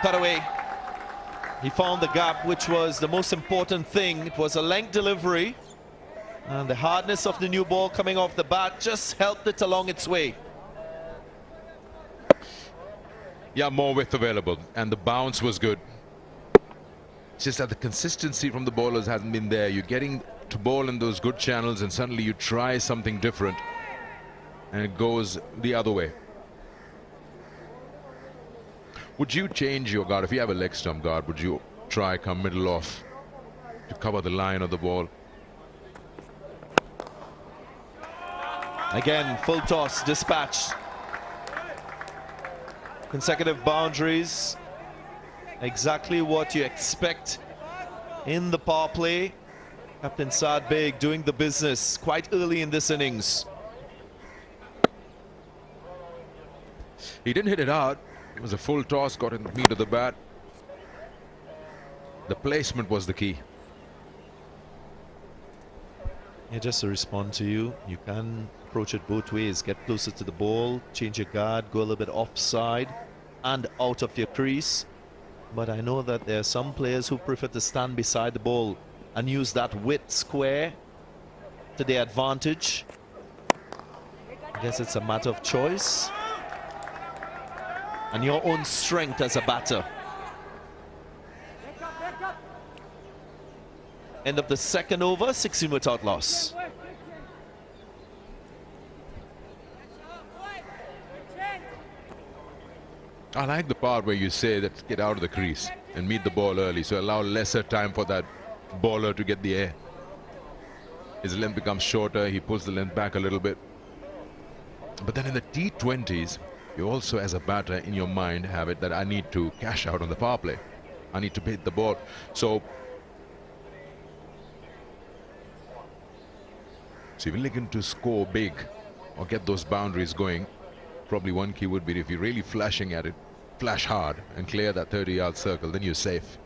cut away. He found the gap, which was the most important thing. It was a length delivery, and the hardness of the new ball coming off the bat just helped it along its way. Yeah, more width available, and the bounce was good. It's just that the consistency from the bowlers hasn't been there. You're getting to bowl in those good channels, and suddenly you try something different, and it goes the other way. Would you change your guard? If you have a leg stump guard, would you try come middle off to cover the line of the ball? Again, full toss, dispatched. Consecutive boundaries. Exactly what you expect in the power play. Captain Saad Beg doing the business quite early in this innings. He didn't hit it hard. It was a full toss, got in the meat of the bat. The placement was the key. Yeah, just to respond to you, you can approach it both ways. Get closer to the ball, change your guard, go a little bit offside and out of your crease. But I know that there are some players who prefer to stand beside the ball and use that width square to their advantage. I guess it's a matter of choice and your own strength as a batter. End of the second over, 16 without loss. I like the part where you say that get out of the crease and meet the ball early, so allow lesser time for that bowler to get the air. His length becomes shorter, he pulls the length back a little bit. But then in the T20s, you also as a batter in your mind have it that I need to cash out on the power play. I need to hit the ball. So if you're looking to score big or get those boundaries going, probably one key would be if you're really flashing at it, flash hard and clear that 30-yard circle, then you're safe.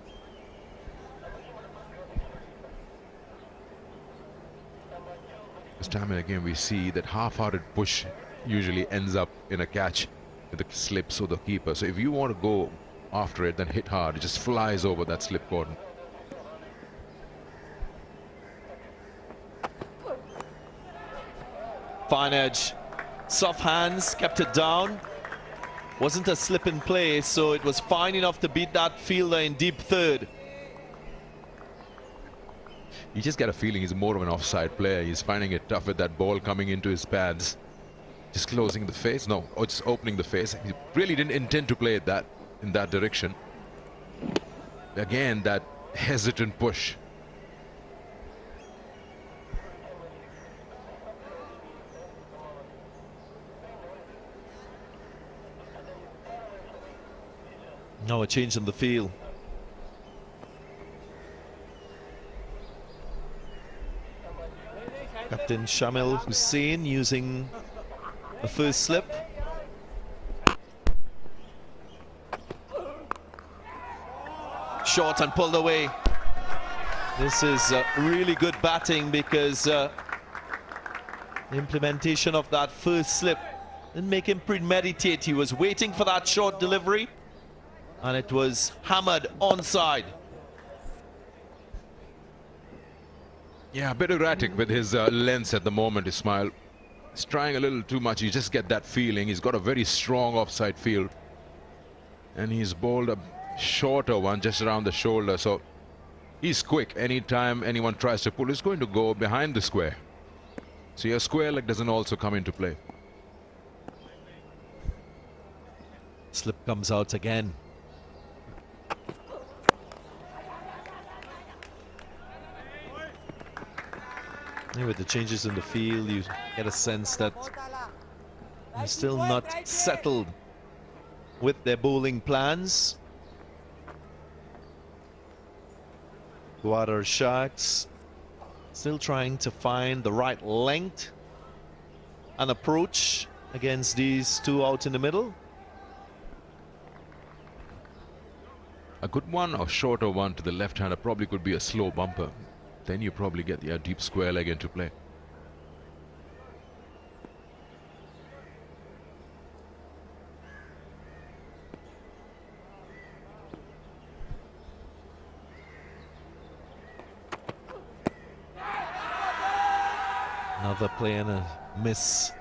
This time and again we see that half-hearted push usually ends up in a catch with the slips or the keeper. So if you want to go after it, then hit hard. It just flies over that slip cordon. Fine edge, soft hands, kept it down. Wasn't a slip in play, so it was fine enough to beat that fielder in deep third. You just get a feeling he's more of an offside player. He's finding it tough with that ball coming into his pads. Just closing the face, no, or just opening the face. He really didn't intend to play it in that direction. Again, that hesitant push. No, a change in the field. Captain Shamil Hussain using the first slip. Short and pulled away. This is really good batting because the implementation of that first slip didn't make him premeditate. He was waiting for that short delivery, and it was hammered onside. Yeah, a bit erratic with his lengths at the moment, Ismail. He's trying a little too much. You just get that feeling. He's got a very strong offside field. And he's bowled a shorter one just around the shoulder. So he's quick. Anytime anyone tries to pull, he's going to go behind the square. So your square leg doesn't also come into play. Slip comes out again. With the changes in the field, you get a sense that they're still not settled with their bowling plans. Gwadar Sharks still trying to find the right length and approach against these two out in the middle. A good one or shorter one to the left-hander probably could be a slow bumper. Then you probably get the deep square leg into play. Another play and a miss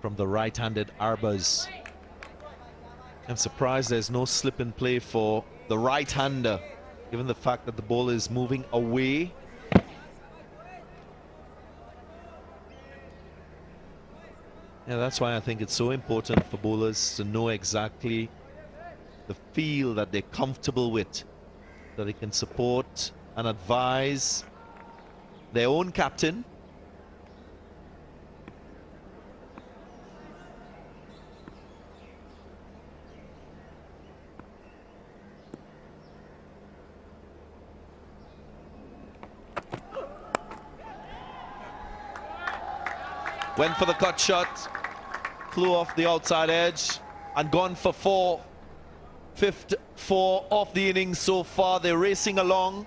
from the right-handed Arbas. I'm surprised there's no slip in play for the right-hander, given the fact that the ball is moving away. Yeah, that's why I think it's so important for bowlers to know exactly the feel that they're comfortable with, that they can support and advise their own captain. Went for the cut shot, flew off the outside edge and gone for four. Fifth four of the innings so far. They're racing along.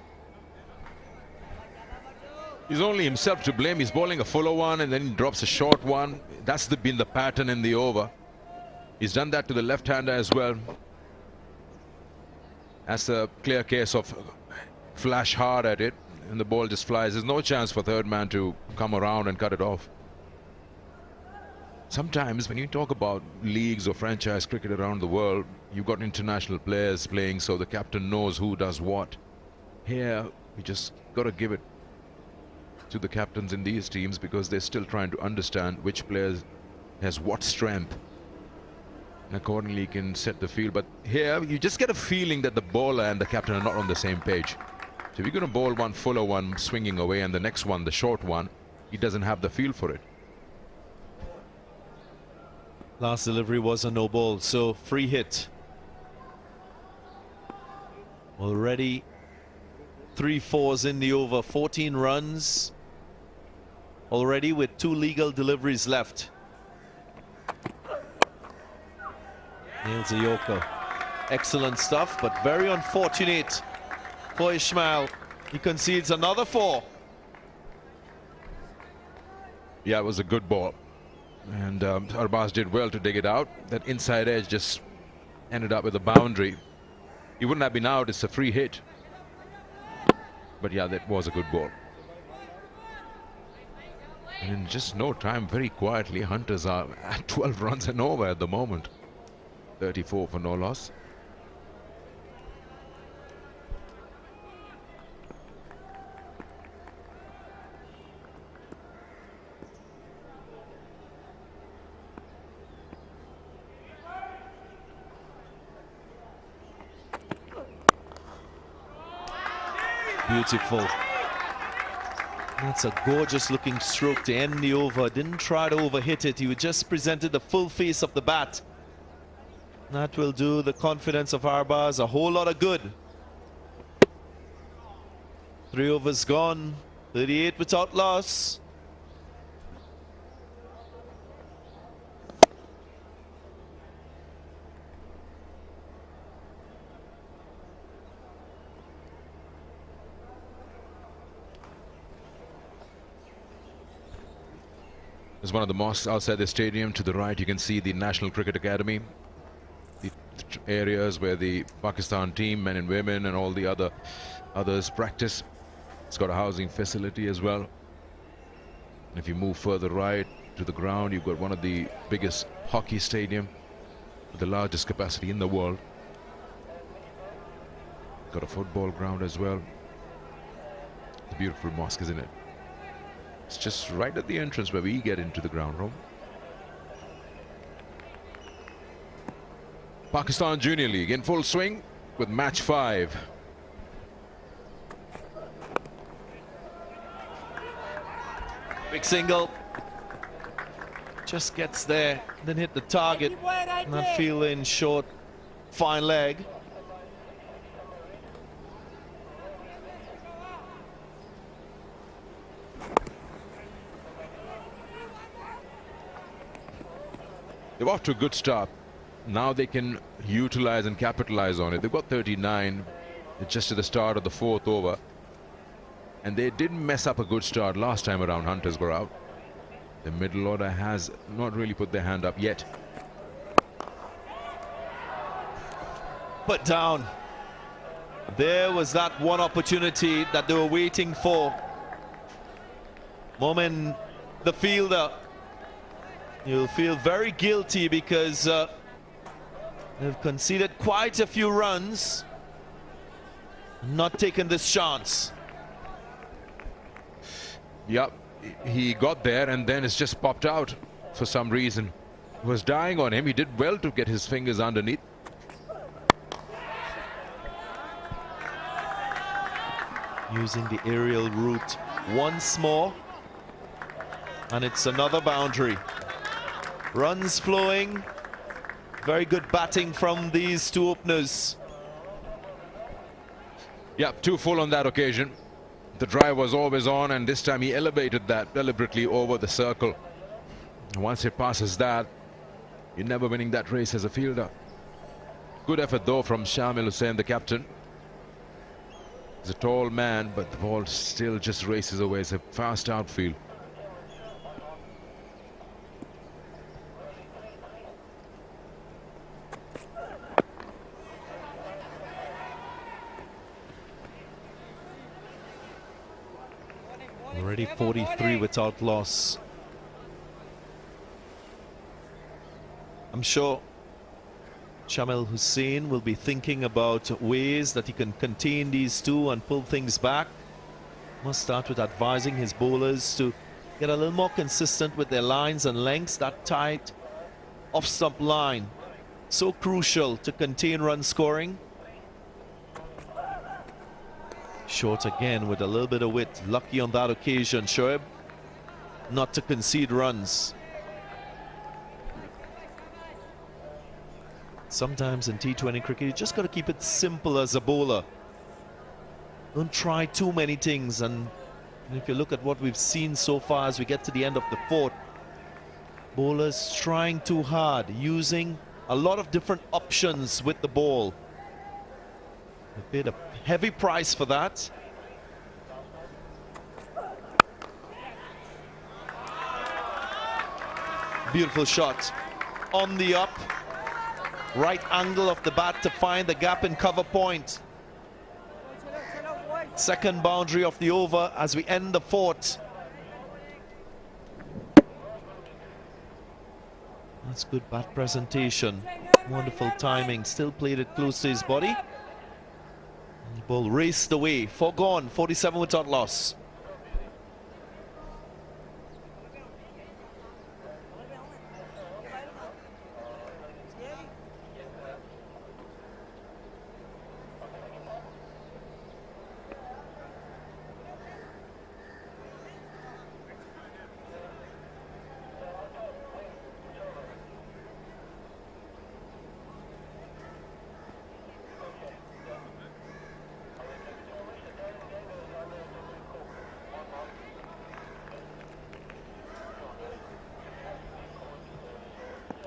He's only himself to blame. He's bowling a fuller one and then he drops a short one. That's been the pattern in the over. He's done that to the left-hander as well. That's a clear case of flash hard at it and the ball just flies. There's no chance for third man to come around and cut it off. Sometimes when you talk about leagues or franchise cricket around the world, you've got international players playing, so the captain knows who does what. Here, we just got to give it to the captains in these teams because they're still trying to understand which players has what strength. And accordingly, can set the field. But here, you just get a feeling that the bowler and the captain are not on the same page. So if you're going to bowl one fuller one swinging away and the next one, the short one, he doesn't have the feel for it. Last delivery was a no ball, so free hit. Already 3 fours in the over, 14 runs already with 2 legal deliveries left. Nails a yorker. Excellent stuff, but very unfortunate for Ismail. He concedes another 4. Yeah, it was a good ball. And Arbas did well to dig it out. That inside edge just ended up with a boundary. He wouldn't have been out. It's a free hit. But yeah, that was a good ball. And in just no time, very quietly, Hunters are at 12 runs and over at the moment. 34 for no loss. Beautiful. That's a gorgeous looking stroke to end the over. Didn't try to overhit it. He just presented the full face of the bat. That will do the confidence of Arbas a whole lot of good. 3 overs gone. 38 without loss. There's one of the mosques outside the stadium. To the right, you can see the National Cricket Academy. The areas where the Pakistan team, men and women, and all the others practice. It's got a housing facility as well. And if you move further right to the ground, you've got one of the biggest hockey stadium with the largest capacity in the world. Got a football ground as well. It's a beautiful mosque, isn't it? It's just right at the entrance where we get into the ground room. Pakistan Junior League in full swing with match 5. Big single. Just gets there, then hit the target. Not feeling short, fine leg. They're off to a good start. Now they can utilize and capitalize on it. They've got 39 just at the start of the 4th over. And they didn't mess up a good start last time around. Hunters were out. The middle order has not really put their hand up yet. Put down. There was that one opportunity that they were waiting for. Momin the fielder. You'll feel very guilty because they've conceded quite a few runs, not taken this chance. Yep, he got there and then it's just popped out for some reason. It was dying on him. He did well to get his fingers underneath. Using the aerial route once more, and it's another boundary. Runs flowing. Very good batting from these two openers. Yep, 2 full on that occasion. The drive was always on, and this time he elevated that deliberately over the circle. And once it passes that, you're never winning that race as a fielder. Good effort though from Shamil Hussain, the captain. He's a tall man, but the ball still just races away. It's a fast outfield. Already 43 without loss. I'm sure Shamil Hussain will be thinking about ways that he can contain these two and pull things back. Must start with advising his bowlers to get a little more consistent with their lines and lengths. That tight off-stump line, so crucial to contain run scoring. Short again with a little bit of width. Lucky on that occasion, Shoaib, not to concede runs. Sometimes in T20 cricket, you just got to keep it simple as a bowler. Don't try too many things. And if you look at what we've seen so far as we get to the end of the fourth, bowlers trying too hard, using a lot of different options with the ball. They paid a heavy price for that. Beautiful shot on the up. Right angle of the bat to find the gap in cover point. Second boundary of the over as we end the fourth. That's good bat presentation. Wonderful timing. Still played it close to his body. The ball raced away. 4 gone. 47 without loss.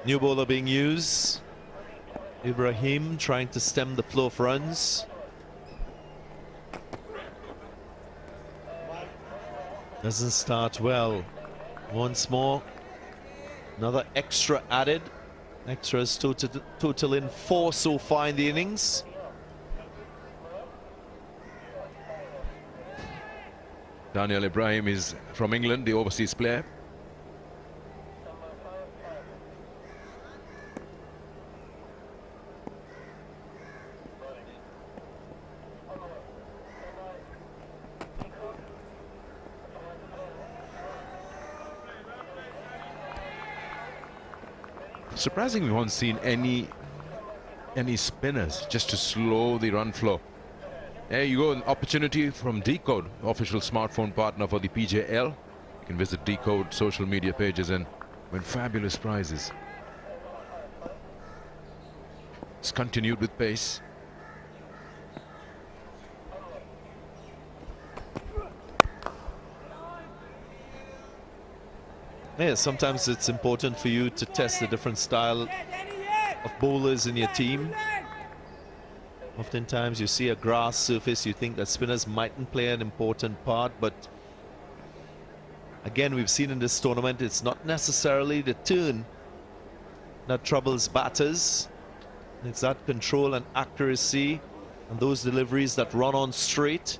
New bowler being used. Ibrahim trying to stem the flow of runs. Doesn't start well. Once more, another extra added. Extras total in 4 so far in the innings. Daniel Ibrahim is from England, the overseas player. Surprisingly, we haven't seen any spinners just to slow the run flow. There you go, an opportunity from Decode, official smartphone partner for the PJL. You can visit Decode social media pages and win fabulous prizes. It's continued with pace. Yeah, sometimes it's important for you to test the different style of bowlers in your team. Oftentimes you see a grass surface, you think that spinners mightn't play an important part, but again, we've seen in this tournament, it's not necessarily the turn that troubles batters. It's that control and accuracy and those deliveries that run on straight.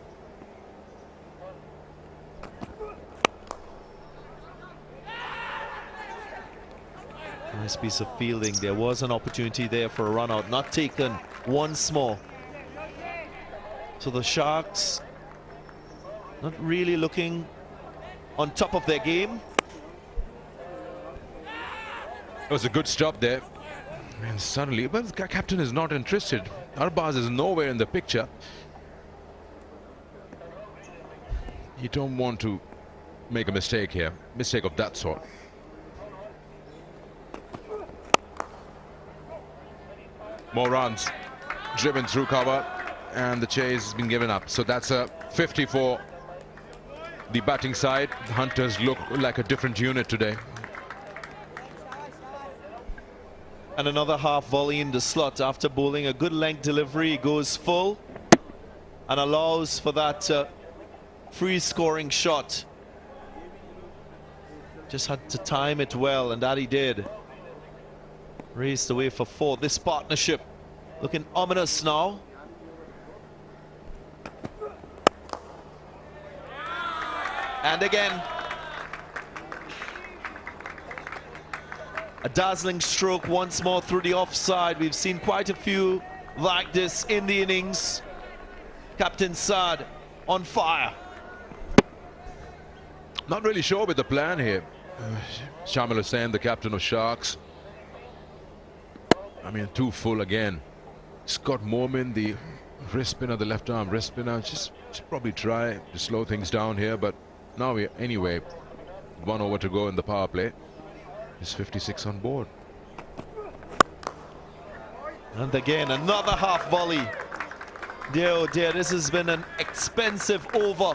Nice piece of fielding. There was an opportunity there for a run out, not taken once more. So the Sharks not really looking on top of their game. It was a good stop there. And suddenly, but the captain is not interested. Arbaz is nowhere in the picture. You don't want to make a mistake here. Mistake of that sort. More runs driven through cover, and the chase has been given up. So that's a 50 for the batting side. The Hunters look like a different unit today. And another half volley in the slot after bowling a good length delivery. He goes full and allows for that free scoring shot. Just had to time it well, and that he did. Raised the way for 4. This partnership looking ominous now. And again, a dazzling stroke once more through the offside. We've seen quite a few like this in the innings. Captain Saad on fire. Not really sure with the plan here. Shamil Hussain, the captain of Sharks. I mean, too full again. Scott Moorman, the wrist spinner, the left arm wrist spinner. Just probably try to slow things down here. But now, anyway, 1 over to go in the power play. Is 56 on board. And again, another half volley. Dear, oh dear, this has been an expensive over.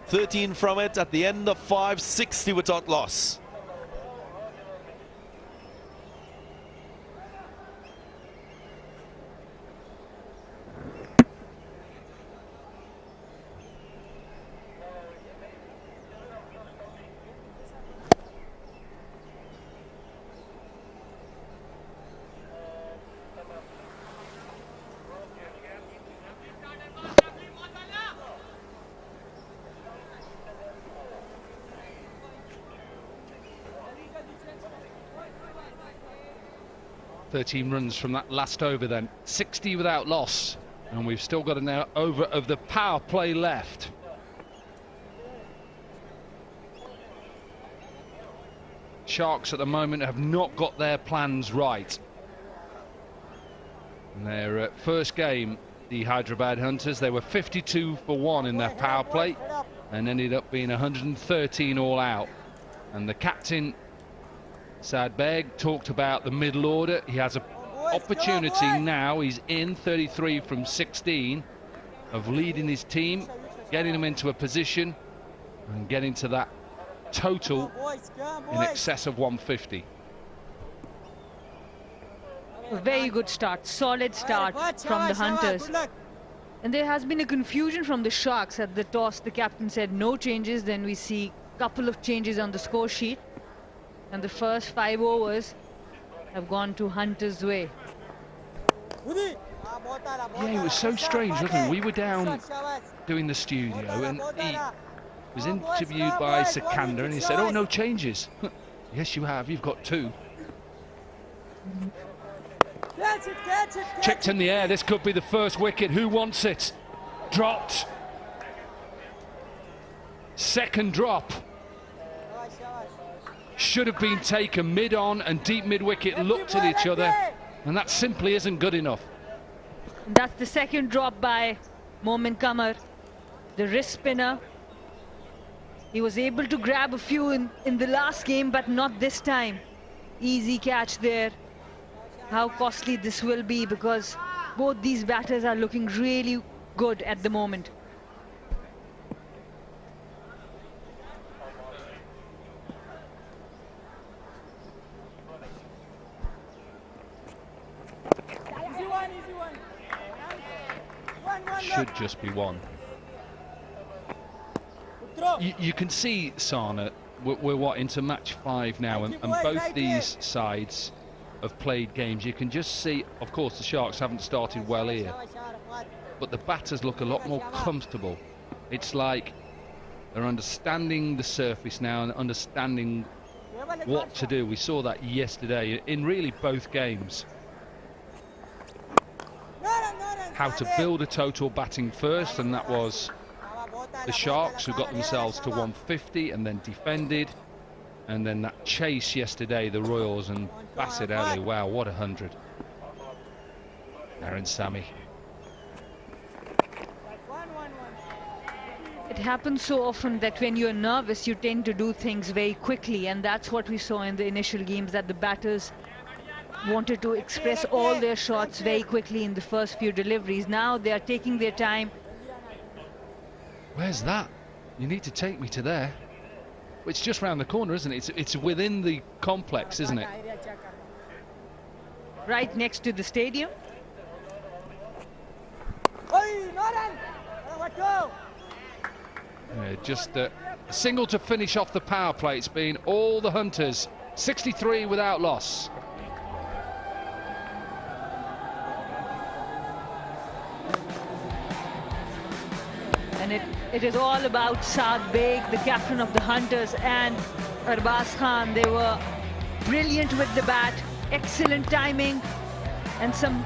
13 from it at the end of 5, 60 without loss. Runs from that last over then. 60 without loss. And we've still got an over of the power play left. Sharks at the moment have not got their plans right. In their first game, the Hyderabad Hunters, they were 52 for 1 in their power play and ended up being 113 all out. And the captain, Saad Beg, talked about the middle order. He has an opportunity now. He's in 33 from 16 of leading his team, getting them into a position and getting to that total in excess of 150. A very good start, solid start from the Hunters. And there has been a confusion from the Sharks. At the toss, the captain said no changes. Then we see a couple of changes on the score sheet. And the first 5 overs have gone to Hunter's way. Yeah, it was so strange, wasn't it? We were down doing the studio and he was interviewed by Sikandar and he said, oh, no changes. Yes, you have. You've got 2. Checked in the air. This could be the first wicket. Who wants it? Dropped. Second drop. Should have been taken mid-on and deep mid-wicket looked at each other, and that simply isn't good enough. And that's the second drop by Momin Kamar, the wrist spinner. He was able to grab a few in the last game, but not this time. Easy catch there. How costly this will be, because both these batters are looking really good at the moment. Should just be 1. You can see, Sana, we're what, into match 5 now, and both these sides have played games. You can just see, of course, the Sharks haven't started well here, but the batters look a lot more comfortable. It's like they're understanding the surface now and understanding what to do. We saw that yesterday in really both games. How to build a total batting first, and that was the Sharks, who got themselves to 150 and then defended. And then that chase yesterday, the Royals and Basit Ali. Wow, what 100. Aaron Sami. It happens so often that when you're nervous, you tend to do things very quickly, and that's what we saw in the initial games, that the batters wanted to express all their shots very quickly in the first few deliveries. Now they are taking their time. Where's that? You need to take me to there. It's just round the corner, isn't it? It's within the complex, isn't it? Right next to the stadium. Just a single to finish off the power play. It's been all the Hunters. 63 without loss. And it is all about Saad Beg, the captain of the Hunters, and Arbaz Khan. They were brilliant with the bat, excellent timing, and some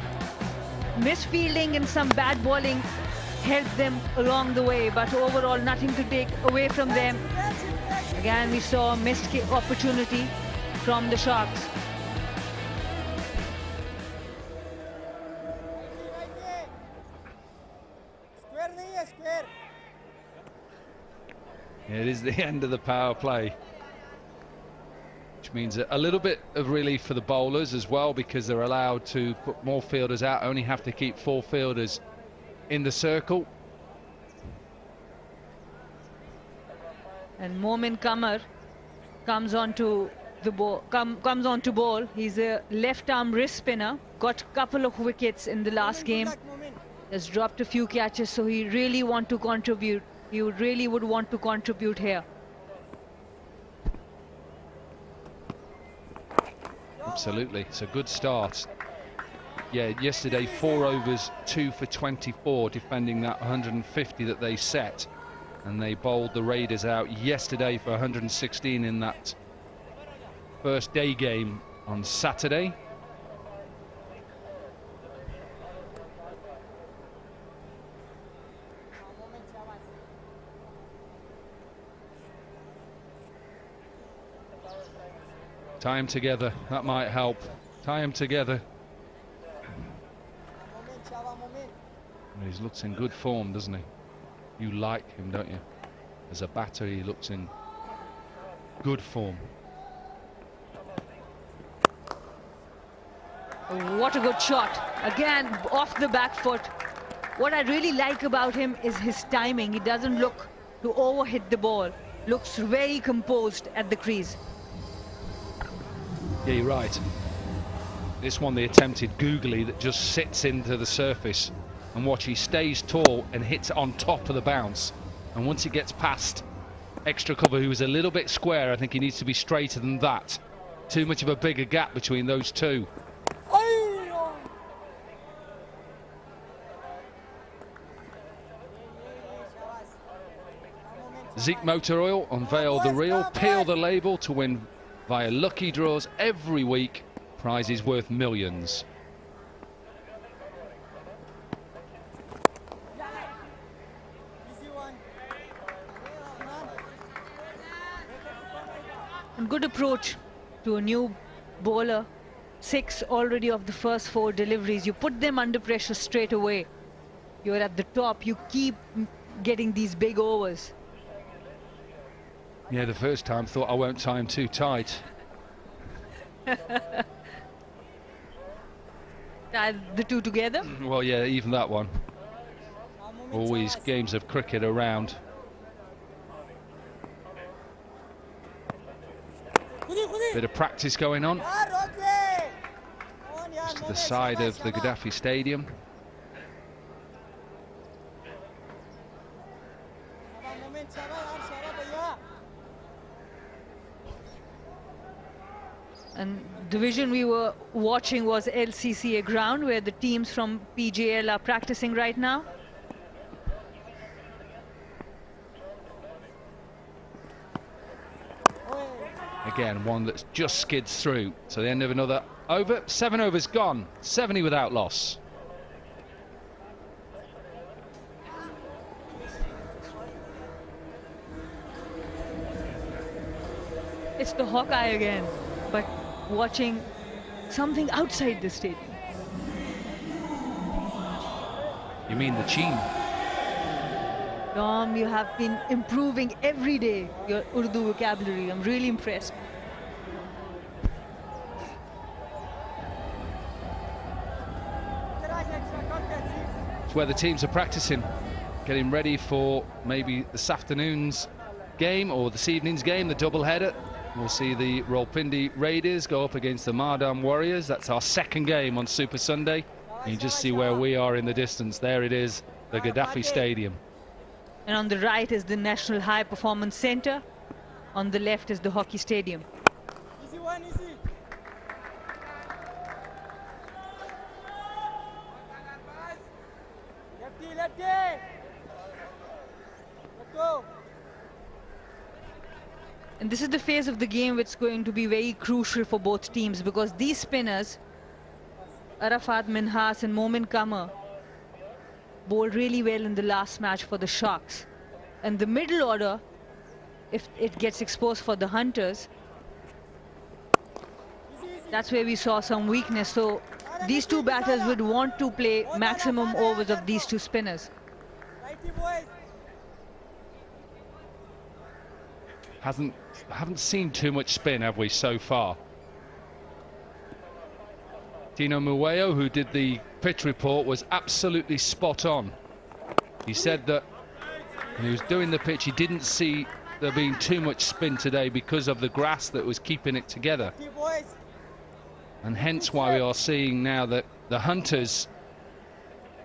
misfielding and some bad bowling helped them along the way, but overall nothing to take away from them. Again, we saw a missed opportunity from the Sharks. It is the end of the power play, which means a little bit of relief for the bowlers as well, because they're allowed to put more fielders out, only have to keep 4 fielders in the circle. And Momin Kamar comes on to the ball, comes on to bowl. He's a left-arm wrist spinner, got a couple of wickets in the last game, has dropped a few catches, so he really want to contribute. He really would want to contribute here. Absolutely, it's a good start. Yeah, yesterday 4 overs, 2 for 24, defending that 150 that they set, and they bowled the Raiders out yesterday for 116 in that first day game on Saturday. Tie them together, that might help. Tie them together. He looks in good form, doesn't he? You like him, don't you? As a batter, he looks in good form. What a good shot. Again, off the back foot. What I really like about him is his timing. He doesn't look to overhit the ball. Looks very composed at the crease. Yeah, you're right. This one, the attempted googly that just sits into the surface, and watch, he stays tall and hits on top of the bounce. And once it gets past extra cover, who is a little bit square, I think he needs to be straighter than that. Too much of a bigger gap between those two. Zeke Motor Oil, unveil the real, peel the label to win via lucky draws every week. Prizes worth millions. And good approach to a new bowler. 6 already of the first 4 deliveries. You put them under pressure straight away. You're at the top. You keep getting these big overs. Yeah, the first time thought I won't tie him too tight. Tie the two together? Well, yeah, even that one. Always games of cricket around. Bit of practice going on. Just to the side of the Gaddafi Stadium. And the vision we were watching was LCCA ground, where the teams from PJL are practicing right now. Again, one that's just skids through. So the end of another over. 7 overs gone. 70 without loss. It's the Hawkeye again, but watching something outside the stadium. You mean the Cheen? Tom, you have been improving every day your Urdu vocabulary. I'm really impressed. It's where the teams are practicing, getting ready for maybe this afternoon's game or this evening's game, the double-header. We'll see the Rawalpindi Raiders go up against the Mardam Warriors. That's our second game on Super Sunday. You just see where we are in the distance. There it is, the Gaddafi Stadium. And on the right is the National High Performance Center. On the left is the hockey stadium. Easy one, easy. Lefty, lefty. Let go. And this is the phase of the game which is going to be very crucial for both teams, because these spinners, Arafat Minhas and Momin Qamar, bowled really well in the last match for the Sharks. And the middle order, if it gets exposed for the Hunters, that's where we saw some weakness. So these two batters would want to play maximum overs of these two spinners. Righty, boys. Haven't seen too much spin, have we, so far? Dino Mueo, who did the pitch report, was absolutely spot on. He said that when he was doing the pitch, he didn't see there being too much spin today because of the grass that was keeping it together. Righty, boys. And hence why we are seeing now that the Hunters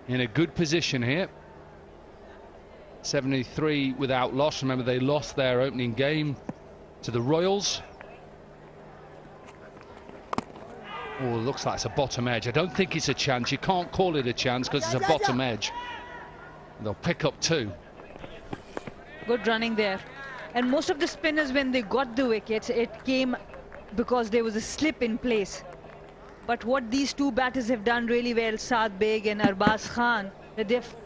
in a good position here. 73 without loss. Remember, they lost their opening game to the Royals. Oh, looks like it's a bottom edge. I don't think it's a chance. You can't call it a chance because it's a bottom edge. They'll pick up 2. Good running there. And most of the spinners, when they got the wickets, it came because there was a slip in place. But what these two batters have done really well, Saad Beg and Arbaz Khan, that they've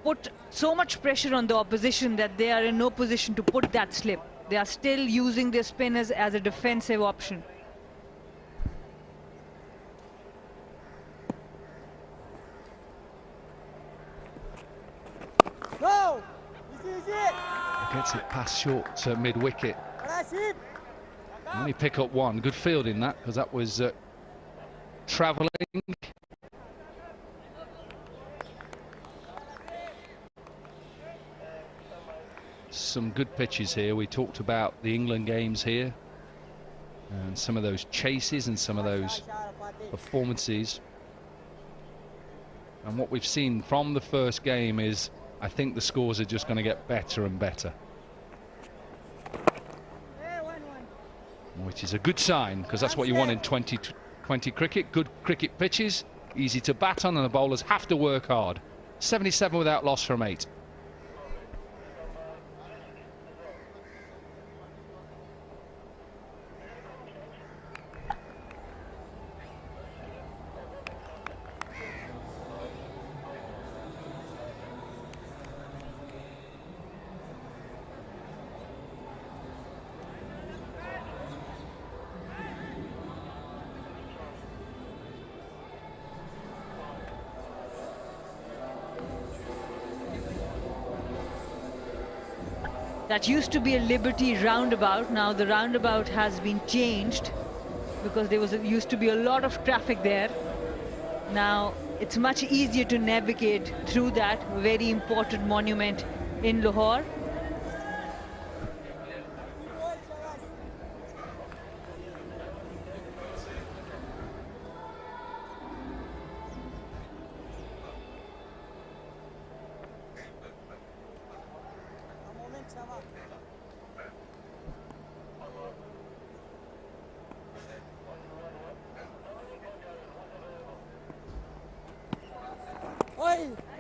put so much pressure on the opposition that they are in no position to put that slip. They are still using their spinners as a defensive option. Go. Easy, easy. Gets it past short mid-wicket. Rashid. Only pick up 1. Good fielding that, because that was travelling. Some good pitches here. We talked about the England games here and some of those chases and some of those performances. And what we've seen from the first game is, I think the scores are just going to get better and better. Which is a good sign, because that's what you want in 2020 cricket. Good cricket pitches, easy to bat on, and the bowlers have to work hard. 77 without loss from 8. That used to be a Liberty roundabout. Now the roundabout has been changed because there used to be a lot of traffic there. Now it's much easier to navigate through that very important monument in Lahore.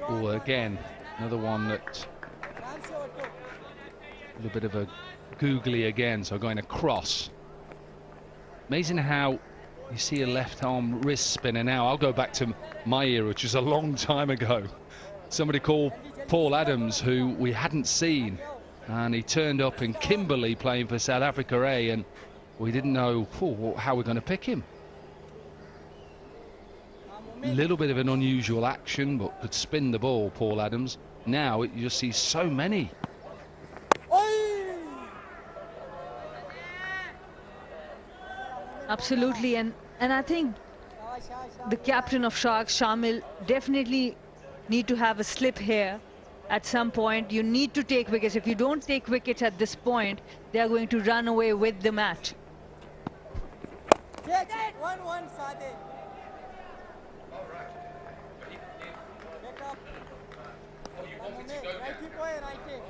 Oh, again, another one that a little bit of a googly again, so going across. Amazing how you see a left arm wrist spinner now. I'll go back to my era, which is a long time ago. Somebody called Paul Adams, who we hadn't seen, and he turned up in Kimberley playing for South Africa A, and we didn't know how we're going to pick him. A little bit of an unusual action, but could spin the ball, Paul Adams. Now you just see so many. Absolutely, and I think the captain of Sharks, Shamil, definitely need to have a slip here. At some point, you need to take wickets. If you don't take wickets at this point, they are going to run away with the match. 1-1, Sade. Back up. Righty boy, righty.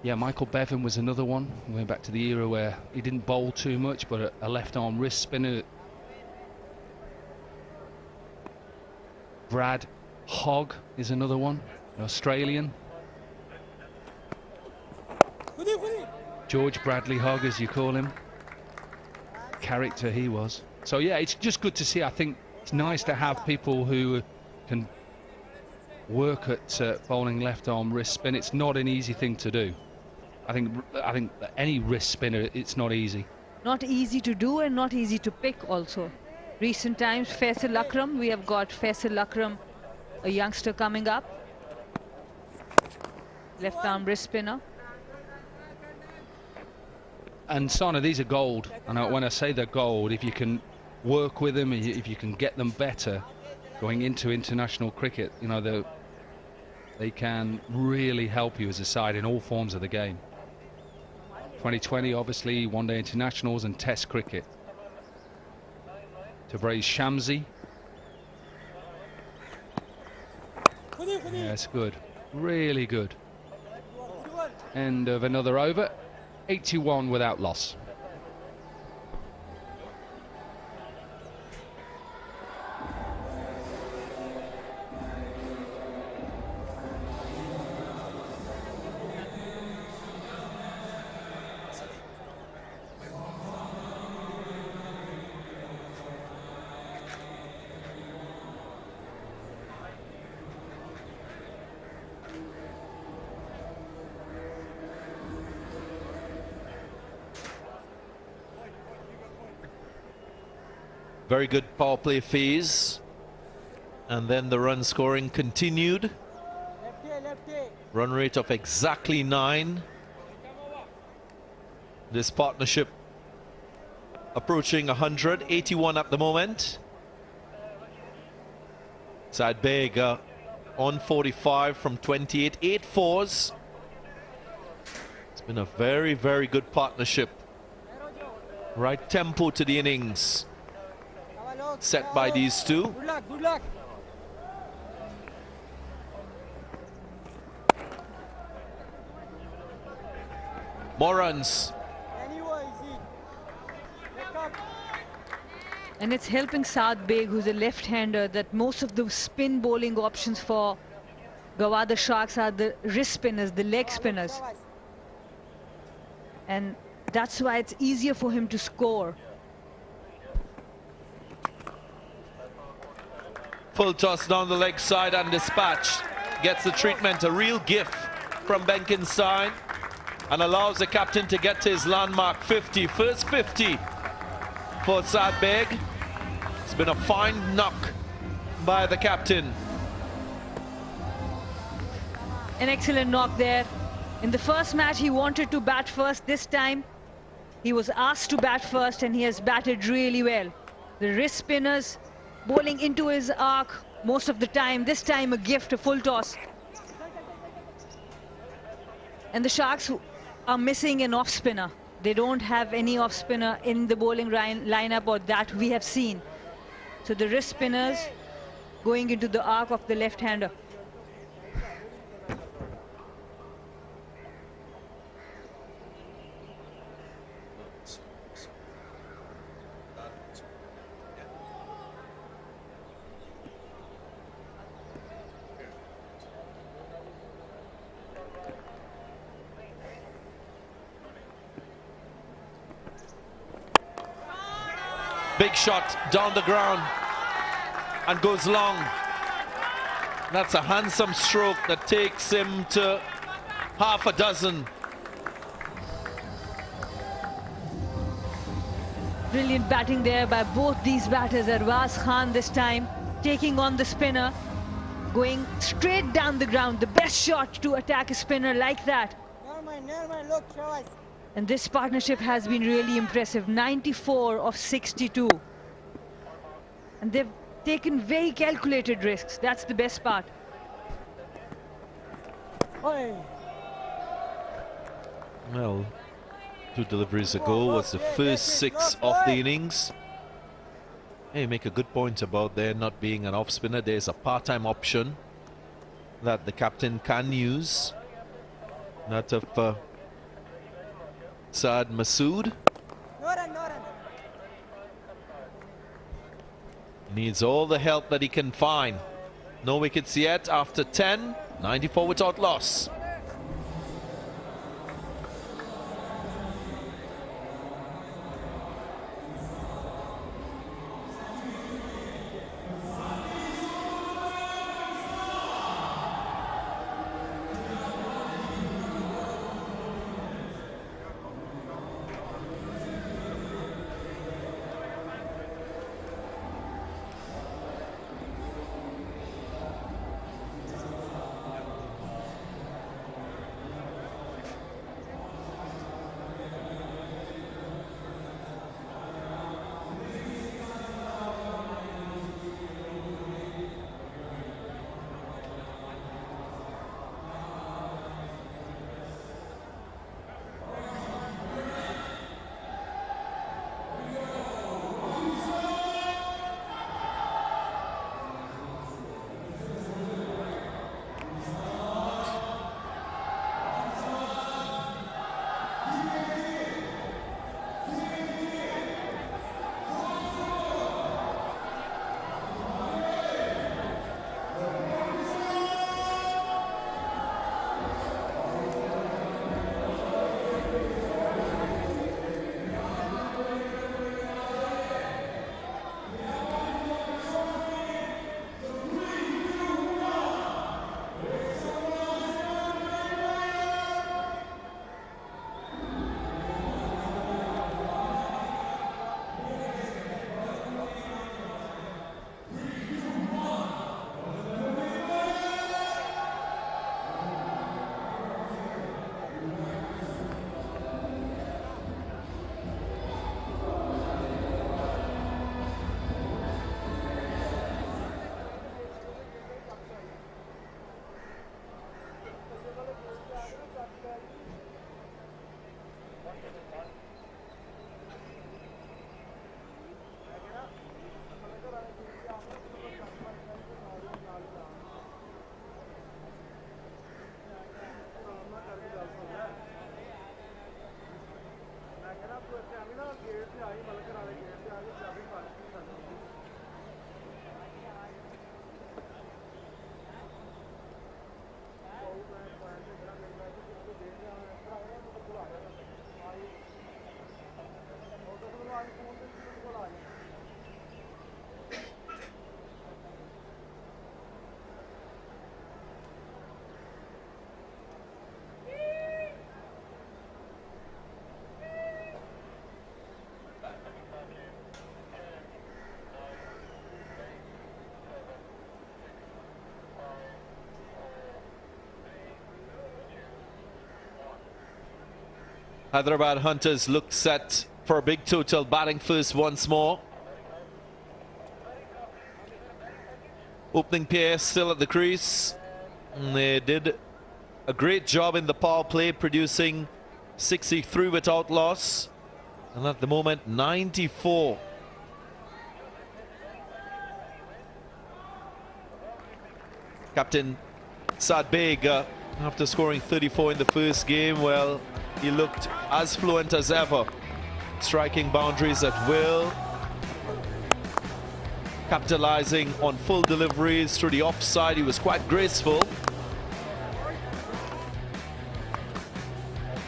Yeah, Michael Bevan was another one. Going back to the era where he didn't bowl too much, but a left arm wrist spinner. Brad Hogg is another one, an Australian. George Bradley Hogg, as you call him. Character he was. So yeah, it's just good to see. I think it's nice to have people who can work at bowling left arm wrist spin. It's not an easy thing to do. I think any wrist spinner, it's not easy. Not easy to do and not easy to pick also. Recent times, Faisal Akram, we have got Faisal Akram, a youngster coming up. Left arm wrist spinner. And Sana, these are gold. And when I say they're gold, if you can work with them, if you can get them better going into international cricket, you know, they can really help you as a side in all forms of the game. 2020, obviously, one-day internationals and test cricket. Tabriz Shamsi. Yes, good. Really good. End of another over. 81 without loss. Very good power play phase. And then the run scoring continued. Run rate of exactly 9. This partnership approaching 100, 81 at the moment. Saad Beg on 45 from 28, 8 fours. It's been a very, very good partnership. Right tempo to the innings set by these two. Good luck, good luck. More runs. And it's helping Saad Beg, who's a left-hander, that most of the spin bowling options for Gwadar Sharks are the wrist spinners, the leg spinners. And that's why it's easier for him to score. Full toss down the leg side and dispatch. Gets the treatment, a real gift from Benkenstein, and allows the captain to get to his landmark 50. First 50 for Saad Beg. It's been a fine knock by the captain. An excellent knock there. In the first match, he wanted to bat first. This time, he was asked to bat first, and he has batted really well. The wrist spinners bowling into his arc most of the time. This time, a gift, a full toss. And the Sharks are missing an off-spinner. They don't have any off-spinner in the bowling lineup, or that we have seen. So the wrist spinners going into the arc of the left-hander. Big shot down the ground and goes long. That's a handsome stroke that takes him to half a dozen. Brilliant batting there by both these batters. Arwaz Khan this time taking on the spinner, going straight down the ground. The best shot to attack a spinner like that. Never mind, look, show us. And this partnership has been really impressive. 94 of 62. And they've taken very calculated risks. That's the best part. Oi. Well, 2 deliveries ago was the first 6 of the innings. Hey, you make a good point about there not being an off spinner. There's a part-time option that the captain can use. That of Saad Masood. No run. Needs all the help that he can find. No wickets yet after 10. 94 without loss. Hyderabad Hunters look set for a big total, batting first once more. Opening pair still at the crease. And they did a great job in the power play, producing 63 without loss. And at the moment, 94. Captain Saad Beg, after scoring 34 in the first game, well, he looked as fluent as ever, striking boundaries at will, capitalizing on full deliveries through the offside. He was quite graceful.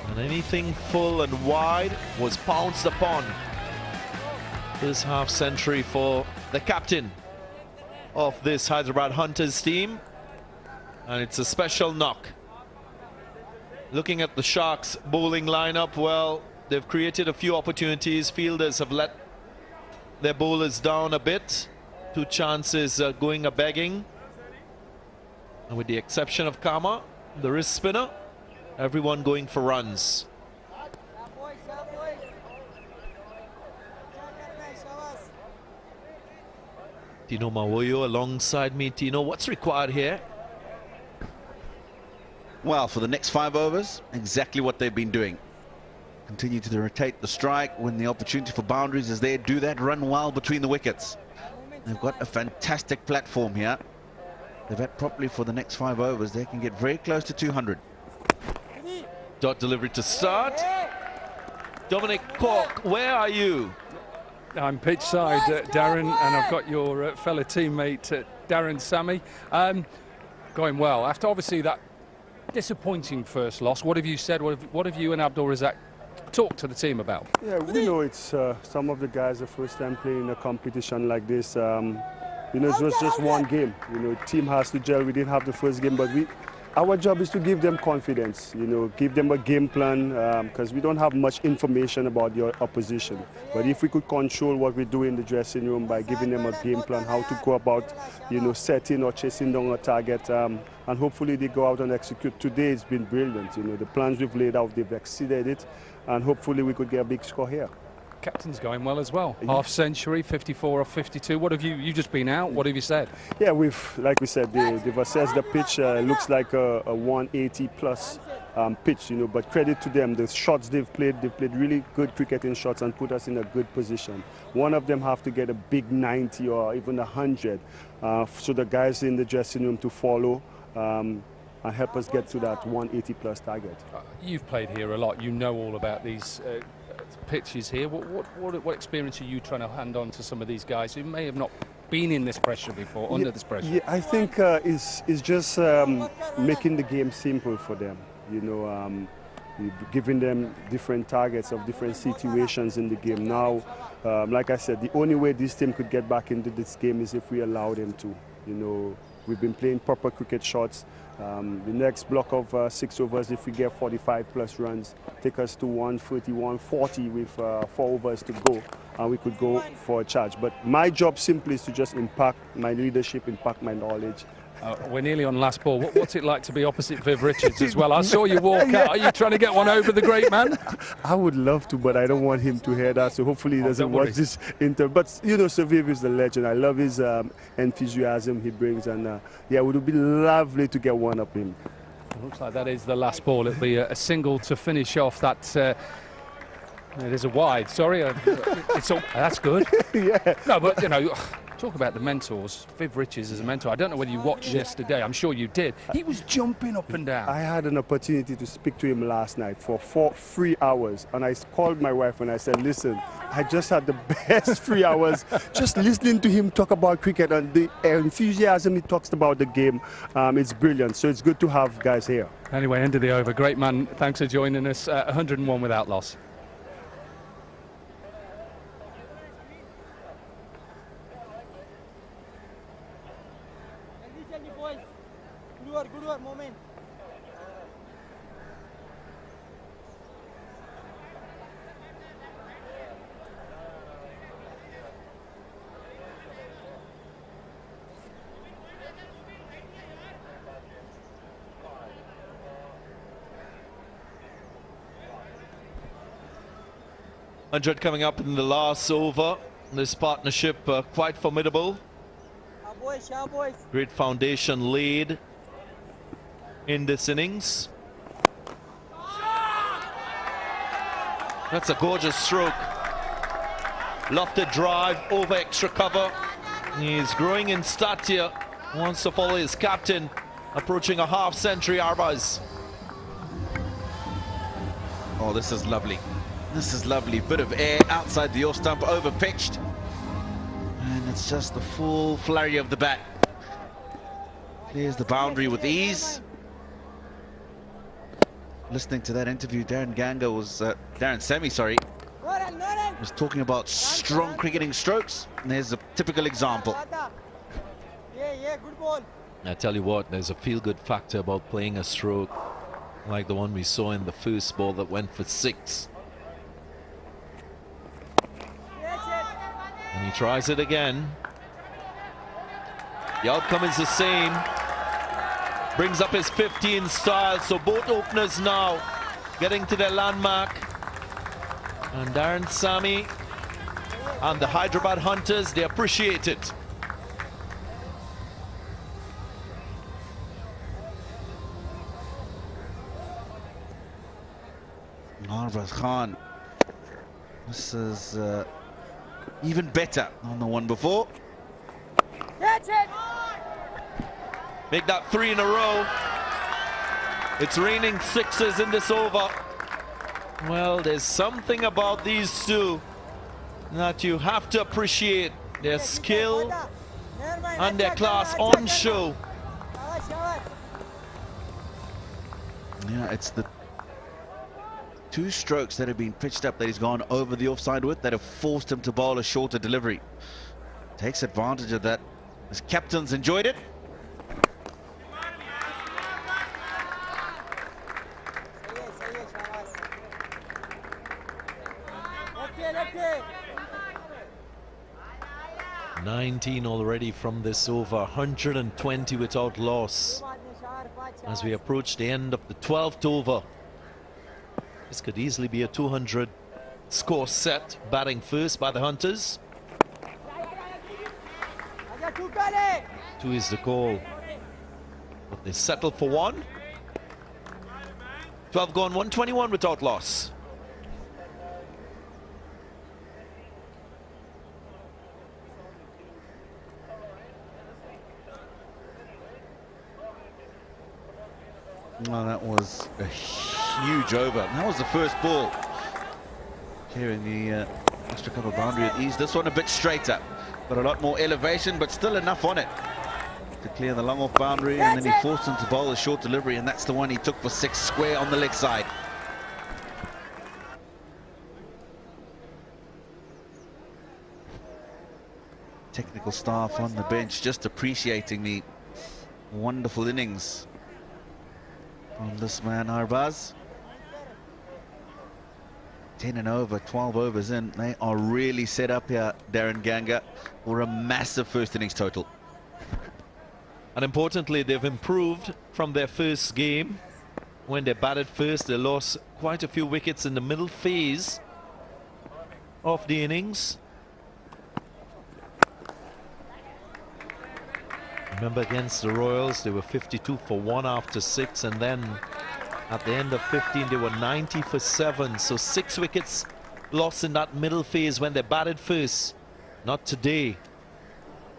And anything full and wide was pounced upon. This half century for the captain of this Hyderabad Hunters team. And it's a special knock. Looking at the Sharks bowling lineup, well, they've created a few opportunities. Fielders have let their bowlers down a bit. 2 chances going a-begging. And with the exception of Kama, the wrist spinner, everyone going for runs. Tino Mawoyo alongside me. Tino, what's required here? Well, for the next 5 overs, exactly what they've been doing. Continue to rotate the strike when the opportunity for boundaries is there. Do that, run well between the wickets. They've got a fantastic platform here. They've had properly for the next 5 overs. They can get very close to 200. Dot delivery to start. Dominic Cork, where are you? I'm pitch side, Darren, and I've got your fellow teammate, Darren Sammy. Going well. After obviously that disappointing first loss, what have you said? What have you and Abdul Razak talked to the team about? Yeah, we know it's some of the guys the first time playing a competition like this. You know, it was just one game. You know, team has to gel. We didn't have the first game, but our job is to give them confidence. You know, give them a game plan because we don't have much information about the opposition. But if we could control what we do in the dressing room by giving them a game plan, how to go about, you know, setting or chasing down a target, and hopefully they go out and execute. Today it's been brilliant. You know, the plans we've laid out, they've exceeded it, and hopefully we could get a big score here. Captain's going well as well. Half century, 54 off 52. What have you've just been out? What have you said? Yeah, like we said, they've assessed the pitch. Looks like a 180 plus pitch, you know, but credit to them. The shots they've played really good cricketing shots and put us in a good position. One of them have to get a big 90 or even 100. So the guys in the dressing room to follow and help us get to that 180 plus target. You've played here a lot. You know all about these pitches here. What experience are you trying to hand on to some of these guys who may have not been in this pressure before, under this pressure? Yeah, I think it's just making the game simple for them. You know, giving them different targets of different situations in the game. Now, like I said, the only way this team could get back into this game is if we allow them to. You know, we've been playing proper cricket shots. The next block of 6 overs, if we get 45 plus runs, take us to 130, 140 with 4 overs to go, and we could go for a charge. But my job simply is to just impact my leadership, impact my knowledge. We're nearly on last ball. What's it like to be opposite Viv Richards as well? I saw you walk out. Are you trying to get one over the great man? I would love to, but I don't want him to hear that. So hopefully he doesn't watch this interview. But you know, Sir Viv is the legend. I love his enthusiasm he brings, and yeah, it would be lovely to get one up him. Looks like that is the last ball. It'll be a single to finish off that. It is a wide. Sorry, that's good. Yeah. No, but you know. Talk about the mentors. Viv Richards is a mentor. I don't know whether you watched yesterday. I'm sure you did. He was jumping up and down. I had an opportunity to speak to him last night for 3 hours, and I called my wife and I said, listen, I just had the best 3 hours just listening to him talk about cricket and the enthusiasm he talks about the game. It's brilliant. So it's good to have guys here. Anyway, end of the over. Great man. Thanks for joining us. 101 without loss. Good work, moment. $100 coming up in the last over. This partnership quite formidable. Great foundation laid in this innings. That's a gorgeous stroke. Lofted drive over extra cover. He's growing in stature. Wants to follow his captain. Approaching a half century, Arbaz. Oh, this is lovely. This is lovely. Bit of air outside the off stump, over pitched. And it's just the full flurry of the bat. There's the boundary with ease. Listening to that interview, Darren Sammy, sorry. was talking about strong cricketing strokes, and there's a typical example. Yeah, good ball. I tell you what, there's a feel-good factor about playing a stroke like the one we saw in the first ball that went for 6. And he tries it again. The outcome is the same. Brings up his 15 style, so both openers now getting to their landmark. And Darren Sami and the Hyderabad Hunters, they appreciate it. Arbaz Khan, this is even better than the one before. That's it. Make that 3 in a row. It's raining 6s in this over. Well, there's something about these two that you have to appreciate. Their skill and their class on show. Yeah, it's the 2 strokes that have been pitched up that he's gone over the offside with that have forced him to bowl a shorter delivery. Takes advantage of that. His captain's enjoyed it. Okay. 19 already from this over, 120 without loss. As we approach the end of the 12th over, this could easily be a 200 score set. Batting first by the Hunters. 2 is the call, but they settle for 1. 12 gone, 121 without loss. Well, that was a huge over. That was the first ball. Clearing the extra cover boundary at ease. This one a bit straighter. Got a lot more elevation, but still enough on it to clear the long off boundary. And then he forced him to bowl a short delivery, and that's the one he took for 6 square on the leg side. Technical staff on the bench just appreciating the wonderful innings from this man, Arbaz. 10 and over, 12 overs in. They are really set up here, Darren Ganga, for a massive first innings total. And importantly, they've improved from their first game. When they batted first, they lost quite a few wickets in the middle phase of the innings. Remember, against the Royals, they were 52 for 1 after 6, and then at the end of 15, they were 90 for 7. So 6 wickets lost in that middle phase when they batted first. Not today.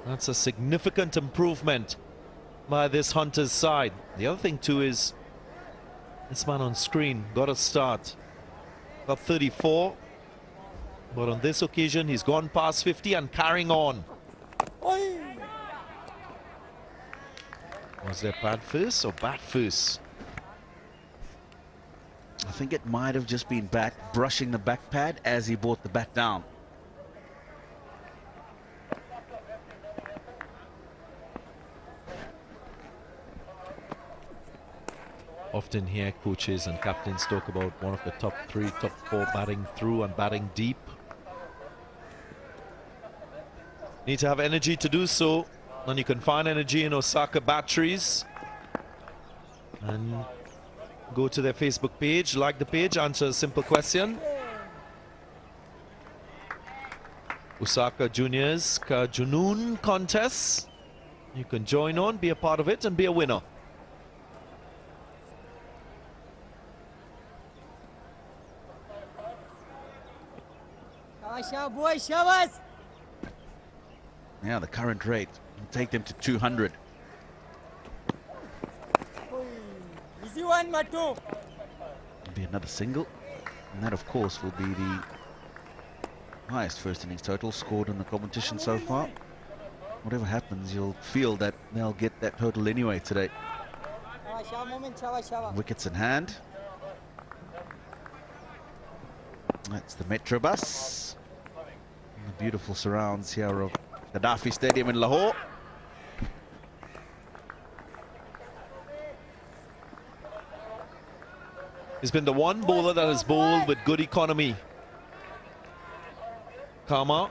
That's a significant improvement by this Hunters side. The other thing too is this man on screen got a start. Got 34. But on this occasion, he's gone past 50 and carrying on. Was there pad first or bat first? I think it might have just been bat brushing the back pad as he brought the bat down. Often hear coaches and captains talk about one of the top 3, top 4 batting through and batting deep. Need to have energy to do so, and you can find energy in Osaka batteries. And go to their Facebook page, like the page, answer a simple question. Osaka Juniors Ka Junoon contest. You can join on, be a part of it, and be a winner. Yeah, the current rate will take them to 200. Easy one, Matu. It'll be another single, and that of course will be the highest first innings total scored in the competition so far. Whatever happens, you'll feel that they'll get that total anyway today. Wickets in hand. That's the Metro bus. And the beautiful surrounds here of Gaddafi Stadium in Lahore. He's been the one bowler that has bowled with good economy. Kama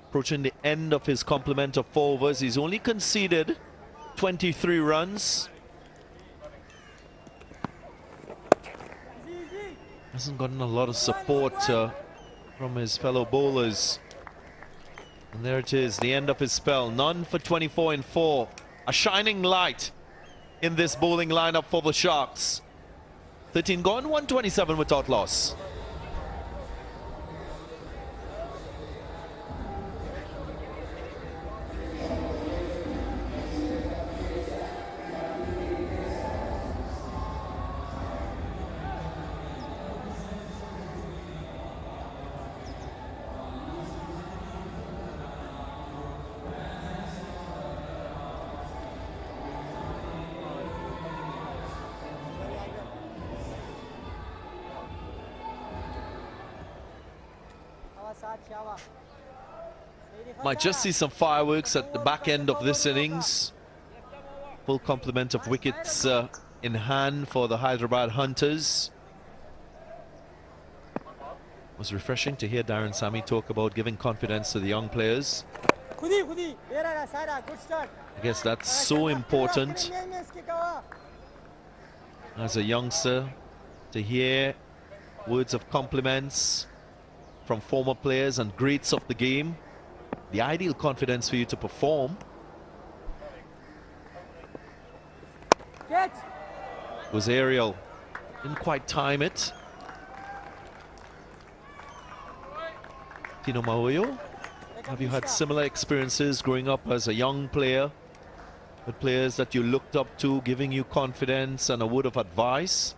approaching the end of his complement of 4 overs. He's only conceded 23 runs. Hasn't gotten a lot of support from his fellow bowlers. And there it is, the end of his spell. None for 24 in 4. A shining light in this bowling lineup for the Sharks. 13 gone, 127 without loss. Might just see some fireworks at the back end of this innings. Full complement of wickets in hand for the Hyderabad Hunters. It was refreshing to hear Darren Sammy talk about giving confidence to the young players. I guess that's so important as a youngster to hear words of compliments from former players and greats of the game. The ideal confidence for you to perform. Was Ariel. Didn't quite time it. Tino Mahoyo, have you had similar experiences growing up as a young player with players that you looked up to, giving you confidence and a word of advice?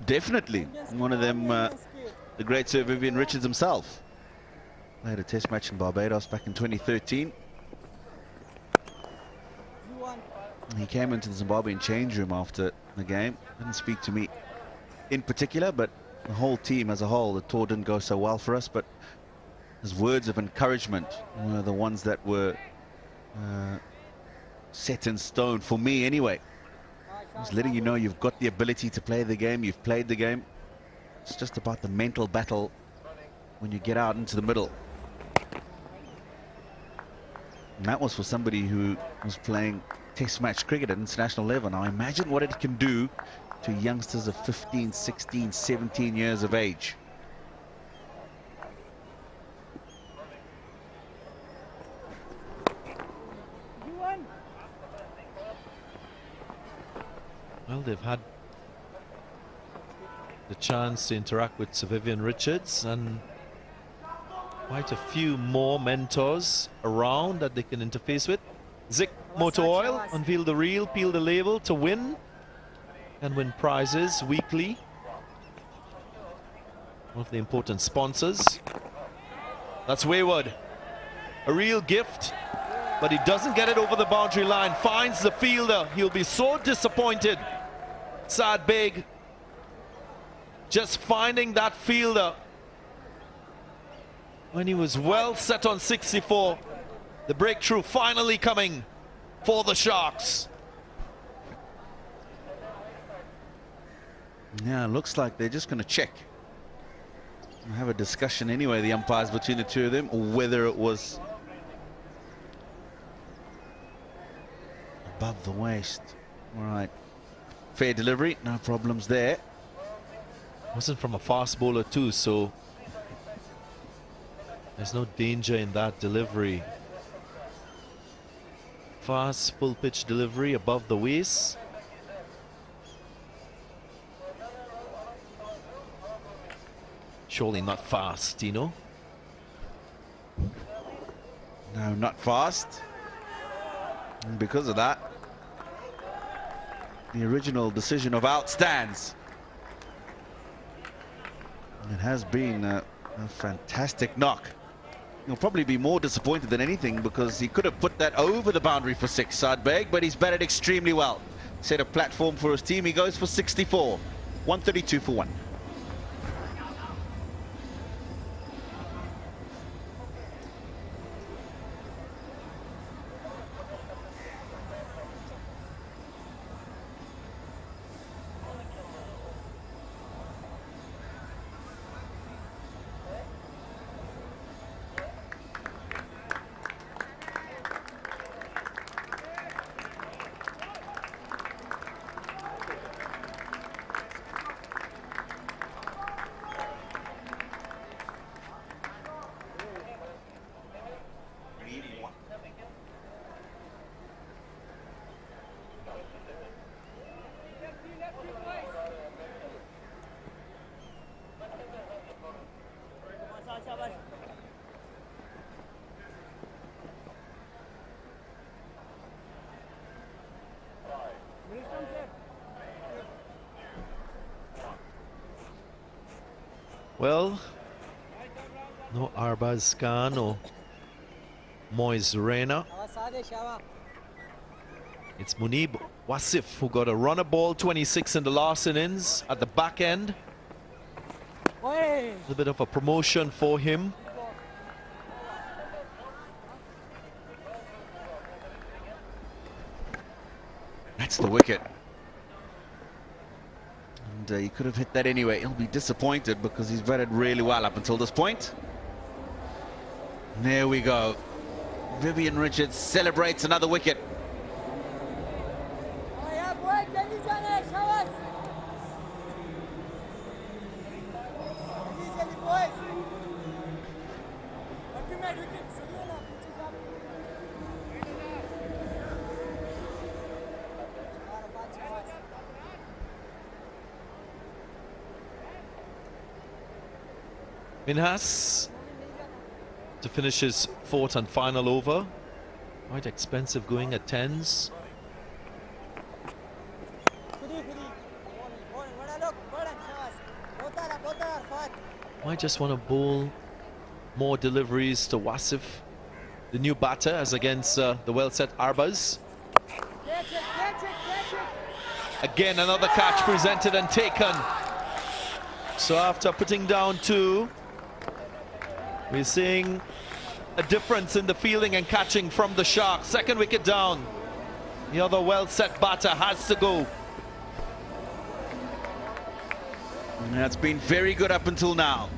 Definitely. One of them, the great Sir Vivian Richards himself. I had a test match in Barbados back in 2013. He came into the Zimbabwean change room after the game. Didn't speak to me in particular, but the whole team as a whole. The tour didn't go so well for us, but his words of encouragement were the ones that were set in stone for me anyway. He's letting you know you've got the ability to play the game, you've played the game. It's just about the mental battle when you get out into the middle. And that was for somebody who was playing test match cricket at international level. Now imagine what it can do to youngsters of 15, 16, 17 years of age. Well, they've had the chance to interact with Sir Vivian Richards and quite a few more mentors around that they can interface with. Zik Motor Oil, unveil the reel, peel the label to win and win prizes weekly. One of the important sponsors. That's wayward. A real gift, but he doesn't get it over the boundary line. Finds the fielder. He'll be so disappointed. Sad Beg just finding that fielder when he was well set on 64. The breakthrough finally coming for the Sharks. Yeah, looks like they're just going to check. Have a discussion anyway, the umpires, between the two of them, or whether it was above the waist. All right. Fair delivery, no problems there. Wasn't from a fast bowler too, so there's no danger in that delivery. Fast, full pitch delivery above the waist. Surely not fast, Tino. No, not fast. And because of that, the original decision of out stands. It has been a fantastic knock. He'll probably be more disappointed than anything because he could have put that over the boundary for 6, Sadbeg, but he's batted extremely well. Set a platform for his team. He goes for 64. 132 for 1. Well, no Arbaz Khan or Moise Reina. It's Munib Wasif who got a runner ball 26 in the last innings at the back end. A little bit of a promotion for him. That's the wicket. And he could have hit that anyway. He'll be disappointed because he's batted really well up until this point. There we go. Vivian Richards celebrates another wicket. Minhas to finish his fourth and final over. Quite expensive going at 10s. Might just want to bowl more deliveries to Wasif, the new batter, as against the well-set Arbaz. Again, another catch presented and taken. So after putting down 2, we're seeing a difference in the fielding and catching from the Sharks. Second wicket down. The other well-set batter has to go. And that's been very good up until now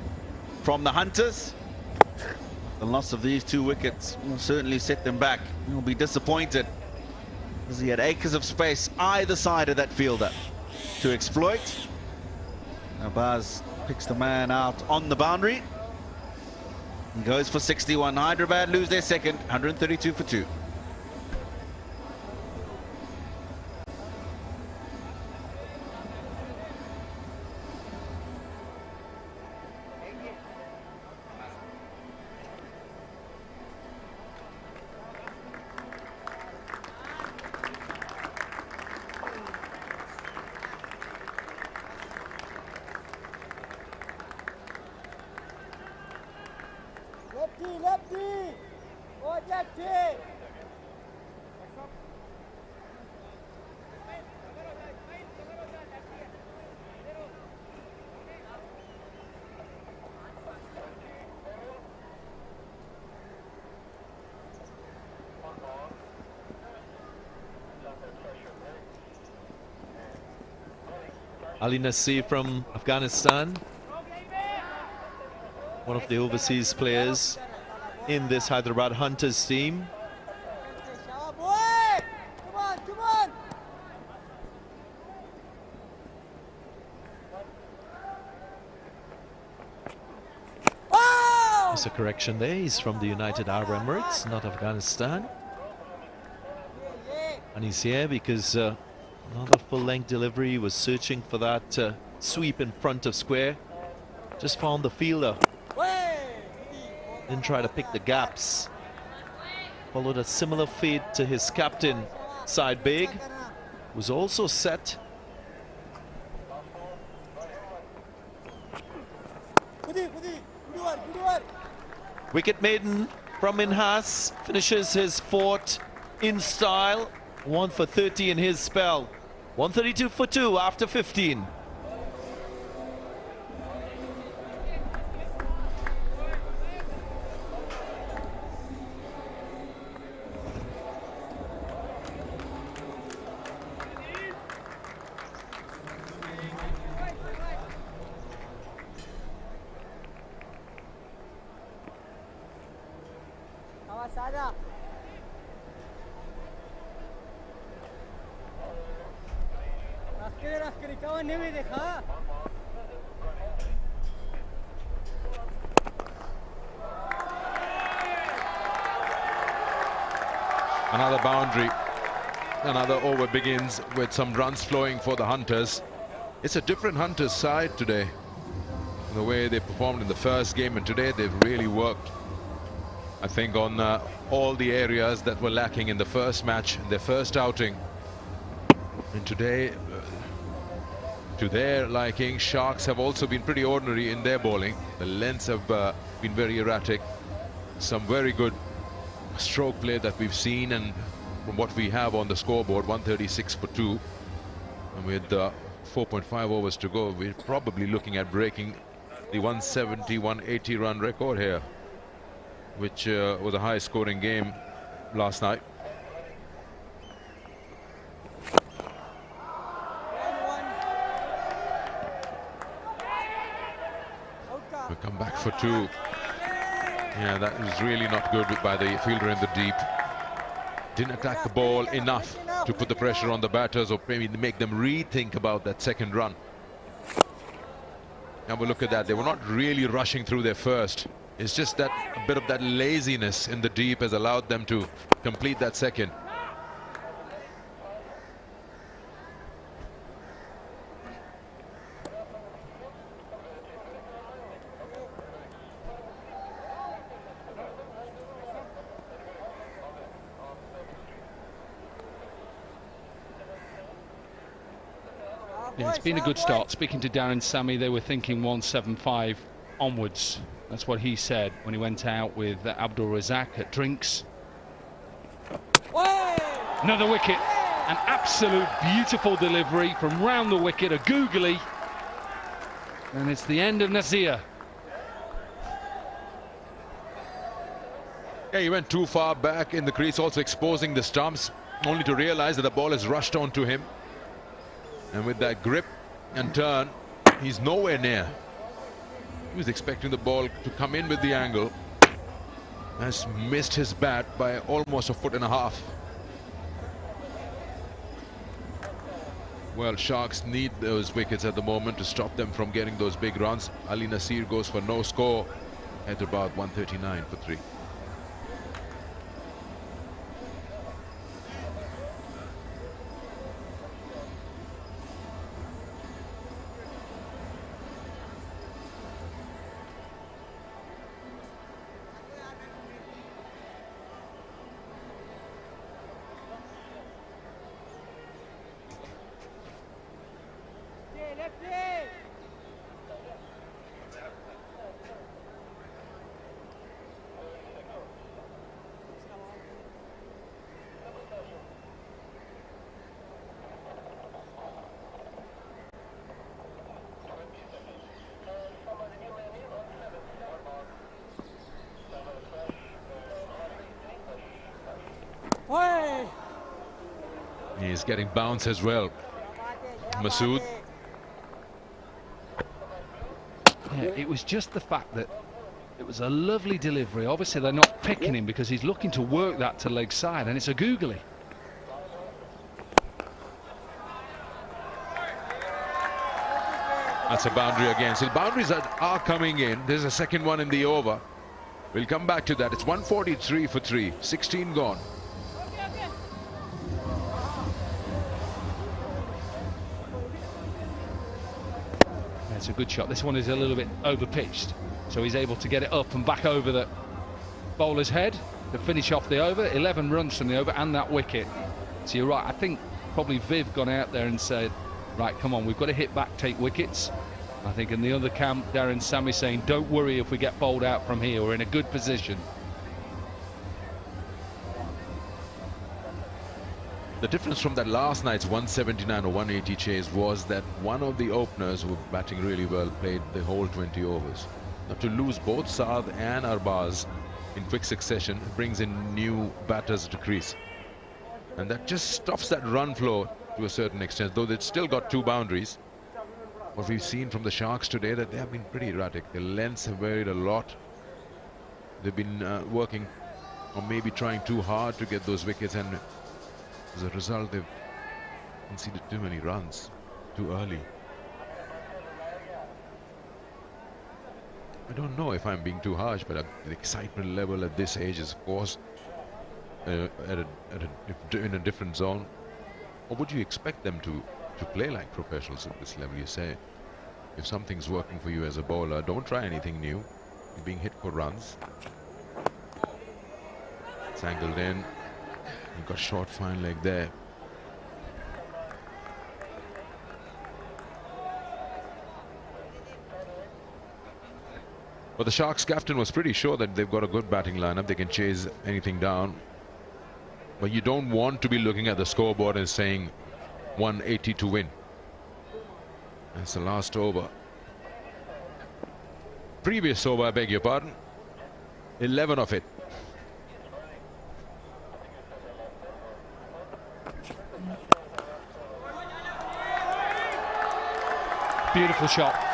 from the Hunters. The loss of these 2 wickets will certainly set them back. He'll be disappointed because he had acres of space either side of that fielder to exploit. Abaz picks the man out on the boundary. He goes for 61. Hyderabad lose their second, 132 for 2. Ali Nasir from Afghanistan, one of the overseas players in this Hyderabad Hunters team. There's a correction there. He's from the United Arab Emirates, not Afghanistan. And he's here because another full-length delivery. Was searching for that sweep in front of square. Just found the fielder. Didn't try to pick the gaps. Followed a similar fade to his captain, Side Beg. Was also set. Wicket maiden from Minhas. Finishes his 4th in style. 1 for 30 in his spell. 132 for 2 after 15. Sada. Askeri kawan ne bhi dekha. Another boundary. Another over begins with some runs flowing for the Hunters. It's a different Hunters side today. The way they performed in the first game, and today they've really worked, I think, on all the areas that were lacking in the first match, in their first outing. And today, to their liking, Sharks have also been pretty ordinary in their bowling. The lengths have been very erratic. Some very good stroke play that we've seen, and from what we have on the scoreboard, 136 for 2. And with 4.5 overs to go, we're probably looking at breaking the 170-180 run record here, which was a high scoring game last night. We come back for 2. Yeah, that was really not good by the fielder in the deep. Didn't attack the ball enough to put the pressure on the batters, or maybe make them rethink about that second run. Have a look at that. They were not really rushing through their first. It's just that a bit of that laziness in the deep has allowed them to complete that second. Yeah, it's been a good start. Speaking to Darren Sammy, they were thinking 175 onwards. That's what he said when he went out with Abdul Razak at drinks. Another wicket. An absolute beautiful delivery from round the wicket, a googly. And it's the end of Nazir. Yeah, he went too far back in the crease, also exposing the stumps, only to realize that the ball has rushed onto him. And with that grip and turn, he's nowhere near. He was expecting the ball to come in with the angle. Has missed his bat by almost 1.5 feet. Well, Sharks need those wickets at the moment to stop them from getting those big runs. Ali Nasir goes for no score at about 139 for 3. He's getting bounce as well. Masood. Yeah, it was just the fact that it was a lovely delivery. Obviously they're not picking him because he's looking to work that to leg side, and it's a googly. That's a boundary again. So the boundaries are coming in. There's a second one in the over. We'll come back to that. It's 143 for 3. 16 gone. It's a good shot. This one is a little bit over pitched, so he's able to get it up and back over the bowler's head to finish off the over. 11 runs from the over and that wicket. So you're right, I think probably Viv gone out there and said, right, come on, we've got to hit back, take wickets. I think in the other camp, Darren Sammy saying, don't worry if we get bowled out from here, we're in a good position. The difference from that last night's 179 or 180 chase was that one of the openers who were batting really well played the whole 20 overs. Now to lose both Saad and Arbaz in quick succession brings in new batters to crease. And that just stops that run flow to a certain extent, though they've still got 2 boundaries. What we've seen from the Sharks today, that they have been pretty erratic. The lengths have varied a lot. They've been working or maybe trying too hard to get those wickets, and as a result they've conceded too many runs too early. I don't know if I'm being too harsh, but the excitement level at this age is, of course, in a different zone. Or would you expect them to play like professionals at this level? You say, if something's working for you as a bowler, don't try anything new. You're being hit for runs. It's angled in. You've got short fine leg there. But the Sharks captain was pretty sure that they've got a good batting lineup. They can chase anything down. But you don't want to be looking at the scoreboard and saying 180 to win. That's the last over. Previous over, I beg your pardon. 11 of it. Beautiful shot.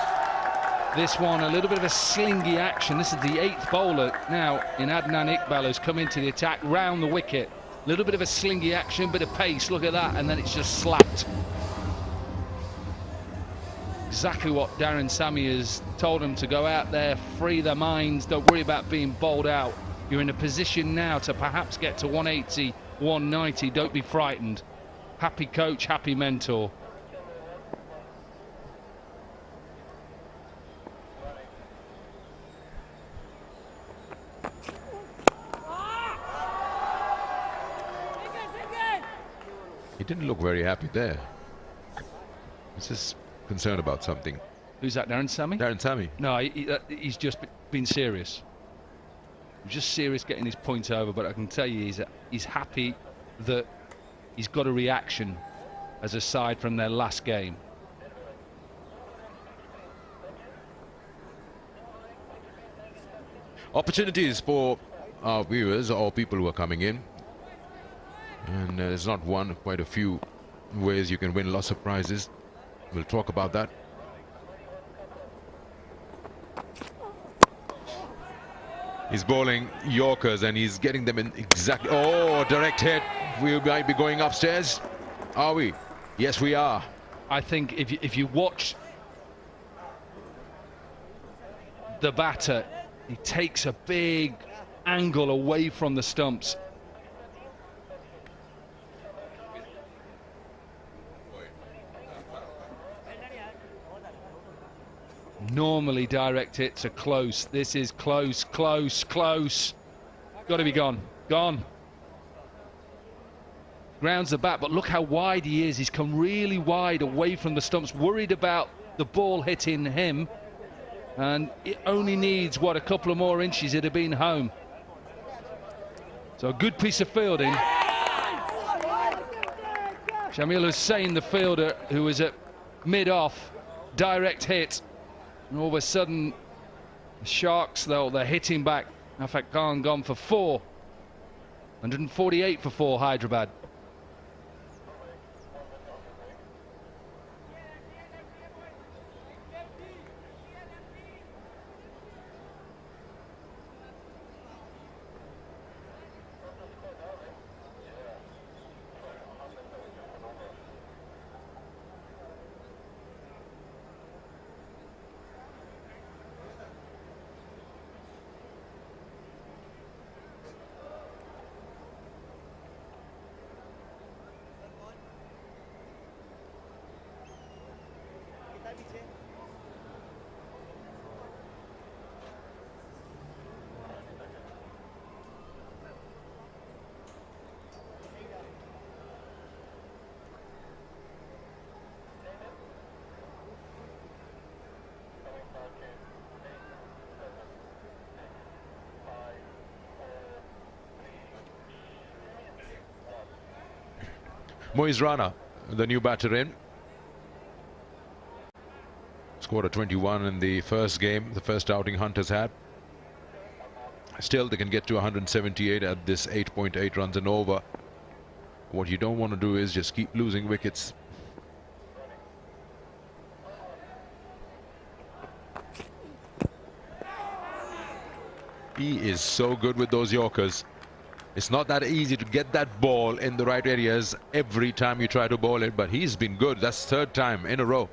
This one, a little bit of a slingy action. This is the 8th bowler now in Adnan Iqbal who's come into the attack round the wicket. A little bit of a slingy action, bit of pace. Look at that, and then it's just slapped. Exactly what Darren Sammy has told them to go out there, free their minds, don't worry about being bowled out. You're in a position now to perhaps get to 180, 190. Don't be frightened. Happy coach, happy mentor. He didn't look very happy there. He's just concerned about something. Who's that, Darren Sammy? Darren Sammy. No, he's just been serious. He's just serious getting his point over, but I can tell you he's happy that he's got a reaction as a side from their last game. Opportunities for our viewers or people who are coming in. And there's not one, quite a few ways you can win lots of prizes. We'll talk about that. He's bowling Yorkers and he's getting them in exactly. Oh, direct hit. We might be going upstairs. Are we? Yes, we are. I think if you watch the batter, he takes a big angle away from the stumps. Normally direct hits are close. This is close, close, close. Got to be gone. Gone. Grounds the bat, but look how wide he is. He's come really wide away from the stumps, worried about the ball hitting him. And it only needs, what, a couple of more inches, it'd have been home. So a good piece of fielding. Shamil Hussain, the fielder, who was at mid-off, direct hit. And all of a sudden, the Sharks, though, they're hitting back. Afaq Khan gone for 4. 148 for 4, Hyderabad. Moiz Rana, the new batter in. Scored a 21 in the first game, the first outing Hunters had. Still, they can get to 178 at this 8.8 runs and over. What you don't want to do is just keep losing wickets. He is so good with those Yorkers. It's not that easy to get that ball in the right areas every time you try to bowl it, but he's been good. That's third time in a row.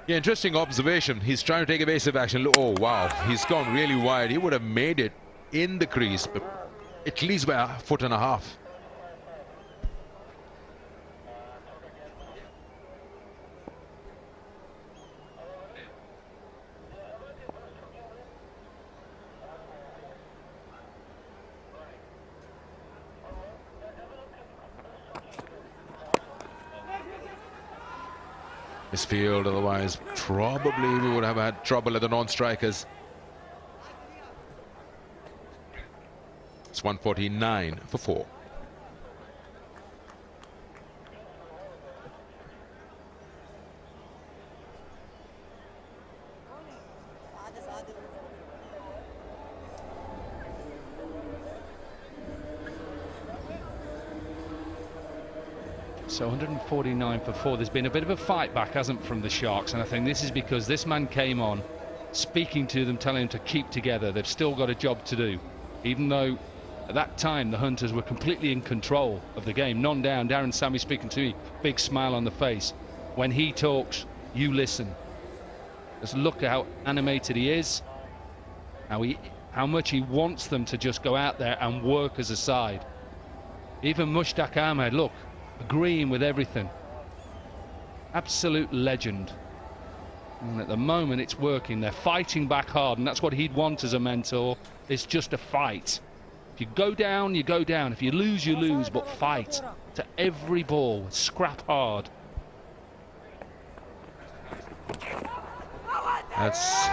Yeah, interesting observation. He's trying to take evasive action. Oh, wow. He's gone really wide. He would have made it in the crease, but at least by 1.5 feet. This field, otherwise probably we would have had trouble at the non-strikers. It's 149 for 4. So 149 for 4. There's been a bit of a fight back, hasn't, from the Sharks, and I think this is because this man came on speaking to them, telling them to keep together. They've still got a job to do, even though at that time the Hunters were completely in control of the game. Non down, Darren Sammy speaking to me, big smile on the face. When he talks, you listen. Just look at how animated he is, how much he wants them to just go out there and work as a side. Even Mushtaq Ahmed, look, agreeing with everything. Absolute legend. And at the moment it's working. They're fighting back hard, and that's what he'd want as a mentor. It's just a fight. If you go down, you go down. If you lose, you lose, but fight to every ball. Scrap hard. That's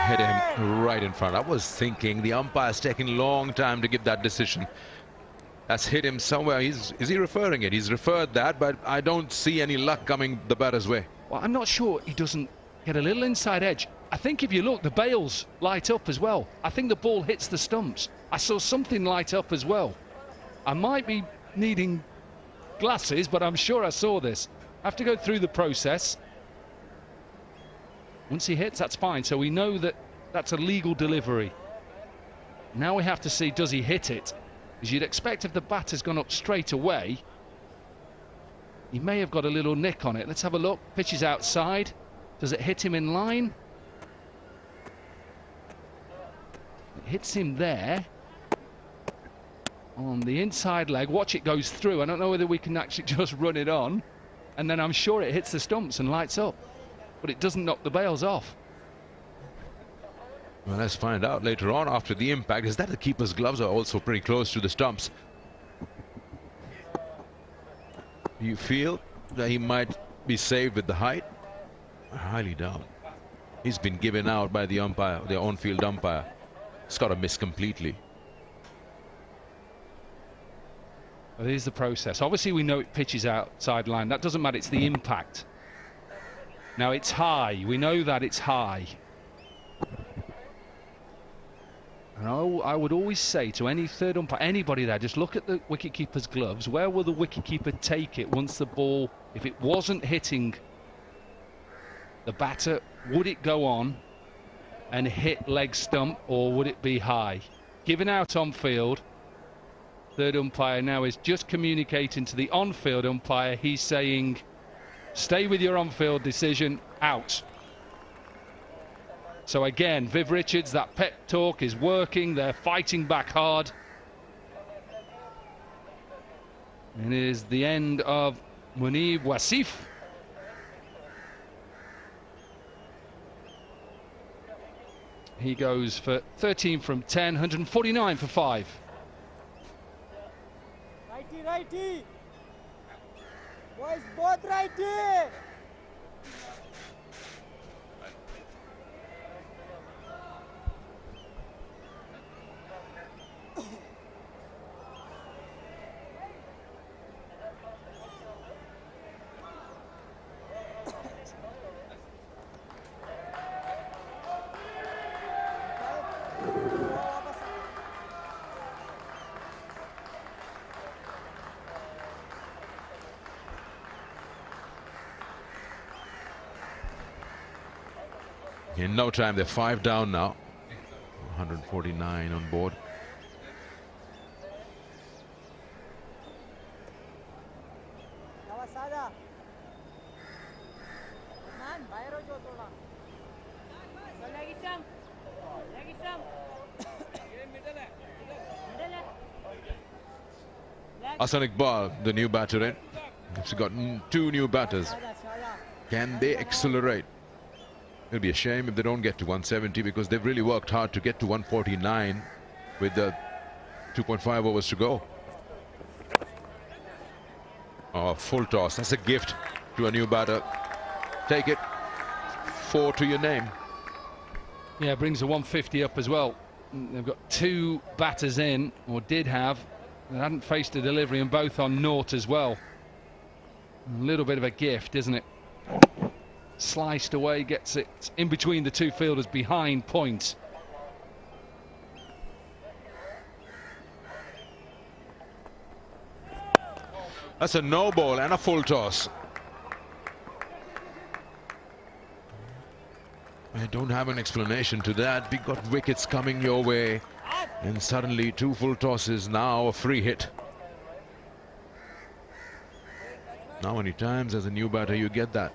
hit him right in front. I was thinking the umpire's taking a long time to give that decision. That's hit him somewhere. Is he referring it? He's referred that, but I don't see any luck coming the batter's way. Well, I'm not sure he doesn't get a little inside edge. I think if you look, the bails light up as well. I think the ball hits the stumps. I saw something light up as well. I might be needing glasses, but I'm sure I saw this. I have to go through the process. Once he hits, that's fine. So we know that that's a legal delivery. Now we have to see, does he hit it? Because you'd expect if the batter's gone up straight away, he may have got a little nick on it. Let's have a look. Pitch is outside. Does it hit him in line? It hits him there on the inside leg. Watch, it goes through. I don't know whether we can actually just run it on, and then I'm sure it hits the stumps and lights up, but it doesn't knock the bails off. Well, let's find out later on after the impact. Is that the keeper's gloves are also pretty close to the stumps? You feel that he might be saved with the height? I highly doubt. He's been given out by the umpire, the on-field umpire. It's got to miss completely. Well, here's the process. Obviously, we know it pitches outside line. That doesn't matter. It's the impact. Now, it's high. We know that it's high. And I would always say to any third umpire, anybody there, just look at the wicketkeeper's gloves. Where will the wicketkeeper take it once the ball, if it wasn't hitting the batter, would it go on and hit leg stump, or would it be high? Given out on field, third umpire now is just communicating to the on-field umpire. He's saying, stay with your on-field decision, out. So again, Viv Richards, that pep talk is working. They're fighting back hard. It is the end of Munib Wasif. He goes for 13 from 10, 149 for 5. Righty, righty. Boys, both righty. In no time, they're 5 down now. 149 on board. Arslan Iqbal, the new batter in. He's got two new batters. Can they accelerate? It'll be a shame if they don't get to 170 because they've really worked hard to get to 149 with the 2.5 overs to go. Oh, full toss. That's a gift to a new batter. Take it. 4 to your name. Yeah, brings the 150 up as well. They've got two batters in, or did have. They hadn't faced a delivery, and both on naught as well. A little bit of a gift, isn't it? Sliced away, gets it in between the two fielders behind point. That's a no ball and a full toss. I don't have an explanation to that. We got wickets coming your way, and suddenly two full tosses, now a free hit. Now many times as a new batter you get that.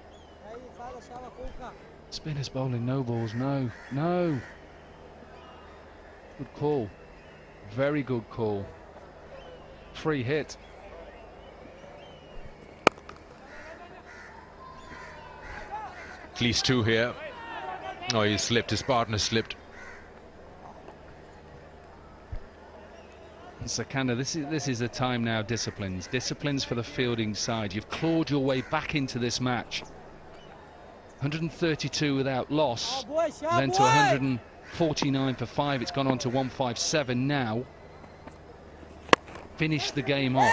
Spinners bowling no balls, no. Good call. Very good call. Free hit. At least two here. Oh, he slipped. His partner slipped. Sakanda, this is a time now. Disciplines for the fielding side. You've clawed your way back into this match. 132 without loss, then to 149 for 5. It's gone on to 157 now. Finish the game off.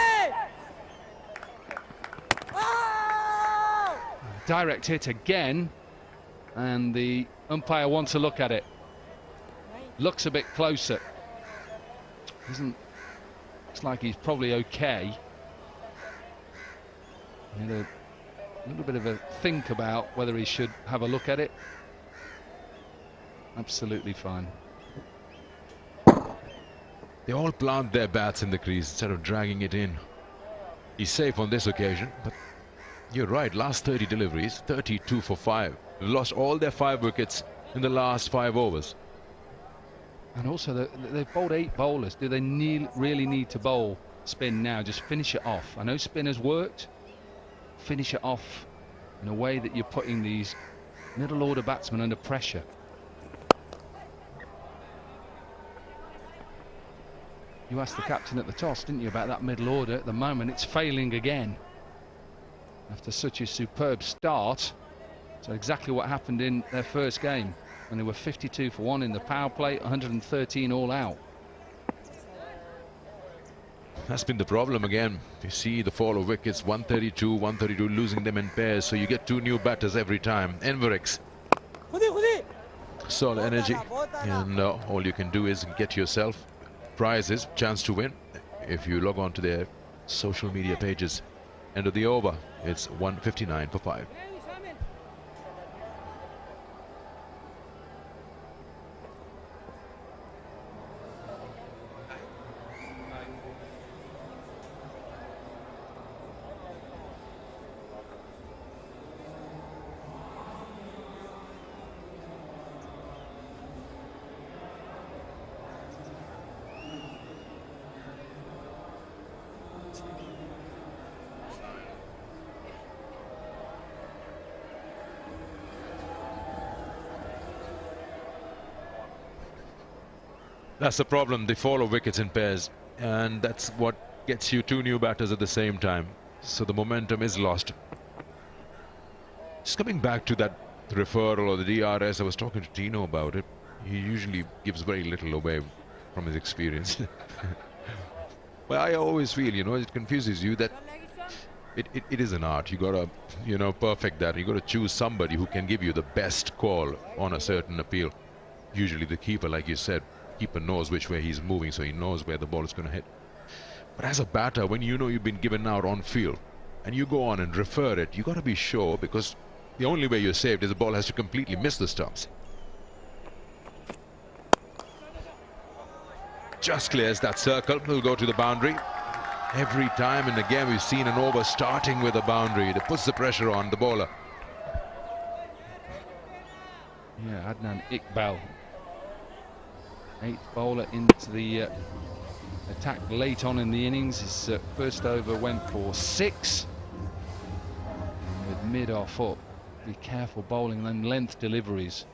Direct hit again, and the umpire wants to look at it. Looks a bit closer. Looks like he's probably okay. He had a little bit of a think about whether he should have a look at it. Absolutely fine. They all plant their bats in the crease instead of dragging it in. He's safe on this occasion, but you're right, last 30 deliveries, 32 for 5. They've lost all their 5 wickets in the last 5 overs. And also, they've bowled 8 bowlers. Do they really need to bowl spin now? Just finish it off. I know spin has worked. Finish it off in a way that you're putting these middle order batsmen under pressure. You asked the captain at the toss, didn't you, about that middle order? At the moment, it's failing again. After such a superb start. So exactly what happened in their first game, when they were 52 for 1 in the power play, 113 all out. That's been the problem again. You see the fall of wickets, 132, 132, losing them in pairs. So you get 2 new batters every time. Enverix. Solid energy. And all you can do is get yourself prizes, chance to win. If you log on to their social media pages. End of the over. It's 159 for 5. That's the problem. They follow wickets in pairs, and that's what gets you 2 new batters at the same time. So the momentum is lost. Just coming back to that referral or the DRS, I was talking to Tino about it. He usually gives very little away from his experience. Well, I always feel, it confuses you that it is an art. You gotta, perfect that. You gotta choose somebody who can give you the best call on a certain appeal. Usually the keeper, like you said. Keeper knows which way he's moving, so he knows where the ball is going to hit. But as a batter, when you know you've been given out on field and you go on and refer it, you got to be sure, because the only way you're saved is the ball has to completely miss the stumps. Just clears that circle. Will go to the boundary. Every time and again we've seen an over starting with a boundary that puts the pressure on the bowler. Yeah, Adnan Iqbal, 8th bowler into the attacked late on in the innings. His first over went for 6. And with mid-off up, be careful bowling and length deliveries.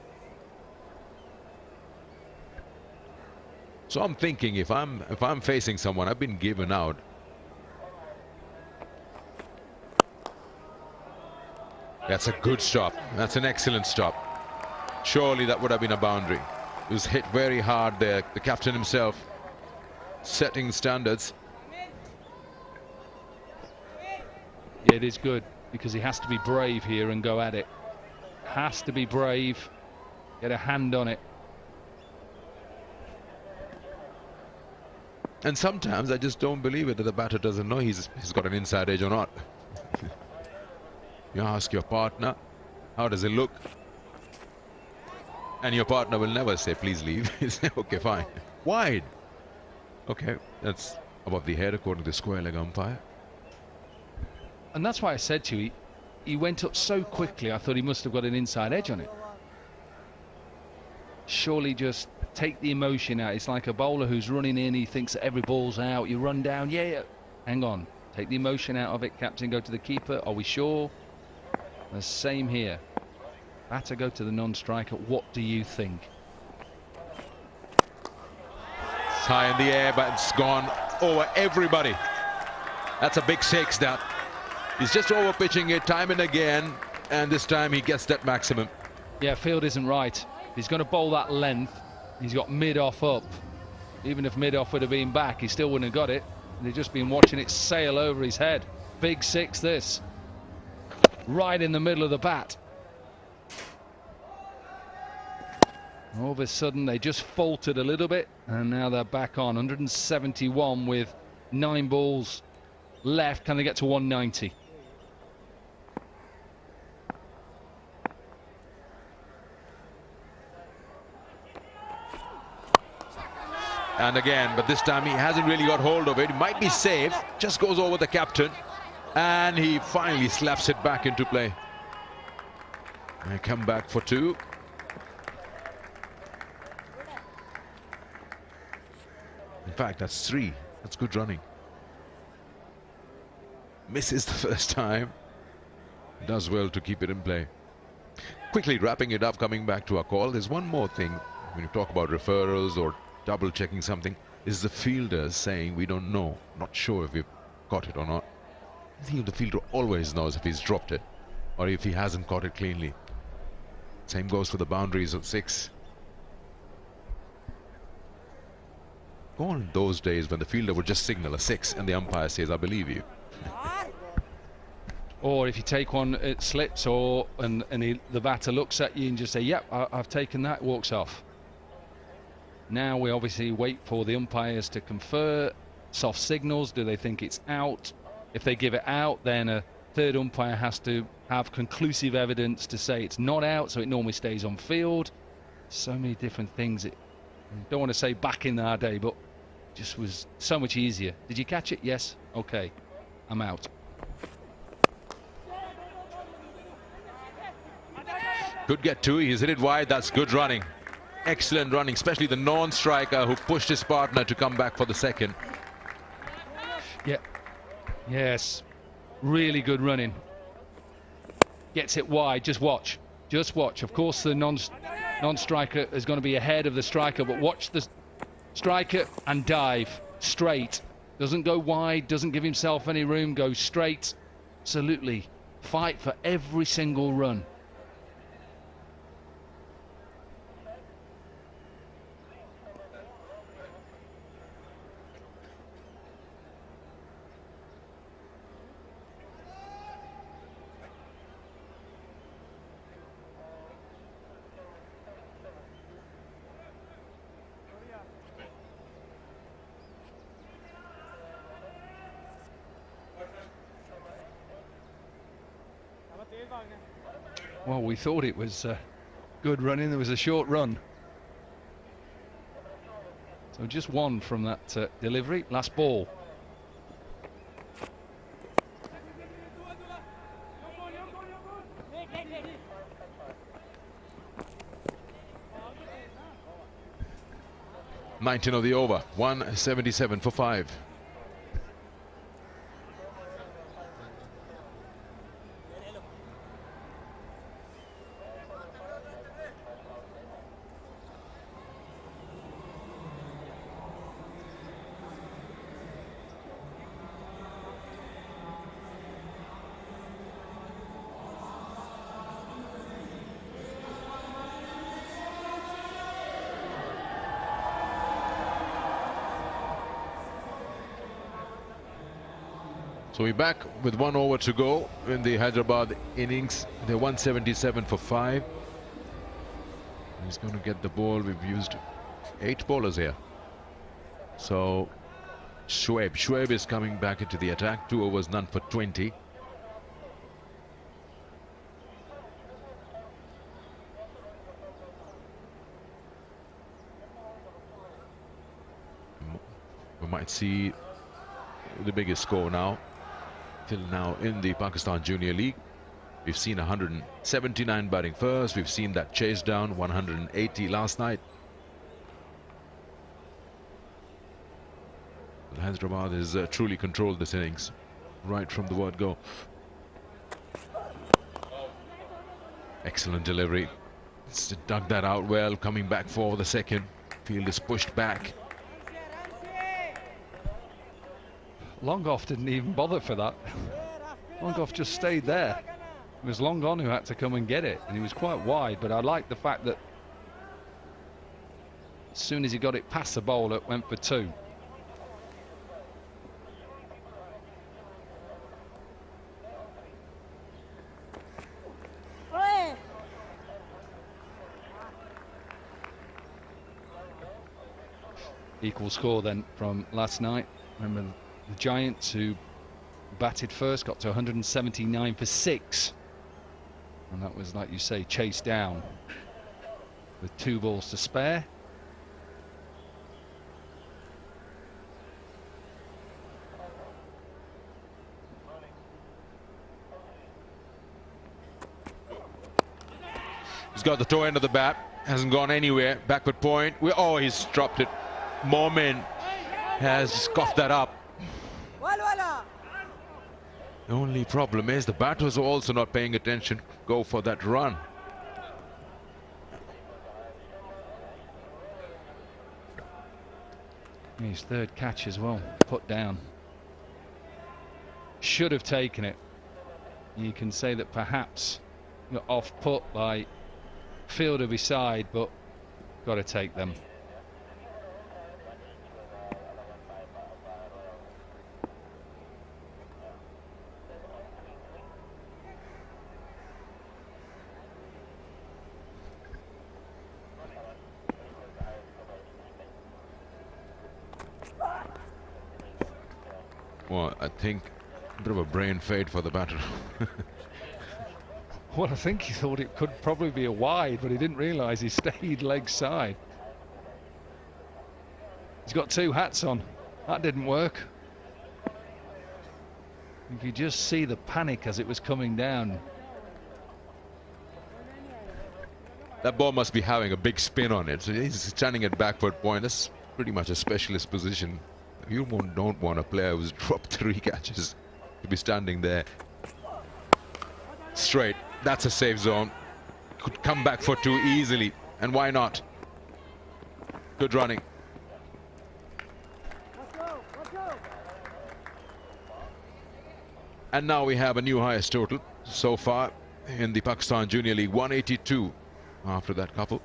So I'm thinking, if I'm facing someone, I've been given out. That's a good stop. That's an excellent stop. Surely that would have been a boundary. It was hit very hard there. The captain himself setting standards. Yeah, it is good because he has to be brave here and go at it. Has to be brave. Get a hand on it. And sometimes I just don't believe it that the batter doesn't know he's got an inside edge or not. You ask your partner, how does it look? And your partner will never say, please leave. He'll say, okay, fine. Wide. Okay, that's above the head according to the square leg umpire. And that's why I said to you, he went up so quickly, I thought he must have got an inside edge on it. Surely just take the emotion out. It's like a bowler who's running in, he thinks that every ball's out, you run down, yeah. Hang on, take the emotion out of it, captain, go to the keeper, are we sure? The same here. Batter go to the non-striker, what do you think? It's high in the air, but it's gone over everybody. That's a big 6, that. He's just over pitching it time and again, and this time he gets that maximum. Yeah, field isn't right. He's going to bowl that length. He's got mid-off up. Even if mid-off would have been back, he still wouldn't have got it. And he's just been watching it sail over his head. Big 6 this. Right in the middle of the bat. All of a sudden they just faltered a little bit and now they're back on. 171 with 9 balls left. Can they get to 190? And again, but this time he hasn't really got hold of it. It might be safe. Just goes over the captain. And he finally slaps it back into play. And come back for 2. In fact, that's 3. That's good running. Misses the first time. Does well to keep it in play. Quickly wrapping it up, coming back to our call. There's one more thing when you talk about referrals or double checking something. Is the fielder saying we don't know, not sure if we've got it or not. I think the fielder always knows if he's dropped it or if he hasn't caught it cleanly. Same goes for the boundaries of 6. Go on in those days when the fielder would just signal a 6 and the umpire says, I believe you. Or if you take one, it slips, or the batter looks at you and just say, yep, I've taken that, walks off. Now we obviously wait for the umpires to confer soft signals. Do they think it's out? If they give it out, then a third umpire has to have conclusive evidence to say it's not out, so it normally stays on field. So many different things. I don't want to say back in our day, but it just was so much easier. Did you catch it? Yes. Okay, I'm out. Could get 2. He's hit it wide. That's good running. Excellent running, especially the non-striker who pushed his partner to come back for the second. Yeah. Yes. Really good running. Gets it wide. Just watch. Just watch. Of course, the non-striker is going to be ahead of the striker, but watch the striker and dive straight. Doesn't go wide, doesn't give himself any room, goes straight. Absolutely. Fight for every single run. Well, we thought it was good running. There was a short run. So just 1 from that delivery. Last ball. 19 of the over, 177 for 5. So we're back with 1 over to go in the Hyderabad innings. They're 177 for 5. He's going to get the ball. We've used 8 bowlers here. So Shoaib is coming back into the attack. 2 overs, none for 20. We might see the biggest score now. Till now in the Pakistan Junior League, we've seen 179 batting first. We've seen that chase down 180 last night. Hyderabad has truly controlled this innings right from the word go. Excellent delivery. It's dug that out well, coming back for the second. Field is pushed back. Longoff didn't even bother for that. Longoff just stayed there. It was Long On who had to come and get it, and he was quite wide, but I like the fact that as soon as he got it past the bowler, it went for 2. Equal score then from last night. Remember the Giants, who batted first, got to 179 for 6, and that was, like you say, chased down with 2 balls to spare. He's got the toe end of the bat, hasn't gone anywhere. Backward point. Oh, he's dropped it. Momin has coughed that up. The only problem is the batters are also not paying attention. Go for that run. His 3rd catch as well, put down. Should have taken it. You can say that perhaps got off put by fielder beside, but got to take them. Well, I think a bit of a brain fade for the batter. Well, I think he thought it could probably be a wide, but he didn't realise he stayed leg side. He's got 2 hats on. That didn't work. You could just see the panic as it was coming down. That ball must be having a big spin on it. So he's standing at backward point. That's pretty much a specialist position. You don't want a player who's dropped 3 catches to be standing there. Straight. That's a safe zone. Could come back for 2 easily. And why not? Good running. And now we have a new highest total so far in the Pakistan Junior League. 182 after that couple.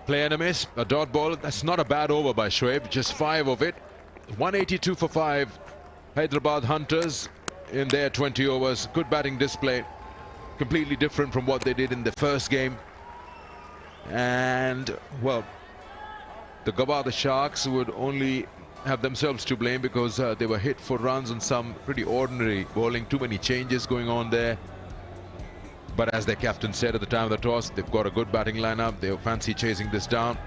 Play and a miss, a dot ball. That's not a bad over by Shoaib, just 5 of it. 182 for 5. Hyderabad Hunters in their 20 overs. Good batting display. Completely different from what they did in the first game. And, well, The Gwadar Sharks would only have themselves to blame because they were hit for runs on some pretty ordinary bowling. Too many changes going on there. But as their captain said at the time of the toss, they've got a good batting lineup. They fancy chasing this down.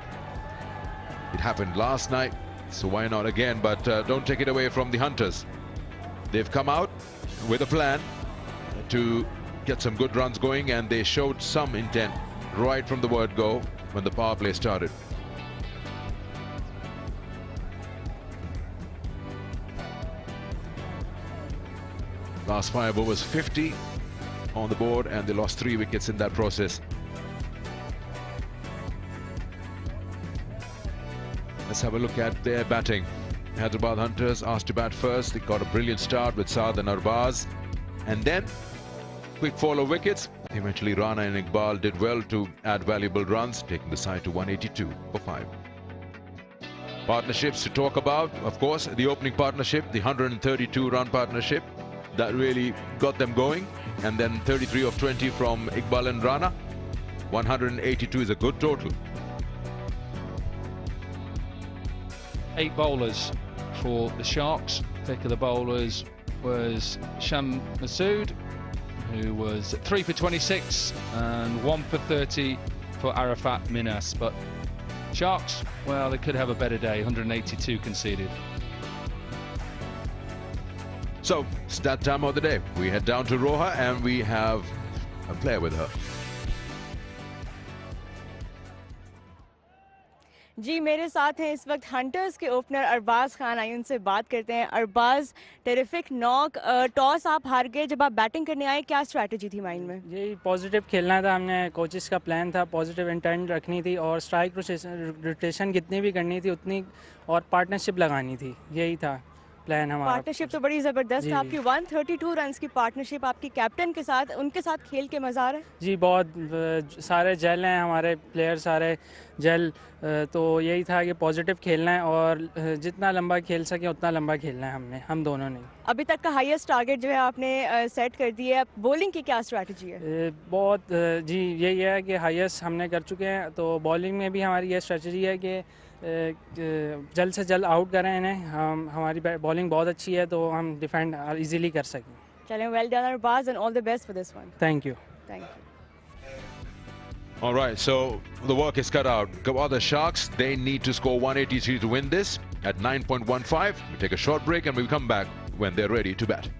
It happened last night, so why not again? But don't take it away from the Hunters. They've come out with a plan to get some good runs going, and they showed some intent right from the word go when the power play started. Last 5 overs, 50 on the board, and they lost 3 wickets in that process. Let's have a look at their batting. Hyderabad Hunters asked to bat first. They got a brilliant start with Saad and Arbaz. And then, quick fall of wickets. Eventually, Rana and Iqbal did well to add valuable runs, taking the side to 182 for 5. Partnerships to talk about, of course, the opening partnership, the 132-run partnership. That really got them going. And then 33 of 20 from Iqbal and Rana. 182 is a good total. 8 bowlers for the Sharks. Pick of the bowlers was Sham Masood, who was 3 for 26 and 1 for 30 for Arafat Minas. But Sharks, well, they could have a better day. 182 conceded. So, it's that time of the day. We head down to Roha and we have a player with her. जी मेरे साथ हैं इस वक्त hunters के opener Arbaaz Khan. आइए उनसे बात करते हैं। अरबाज़, टेरिफिक नॉक, टॉस आप हार गए, जब आप बैटिंग करने आए क्या स्ट्रैटेजी थी माइंड में? यही पॉजिटिव खेलना था, हमने कोचेस का प्लान था, पॉजिटिव इंटेंट रखनी थी और स्ट्राइक रोटेशन कितनी भी करनी थी उतनी, और पार्टनरशिप लगानी थी, यही था प्लान हमारा। पार्टनरशिप तो बड़ी ज़बरदस्त है आपकी। 132 रन्स की पार्टनरशिप आपकी कैप्टन के साथ, उनके साथ खेल के मज़ा आ रहा है? जी बहुत सारे जेल हैं हमारे प्लेयर, सारे जेल, तो यही था कि पॉजिटिव खेलना है और जितना लंबा खेल सके उतना लंबा खेलना है हम दोनों ने। अभी तक का हाईएस्ट टारगेट जो है आपने सेट कर दिया है। बॉलिंग की क्या स्ट्रैटेजी है? बहुत जी यही है कि हाईएस्ट हमने कर चुके हैं, तो बॉलिंग में भी हमारी ये स्ट्रैटेजी है कि जल्द से जल्द आउट करें इन्हें। हमारी बॉलिंग बहुत अच्छी है तो हम डिफेंड इजीली कर सकें। चलें, well done Arbaaz and all the best for this one. Thank you. Thank you. All right, so the work is cut out. Gwadar Sharks, they need to score 183 to win this at 9.15. We take a short break and we'll come back when they're ready to bat.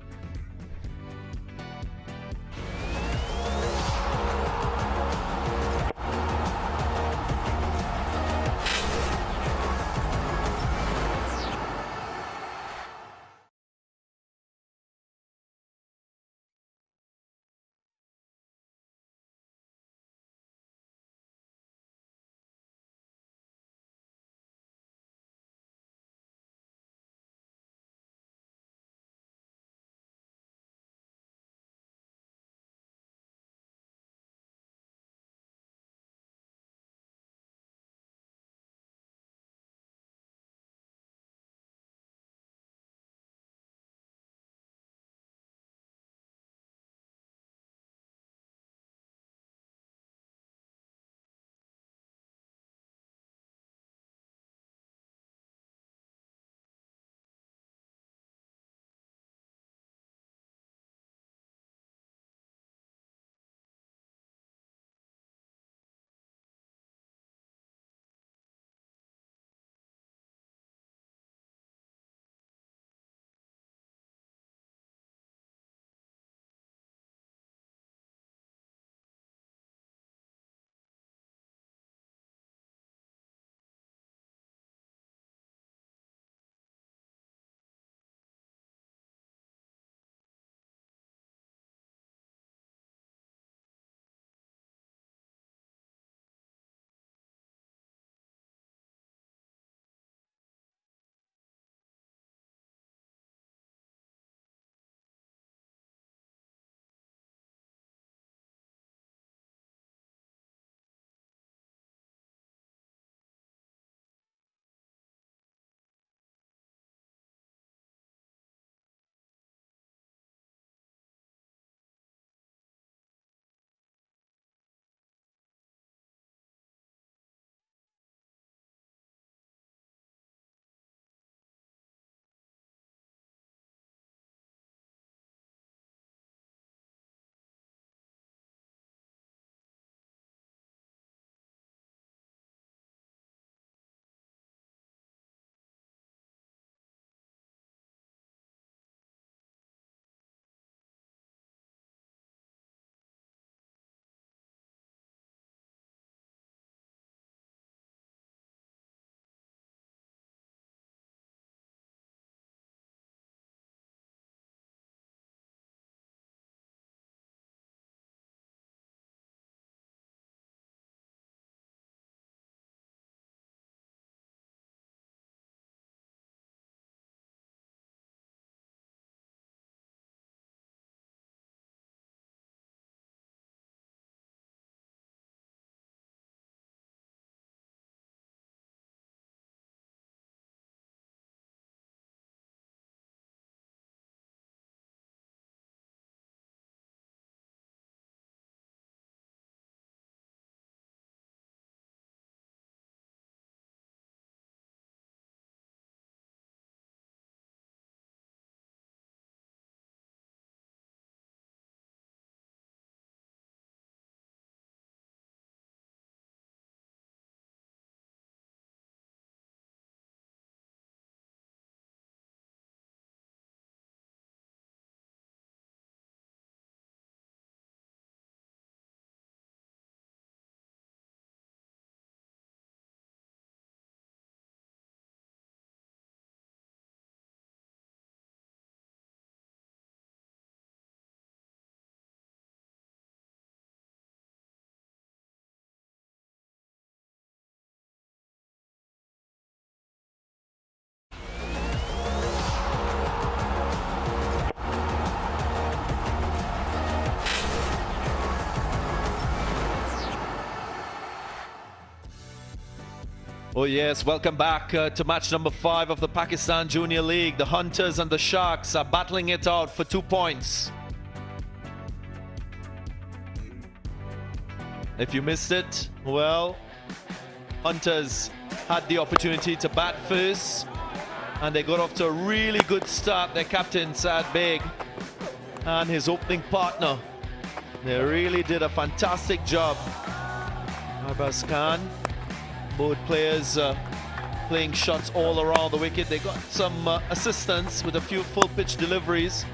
Oh yes, welcome back to match number 5 of the Pakistan Junior League. The Hunters and the Sharks are battling it out for 2 points. If you missed it, well, Hunters had the opportunity to bat first and they got off to a really good start. Their captain, Saad Beg, and his opening partner. They really did a fantastic job. Arbaz Khan, both players playing shots all around the wicket. They got some assistance with a few full pitch deliveries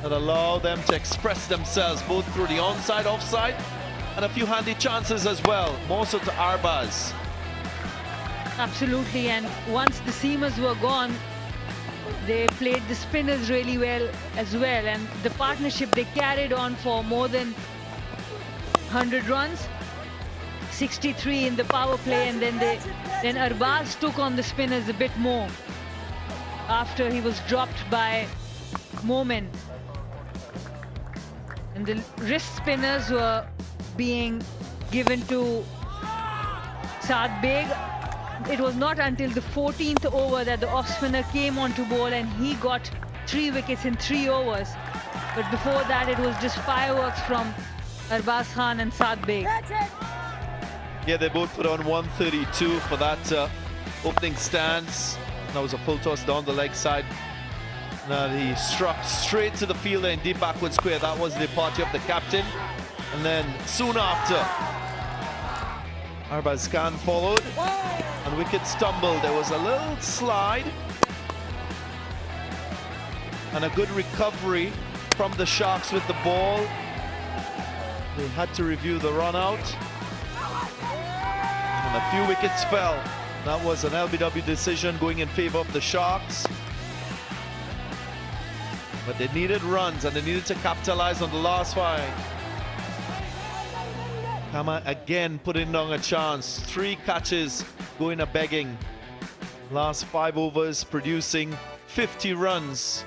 that allow them to express themselves both through the onside, offside, and a few handy chances as well, more so to Arbaz. Absolutely, and once the seamers were gone, they played the spinners really well as well, and the partnership, they carried on for more than 100 runs, 63 in the power play, and then Arbaz took on the spinners a bit more after he was dropped by Momin. And the wrist spinners were being given to Saad Beg. It was not until the 14th over that the off-spinner came onto ball and he got 3 wickets in 3 overs. But before that, it was just fireworks from Arbaz Khan and Saad Beg. Yeah, they both put on 132 for that opening stance. That was a full toss down the leg side. Now he struck straight to the fielder in deep backward square. That was the party of the captain. And then soon after, Arbaz Khan followed and wicket stumbled. There was a little slide and a good recovery from the Sharks with the ball. They had to review the run out and a few wickets fell. That was an LBW decision going in favor of the Sharks. But they needed runs and they needed to capitalize on the last 5. Kama again putting down a chance. 3 catches going a begging. Last 5 overs producing 50 runs.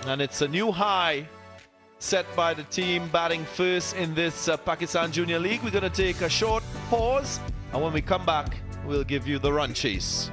And it's a new high set by the team batting first in this Pakistan Junior League. We're going to take a short pause, and when we come back, we'll give you the run chase.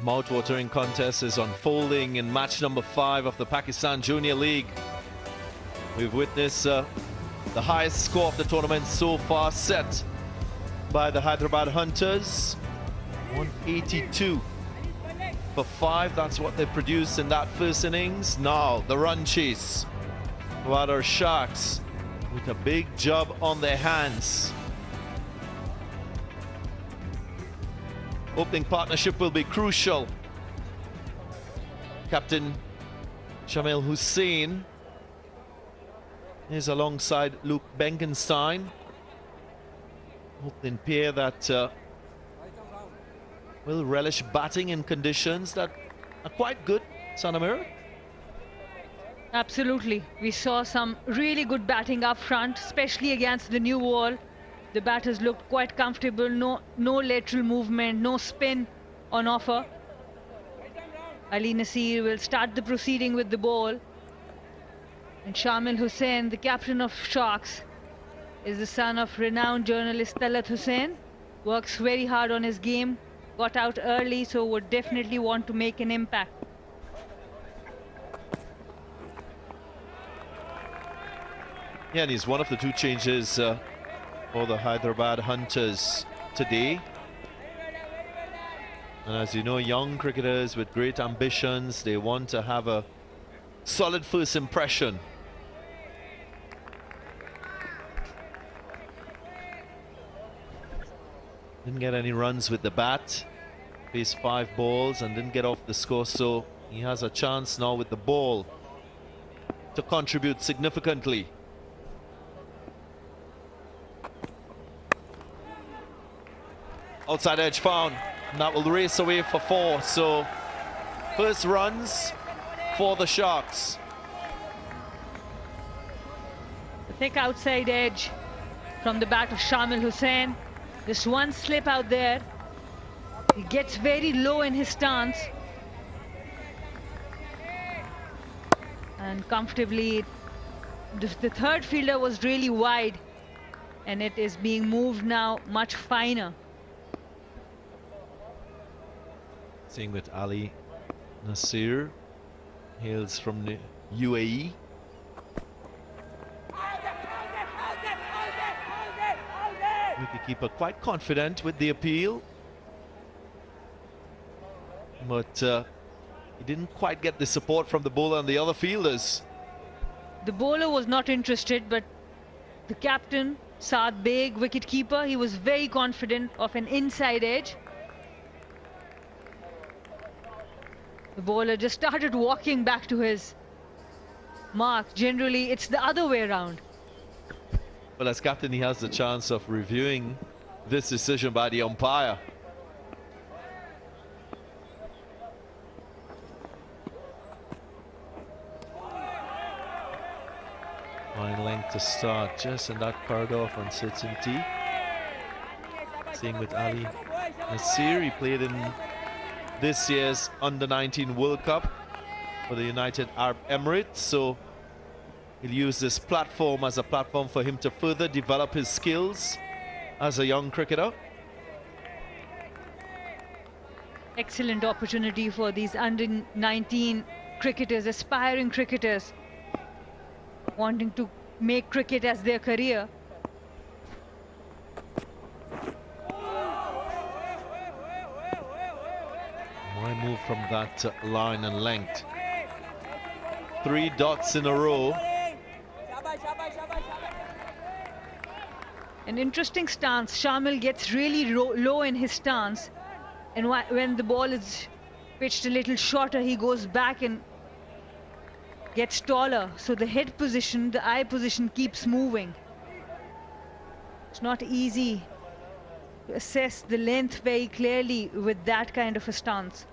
Mouth-watering contest is unfolding in match number 5 of the Pakistan Junior League. We've witnessed the highest score of the tournament so far, set by the Hyderabad Hunters, 182 for 5. That's what they produced in that first innings. Now the run chase. Gwadar Sharks with a big job on their hands. Opening partnership will be crucial. Captain Shamil Hussain is alongside Luke Benkenstein. Opening pair that will relish batting in conditions that are quite good, Sanamir. Absolutely. We saw some really good batting up front, especially against the new wall. The batters looked quite comfortable, no lateral movement, no spin on offer. Ali Nasir will start the proceeding with the ball. And Shamil Hussain, the captain of Sharks, is the son of renowned journalist Talat Hussain. Works very hard on his game, got out early, so would definitely want to make an impact. Yeah, and he's one of the 2 changes for the Hyderabad Hunters today. And as you know, young cricketers with great ambitions, they want to have a solid first impression. Didn't get any runs with the bat, faced 5 balls and didn't get off the score, so he has a chance now with the ball to contribute significantly. Outside edge found, and that will race away for 4. So first runs for the Sharks. The thick outside edge from the bat of Shamil Hussain. Just one slip out there. He gets very low in his stance. And comfortably, the third fielder was really wide, and it is being moved now much finer. Seeing with Ali Nasir, hails from the UAE. Wicketkeeper quite confident with the appeal, but he didn't quite get the support from the bowler and the other fielders. The bowler was not interested, but the captain, Saad Beg, wicketkeeper, he was very confident of an inside edge. The bowler just started walking back to his mark. Generally, it's the other way around. Well, as captain, he has the chance of reviewing this decision by the umpire. Line length to start, just in that corridor from uncertainty. Seeing with Ali Nasir, he played in this year's Under-19 World Cup for the United Arab Emirates, so he'll use this platform as a platform for him to further develop his skills as a young cricketer. Excellent opportunity for these Under-19 cricketers, aspiring cricketers, wanting to make cricket as their career. Why move from that line and length? 3 dots in a row. An interesting stance. Shamil gets really low in his stance, and when the ball is pitched a little shorter, he goes back and gets taller. So the head position, the eye position keeps moving. It's not easy to assess the length very clearly with that kind of a stance.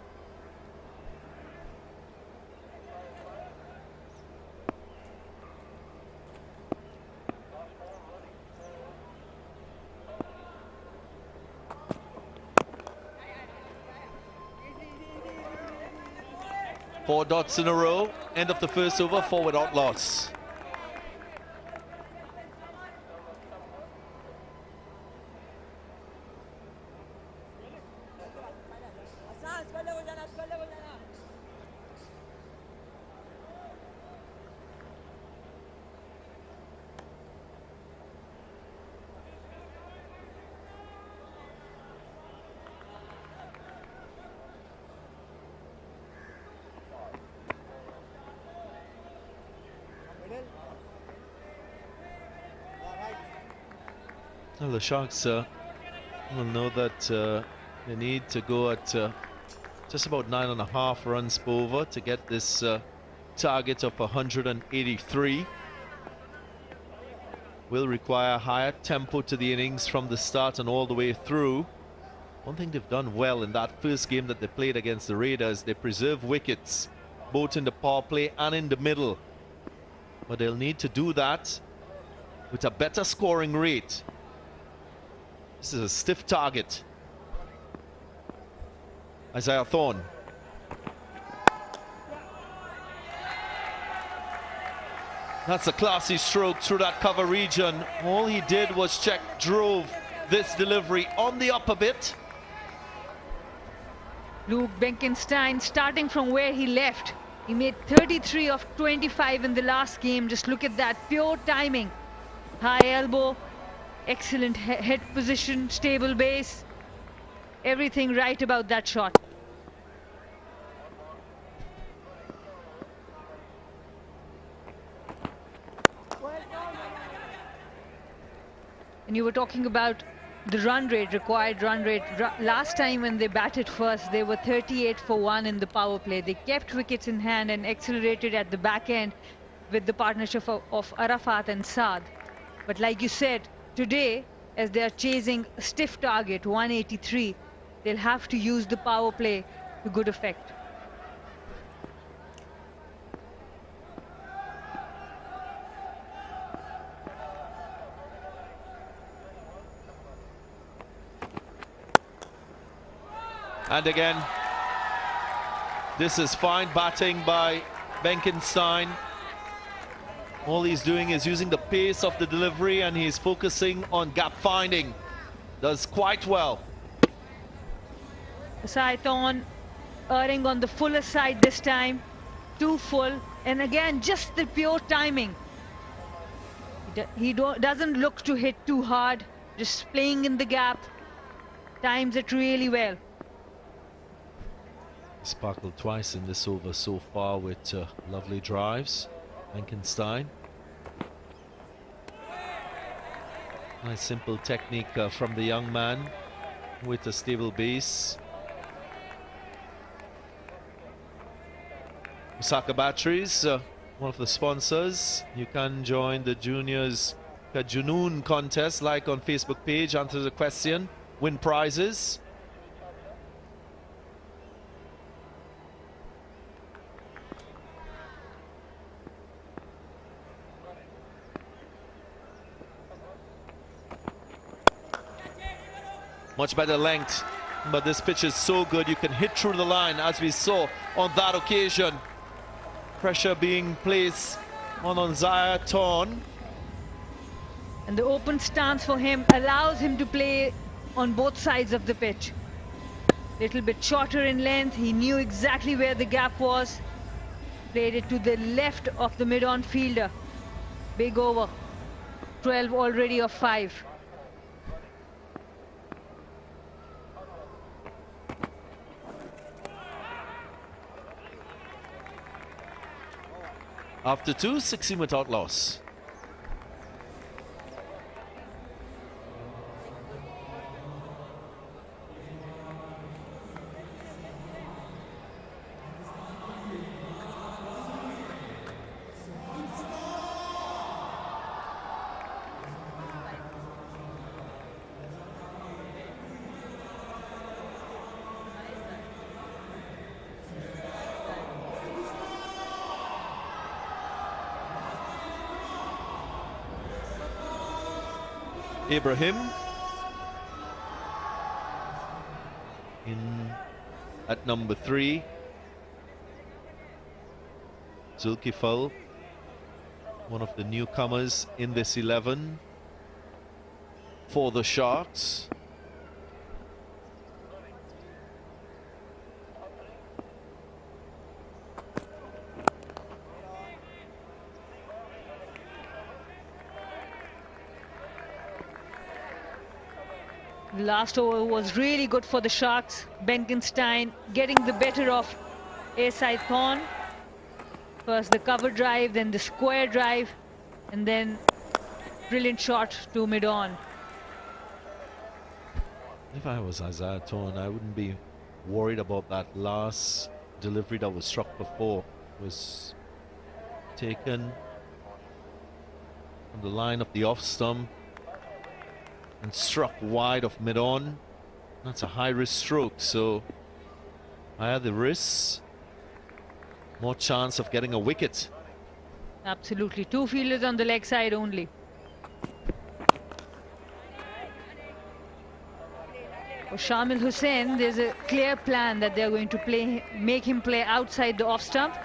Four dots in a row. End of the first over, 4 without loss. Well, the Sharks will know that they need to go at just about 9.5 runs per over to get this target of 183. Will require higher tempo to the innings from the start and all the way through. One thing they've done well in that first game that they played against the Raiders, they preserve wickets both in the power play and in the middle. But they'll need to do that with a better scoring rate. This is a stiff target. Isaiah Thorne. That's a classy stroke through that cover region. All he did was drove this delivery on the upper bit. Luke Benkenstein starting from where he left. He made 33 of 25 in the last game. Just look at that, pure timing. High elbow, excellent head position, stable base. Everything right about that shot. And you were talking about the run rate, required run rate. Last time when they batted first, they were 38 for 1 in the power play. They kept wickets in hand and accelerated at the back end with the partnership of Arafat and Saad. But like you said, today, as they are chasing a stiff target, 183, they'll have to use the power play to good effect. And again, this is fine batting by Benkenstein. All he's doing is using the pace of the delivery and he's focusing on gap finding. Does quite well. Saithon erring on the fuller side this time. Too full. And again, just the pure timing. He doesn't look to hit too hard. Just playing in the gap. Times it really well. Sparkled twice in this over so far with lovely drives. Benkenstein. Nice simple technique from the young man with a stable base. Osaka Batteries, one of the sponsors. You can join the Juniors Junoon contest, like on Facebook page, answer the question, win prizes. Much better length, but this pitch is so good you can hit through the line, as we saw on that occasion. Pressure being placed on Isaiah Thorne. And the open stance for him allows him to play on both sides of the pitch. Little bit shorter in length, he knew exactly where the gap was. Played it to the left of the mid-on fielder. Big over, 12 already of 5. After 2, 16 without loss. Ibrahim in at number 3. Zulkifil, one of the newcomers in this 11 for the Sharks. The last over was really good for the Sharks. Benkenstein getting the better of Saithon. First the cover drive, then the square drive, and then brilliant shot to mid-on. If I was Isaiah Torn, I wouldn't be worried about that last delivery that was struck before. It was taken from the line of the off stump and struck wide of mid-on. That's a high-risk stroke, so higher the risk, more chance of getting a wicket. Absolutely. 2 fielders on the leg side only. For Shamil Hussain, there's a clear plan that they're going to make him play outside the off stump.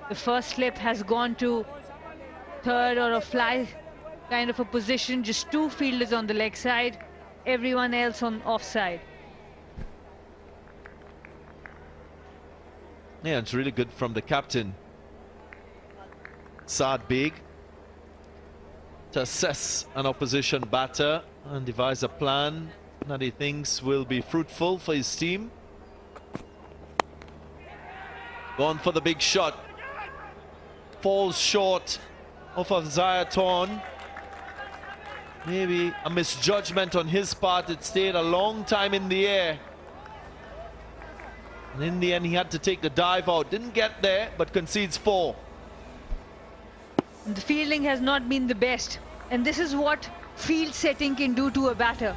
The first slip has gone to third or a fly kind of a position. Just 2 fielders on the leg side, everyone else on offside. Yeah, it's really good from the captain, Saad Beg, to assess an opposition batter and devise a plan that he thinks will be fruitful for his team. Gone for the big shot. Falls short of Isaiah Torn. Maybe a misjudgment on his part. It stayed a long time in the air. And in the end, he had to take the dive out. Didn't get there, but concedes 4. The fielding has not been the best. And this is what field setting can do to a batter.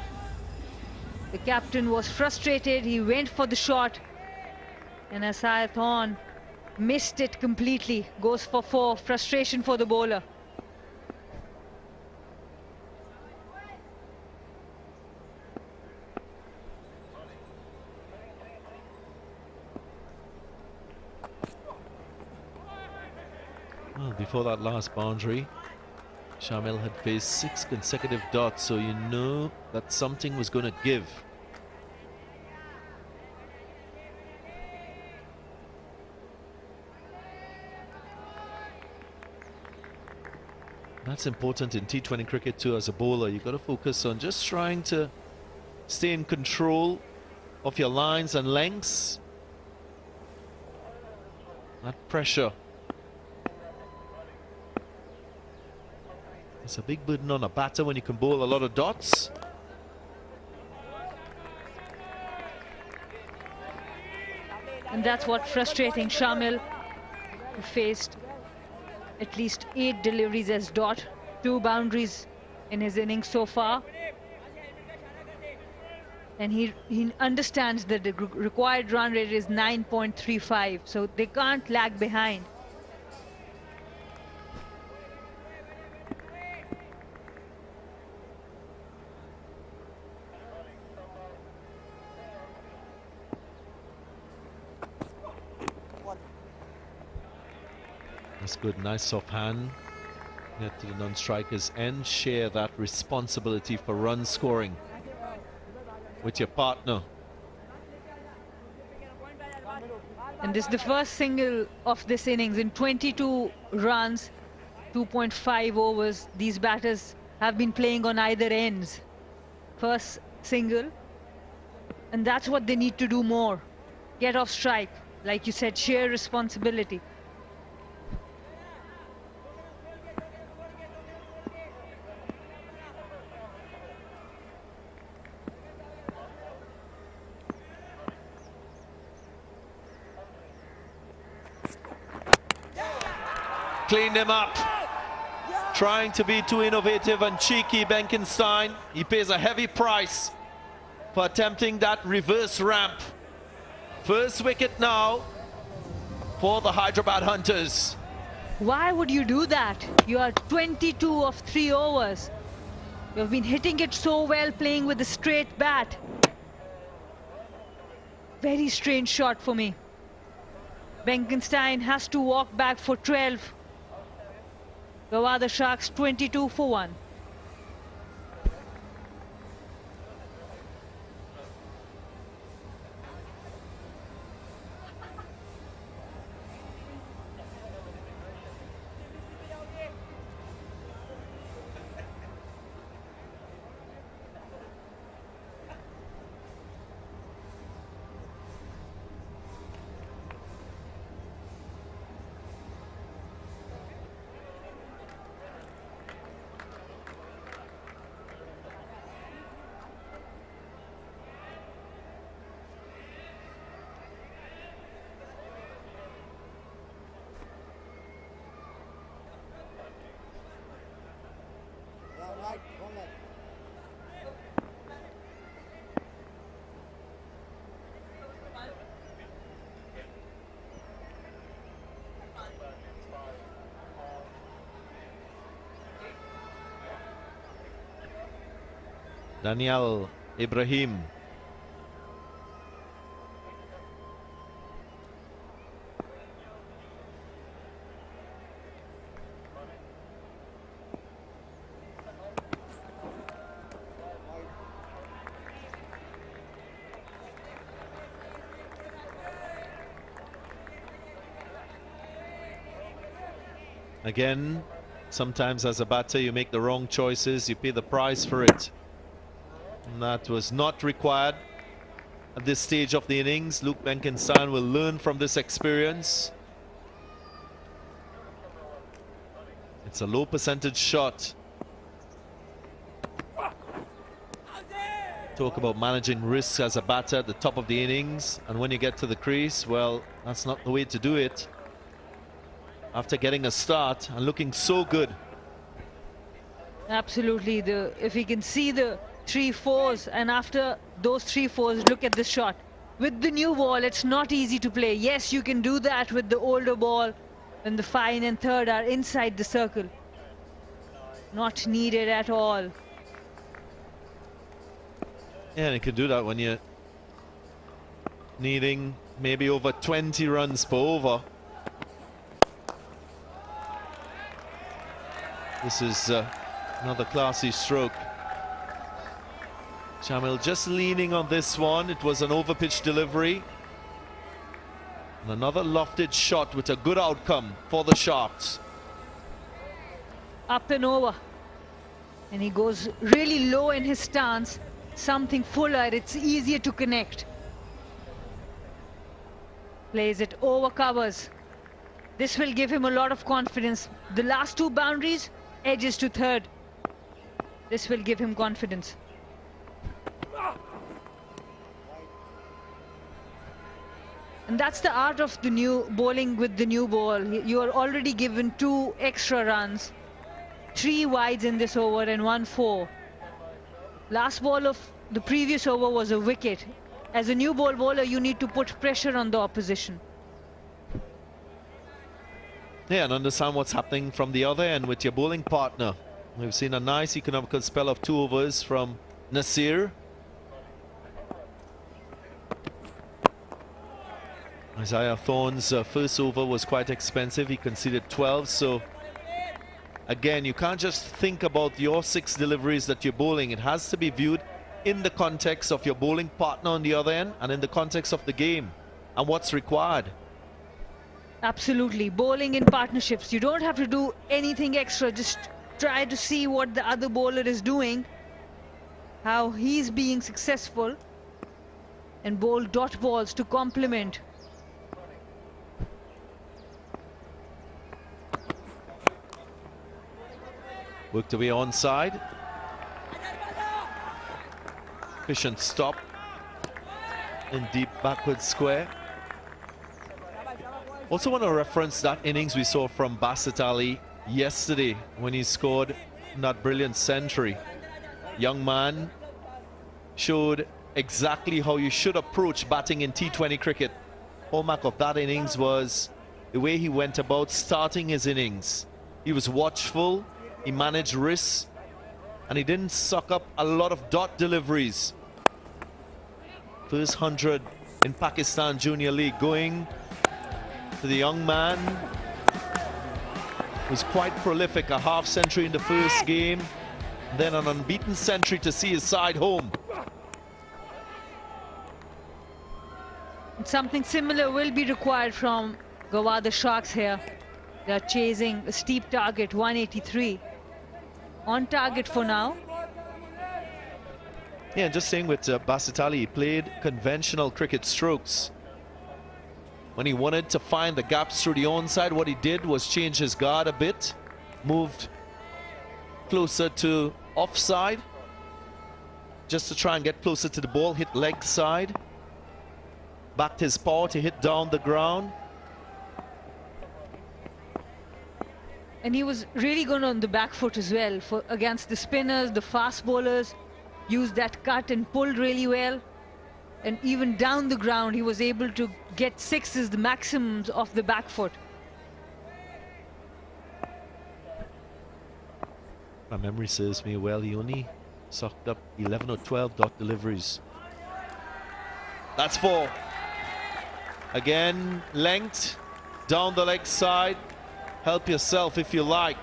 The captain was frustrated. He went for the shot. And Isaiah Torn missed it completely. Goes for 4. Frustration for the bowler. Well, before that last boundary, Shamil had faced 6 consecutive dots, so you know that something was going to give. That's important in T20 cricket too. As a bowler, you've got to focus on just trying to stay in control of your lines and lengths. That pressure. It's a big burden on a batter when you can bowl a lot of dots. And that's what frustrating Shamil, who faced at least 8 deliveries as dot, 2 boundaries in his innings so far. And he understands that the required run rate is 9.35, so they can't lag behind. That's good, nice soft hand. Get to the non-strikers and share that responsibility for run scoring with your partner. And this is the first single of this innings in 22 runs, 2.5 overs. These batters have been playing on either ends. First single. And that's what they need to do more. Get off strike. Like you said, share responsibility. Cleaned him up. Trying to be too innovative and cheeky, Benkenstein. He pays a heavy price for attempting that reverse ramp. First wicket now for the Hyderabad Hunters. Why would you do that? You are 22 of 3 overs. You've been hitting it so well, playing with a straight bat. Very strange shot for me. Benkenstein has to walk back for 12. Gwadar Sharks 22 for 1. Daniel Ibrahim. Again, sometimes as a batter you make the wrong choices, you pay the price for it. And that was not required at this stage of the innings. Luke Benkenstein will learn from this experience. It's a low percentage shot. Talk about managing risks as a batter at the top of the innings, and when you get to the crease, well, that's not the way to do it. After getting a start and looking so good. Absolutely. If he can see the 3-4s, and after those 3-4s, look at the shot. With the new ball, it's not easy to play. Yes, you can do that with the older ball when the 5 and 3rd are inside the circle. Not needed at all. Yeah, and you can do that when you're needing maybe over 20 runs per over. This is another classy stroke. Jamil just leaning on this one. It was an overpitch delivery. And another lofted shot with a good outcome for the Sharks. Up and over. And he goes really low in his stance. Something fuller, it's easier to connect. Plays it over covers. This will give him a lot of confidence. The last 2 boundaries, edges to 3rd. This will give him confidence. And that's the art of the new bowling with the new ball. You are already given 2 extra runs. 3 wides in this over and 1 4. Last ball of the previous over was a wicket. As a new ball bowler, you need to put pressure on the opposition. Yeah, and understand what's happening from the other end with your bowling partner. We've seen a nice economical spell of 2 overs from Nasir. Isaiah Thorne's first over was quite expensive. He conceded 12, so again, you can't just think about your 6 deliveries that you're bowling. It has to be viewed in the context of your bowling partner on the other end and in the context of the game and what's required. Absolutely. Bowling in partnerships. You don't have to do anything extra. Just try to see what the other bowler is doing, how he's being successful, and bowl dot balls to complement. Worked away onside. Efficient stop in deep backward square. Also want to reference that innings we saw from Basit Ali yesterday when he scored that brilliant century. Young man showed exactly how you should approach batting in T20 cricket. Hallmark of that innings was the way he went about starting his innings. He was watchful, he managed risks, and he didn't suck up a lot of dot deliveries. First 100 in Pakistan Junior League going to the young man. Was quite prolific, a half century in the first game, then an unbeaten century to see his side home. Something similar will be required from Gwadar Sharks here. They are chasing a steep target, 183. On target for now. Yeah, just saying with Basit Ali, he played conventional cricket strokes. When he wanted to find the gaps through the onside, what he did was change his guard a bit, moved closer to offside, just to try and get closer to the ball, hit leg side, backed his paw to hit down the ground. And he was really good on the back foot as well against the spinners, the fast bowlers. Used that cut and pulled really well. And even down the ground, he was able to get 6s, the maximums of the back foot. My memory serves me well, he only Sucked up 11 or 12 dot deliveries. That's 4. Again, length, down the leg side. Help yourself if you like.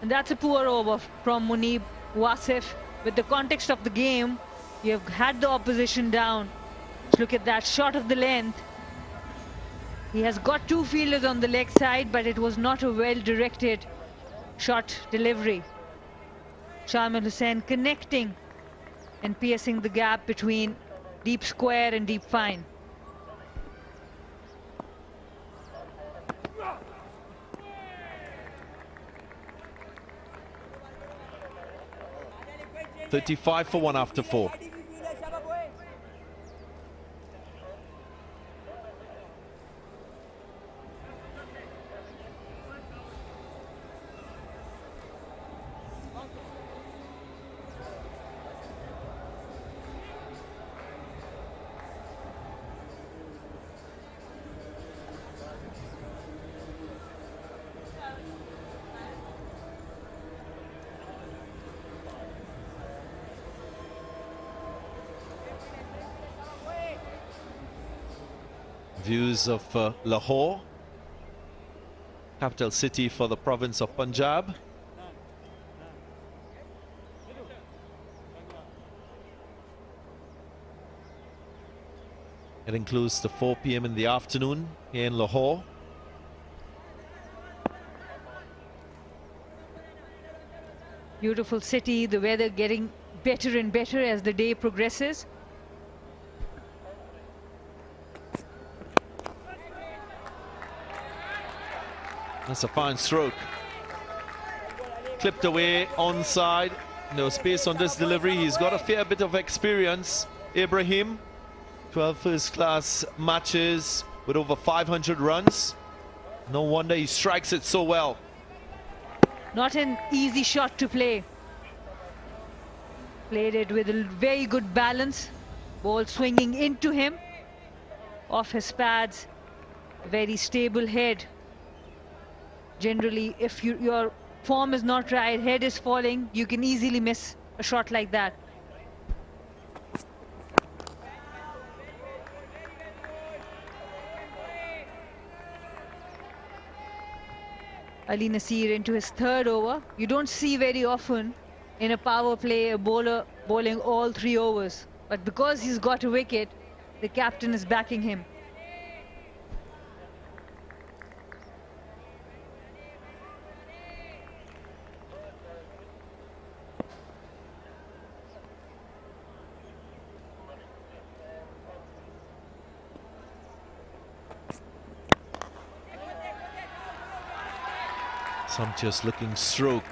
And that's a poor over from Munib Wasif. With the context of the game, you have had the opposition down. Just look at that shot of the length. He has got 2 fielders on the leg side, but it was not a well-directed shot delivery. Shamil Hussain connecting and piercing the gap between deep square and deep fine. $35 for 1 after 4. Views of Lahore, capital city for the province of Punjab. It includes the 4 p.m. in the afternoon here in Lahore. Beautiful city, the weather getting better and better as the day progresses. That's a fine stroke. Clipped away, onside. No space on this delivery. He's got a fair bit of experience. Ibrahim, 12 first-class matches with over 500 runs. No wonder he strikes it so well. Not an easy shot to play. Played it with a very good balance. Ball swinging into him. Off his pads. Very stable head. Generally, if your form is not right, head is falling, you can easily miss a shot like that. Ali Nasir into his 3rd over. You don't see very often in a power play a bowler bowling all 3 overs. But because he's got a wicket, the captain is backing him. Sumptuous looking stroke.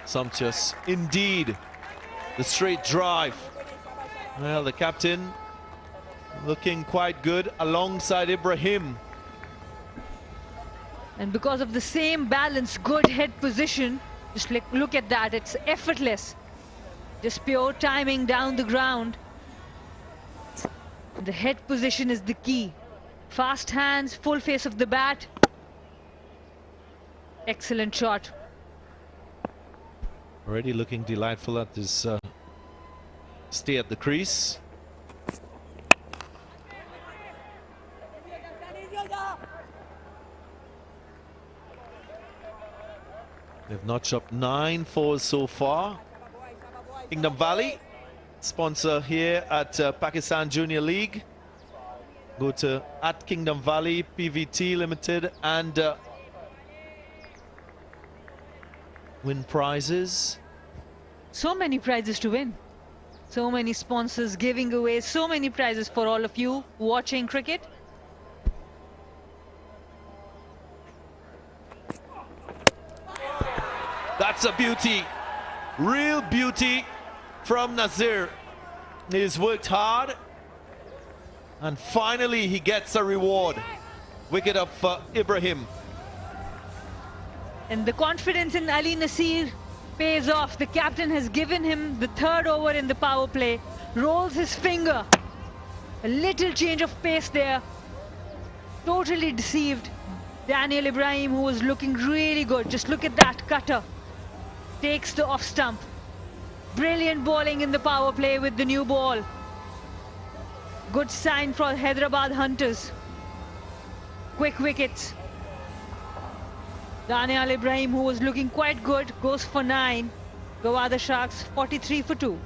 Sumptuous indeed. The straight drive. Well, the captain looking quite good alongside Ibrahim. And because of the same balance, good head position, just look at that, it's effortless. Just pure timing down the ground. The head position is the key. Fast hands, full face of the bat. Excellent shot. Already looking delightful at his stay at the crease. They've notched up 9 fours so far. Kingdom Valley, sponsor here at Pakistan Junior League. Go to @Kingdom Valley PVT Limited and win prizes. So many prizes to win. So many sponsors giving away so many prizes for all of you watching cricket. That's a beauty. Real beauty from Nazir. He's worked hard and finally he gets a reward. Wicket of Ibrahim. And the confidence in Ali Nasir pays off. The captain has given him the 3rd over in the power play. Rolls his finger. A little change of pace there. Totally deceived Daniel Ibrahim, who was looking really good. Just look at that cutter. Takes the off stump. Brilliant bowling in the power play with the new ball. Good sign for Hyderabad Hunters. Quick wickets. Daniel Ibrahim, who was looking quite good, goes for 9. Gwadar Sharks 43 for 2.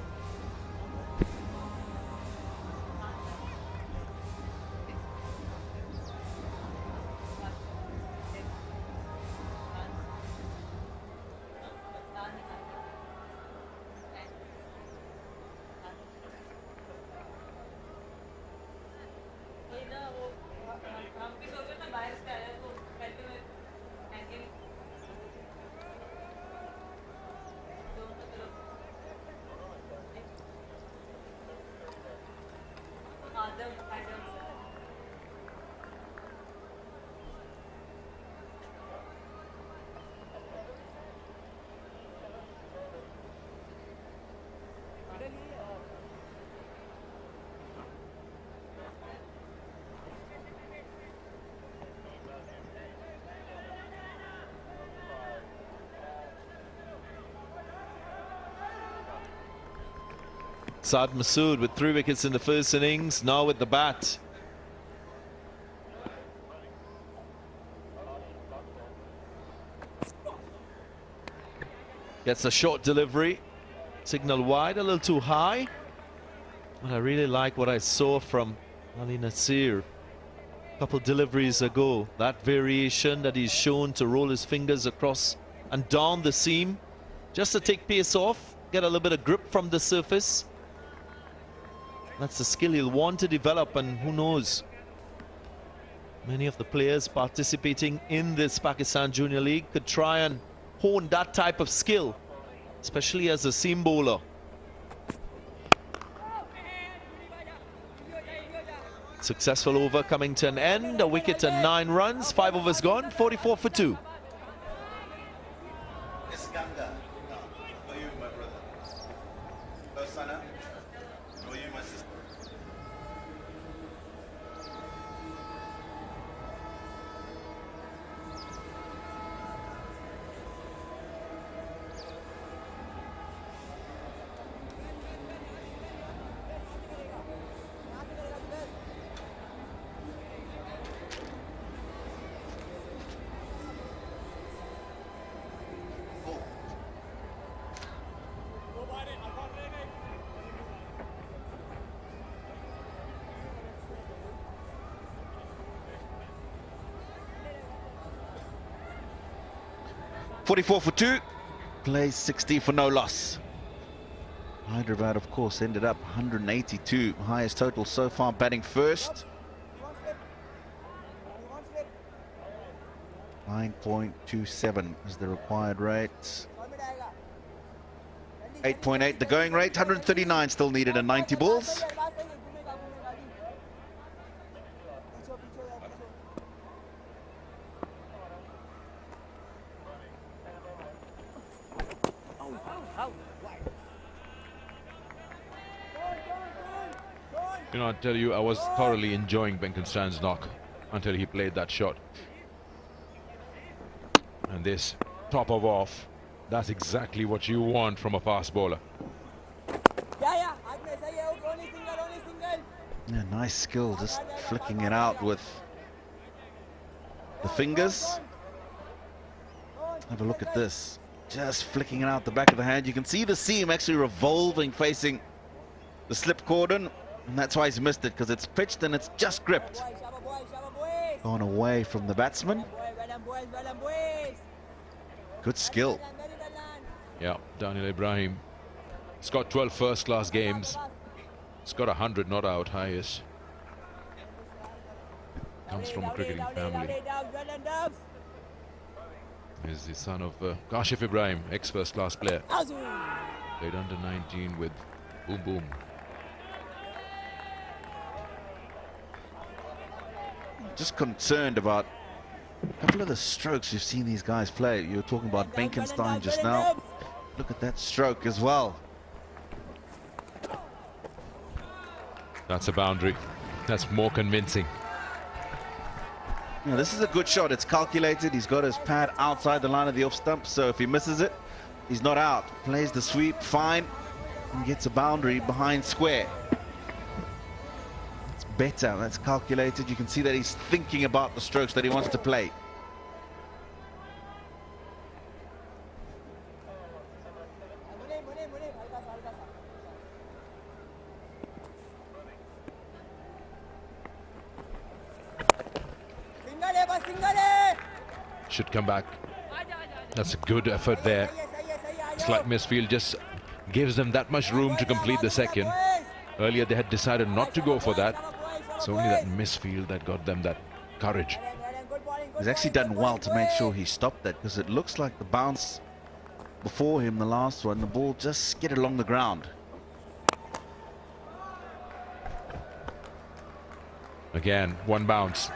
Saad Masood with 3 wickets in the first innings, now with the bat. Gets a short delivery, signal wide, a little too high. But I really like what I saw from Ali Nasir a couple deliveries ago. That variation that he's shown to roll his fingers across and down the seam, just to take pace off, get a little bit of grip from the surface. That's the skill he'll want to develop, and who knows, many of the players participating in this Pakistan Junior League could try and hone that type of skill, especially as a seam bowler. Successful over coming to an end, a wicket and 9 runs, 5 overs gone, 44 for 2. .44 for 2, plays 60 for no loss. Hyderabad, of course, ended up 182, highest total so far, batting first. 9.27 is the required rate. 8.8 the going rate, 139 still needed and 90 balls. You know, I tell you, I was thoroughly enjoying Benkenstein's knock until he played that shot. And this top of off, that's exactly what you want from a fast bowler. Yeah, nice skill, just flicking it out with the fingers. Have a look at this, just flicking it out the back of the hand. You can see the seam actually revolving facing the slip cordon. And that's why he's missed it, because it's pitched and it's just gripped. Gone away from the batsman. Good skill. Yeah, Daniel Ibrahim. He's got 12 first-class games. He's got 100 not out highest. Comes from a cricketing family. He's the son of Kashif Ibrahim, ex-first-class player. Played under 19 with Boom Boom. Just concerned about a couple of the strokes you've seen these guys play. You were talking about Benkenstein just now. Look at that stroke as well. That's a boundary. That's more convincing. Yeah, this is a good shot. It's calculated. He's got his pad outside the line of the off stump, so if he misses it, he's not out. Plays the sweep fine. and gets a boundary behind square. It's better, that's calculated. You can see that he's thinking about the strokes that he wants to play. Should come back. That's a good effort there. Slight misfield just gives them that much room to complete the second. Earlier they had decided not to go for that. It's only that misfield that got them that courage. He's actually done well to make sure he stopped that, because it looks like the bounce before him, the last one, the ball just skidded along the ground. Again, one bounce.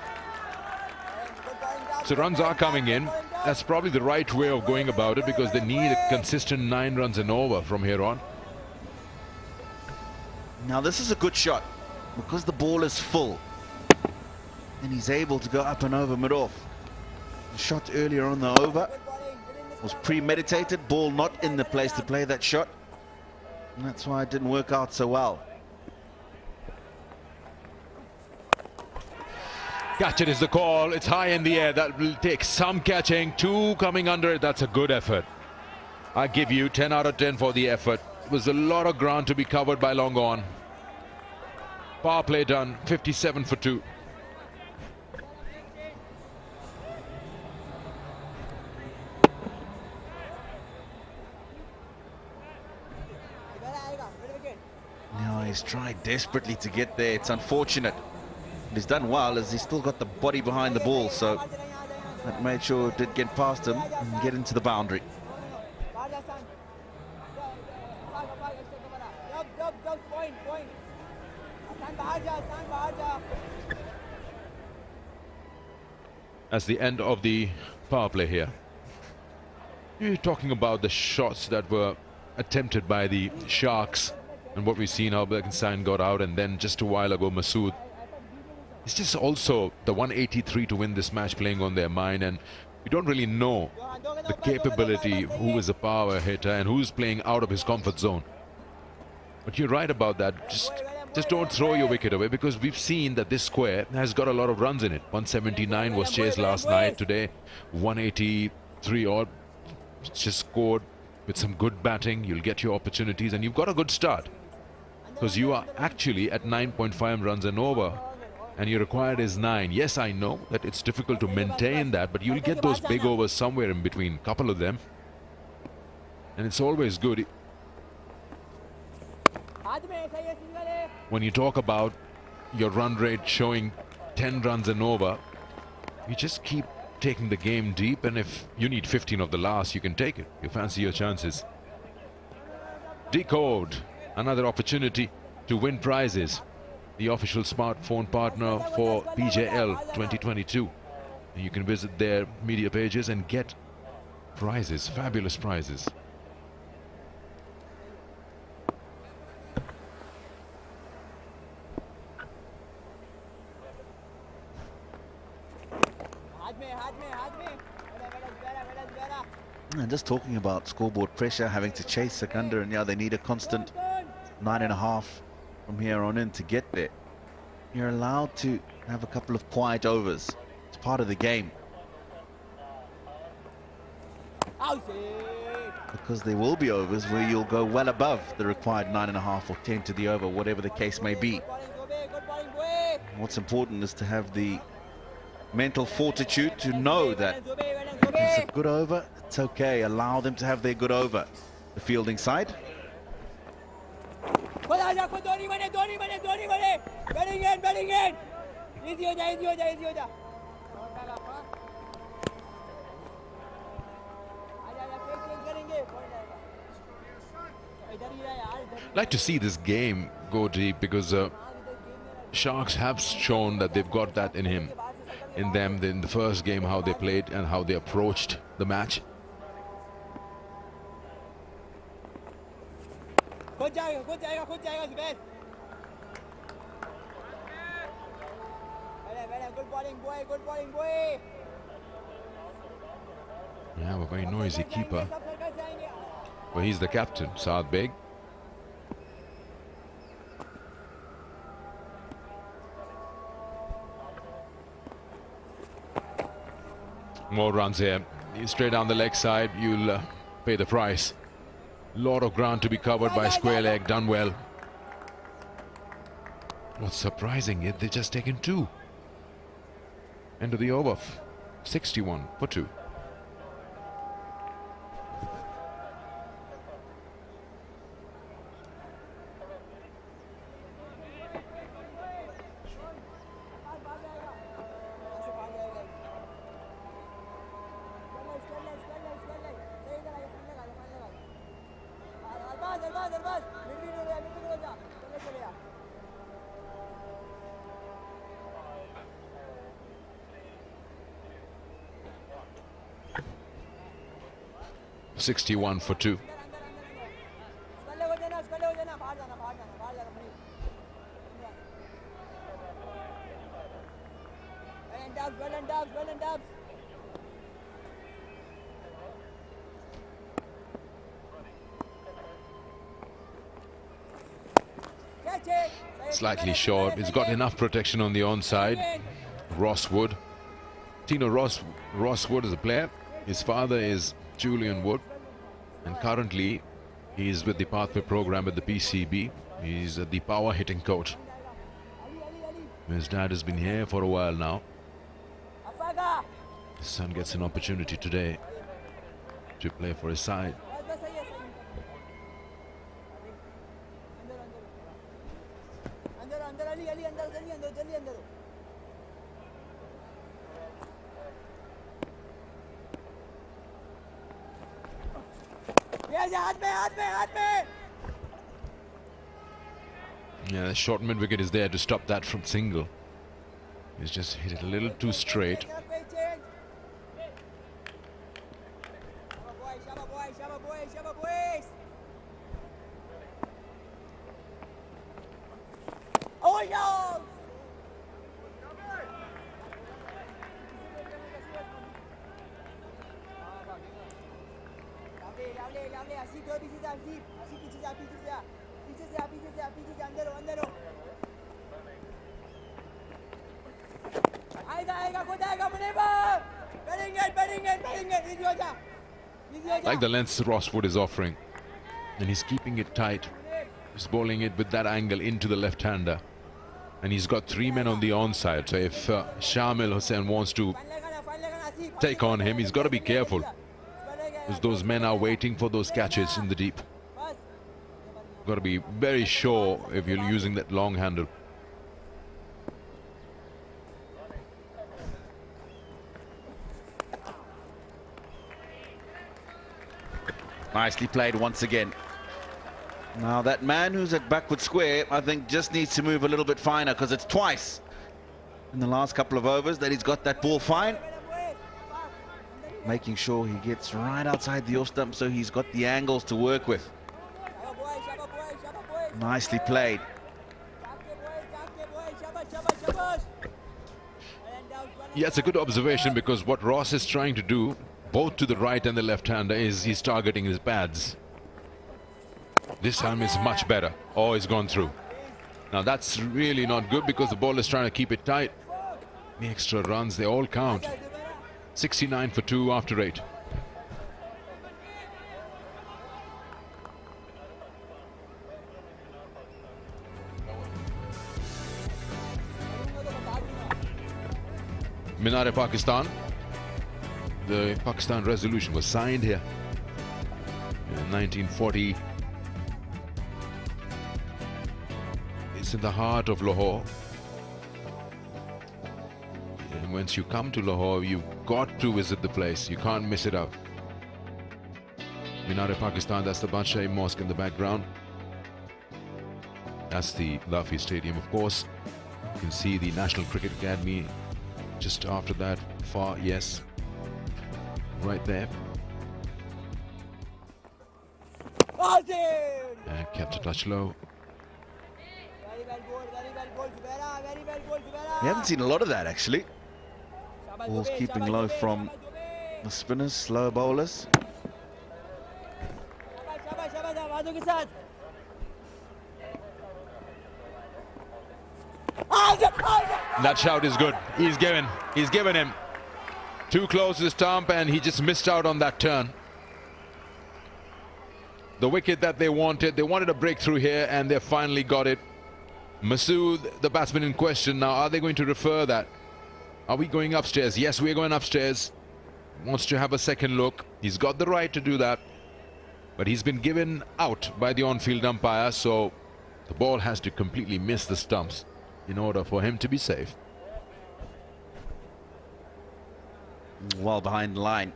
So runs are coming in. That's probably the right way of going about it, because they need a consistent 9 runs and over from here on. Now this is a good shot, because the ball is full and he's able to go up and over mid-off. The shot earlier on the over was premeditated, ball not in the place to play that shot, and that's why it didn't work out so well. Catch it is the call. It's high in the air. That will take some catching. 2 coming under it. That's a good effort. I give you 10 out of 10 for the effort. It was a lot of ground to be covered by long on. Power play done. 57 for 2. Now he's tried desperately to get there. It's unfortunate. What he's done well is he's still got the body behind the ball, so that made sure it did get past him and get into the boundary. That's the end of the power play here. You're talking about the shots that were attempted by the Sharks and what we've seen how Bergenstein got out, and then just a while ago Masood. It's just also the 183 to win this match playing on their mind, and we don't really know the capability, who is a power hitter and who's playing out of his comfort zone. But you're right about that. Just don't throw your wicket away, because we've seen that this square has got a lot of runs in it. 179 was chased last night. Today 183 odd. Just scored with some good batting. You'll get your opportunities, and you've got a good start, because you are actually at 9.5 runs and over, and your required is 9. Yes, I know that it's difficult to maintain that, but you'll get those big overs somewhere in between, a couple of them, and it's always good. When you talk about your run rate showing 10 runs and over, you just keep taking the game deep, and if you need 15 of the last, you can take it. You fancy your chances. Decode, another opportunity to win prizes. The official smartphone partner for PJL 2022. And you can visit their media pages and get prizes, fabulous prizes. And just talking about scoreboard pressure, having to chase Seconder, and yeah, they need a constant 9.5 from here on in to get there. You're allowed to have a couple of quiet overs. It's part of the game. Because there will be overs where you'll go well above the required 9.5 or 10 to the over, whatever the case may be. What's important is to have the mental fortitude to know that it's a good over, it's okay. Allow them to have their good over. The fielding side. Like to see this game go deep, because Sharks have shown that they've got that in them in the first game, how they played and how they approached the match. Yeah, a very noisy keeper. Well, he's the captain, Saad Beg. More runs here. Straight down the leg side, you'll pay the price. Lot of ground to be covered by square leg, done well. What's surprising is they've just taken 2. End of the over. 61 for 2. Arbaz, midfield हो जा, चले जा. 61 for 2. Slightly short. He's got enough protection on the onside. Ross Wood. Tino Ross Wood is a player. His father is Julian Wood, and currently he is with the Pathway program at the PCB. He's the power hitting coach. His dad has been here for a while now. His son gets an opportunity today to play for his side. Yeah, the short mid wicket is there to stop that from single. He's just hit it a little too straight. Like the length Ross Wood is offering, and he's keeping it tight. He's bowling it with that angle into the left-hander, and he's got 3 men on the onside. So if Shamil Hussain wants to take on him, he's got to be careful, because those men are waiting for those catches in the deep. Got to be very sure if you're using that long handle. Nicely played once again. Now that man who's at backward square, I think, just needs to move a little bit finer, because it's twice in the last couple of overs that he's got that ball fine. Making sure he gets right outside the off stump so he's got the angles to work with. Nicely played. Yeah, it's a good observation, because what Ross is trying to do, both to the right and the left-hander, is he's targeting his pads. This time is much better. Oh, he's gone through. Now that's really not good, because the ball is trying to keep it tight. The extra runs, they all count. 69 for 2 after 8. Minar-e-Pakistan. The Pakistan resolution was signed here in 1940. It's in the heart of Lahore. And once you come to Lahore, you've got to visit the place. You can't miss it out. Minar-e-Pakistan, that's the Badshah Mosque in the background. That's the Lafi Stadium, of course. You can see the National Cricket Academy just after that, far, yes. Right there. Kept a touch low. We haven't seen a lot of that, actually. Balls keeping low from the spinners, slow bowlers. That shout is good. He's given him. Too close to the stump, and he just missed out on that turn. The wicket that they wanted a breakthrough here, and they finally got it. Masood, the batsman in question, now are they going to refer that? Are we going upstairs? Yes, we're going upstairs. Wants to have a second look. He's got the right to do that, but he's been given out by the on-field umpire, so the ball has to completely miss the stumps in order for him to be safe. Well behind the line.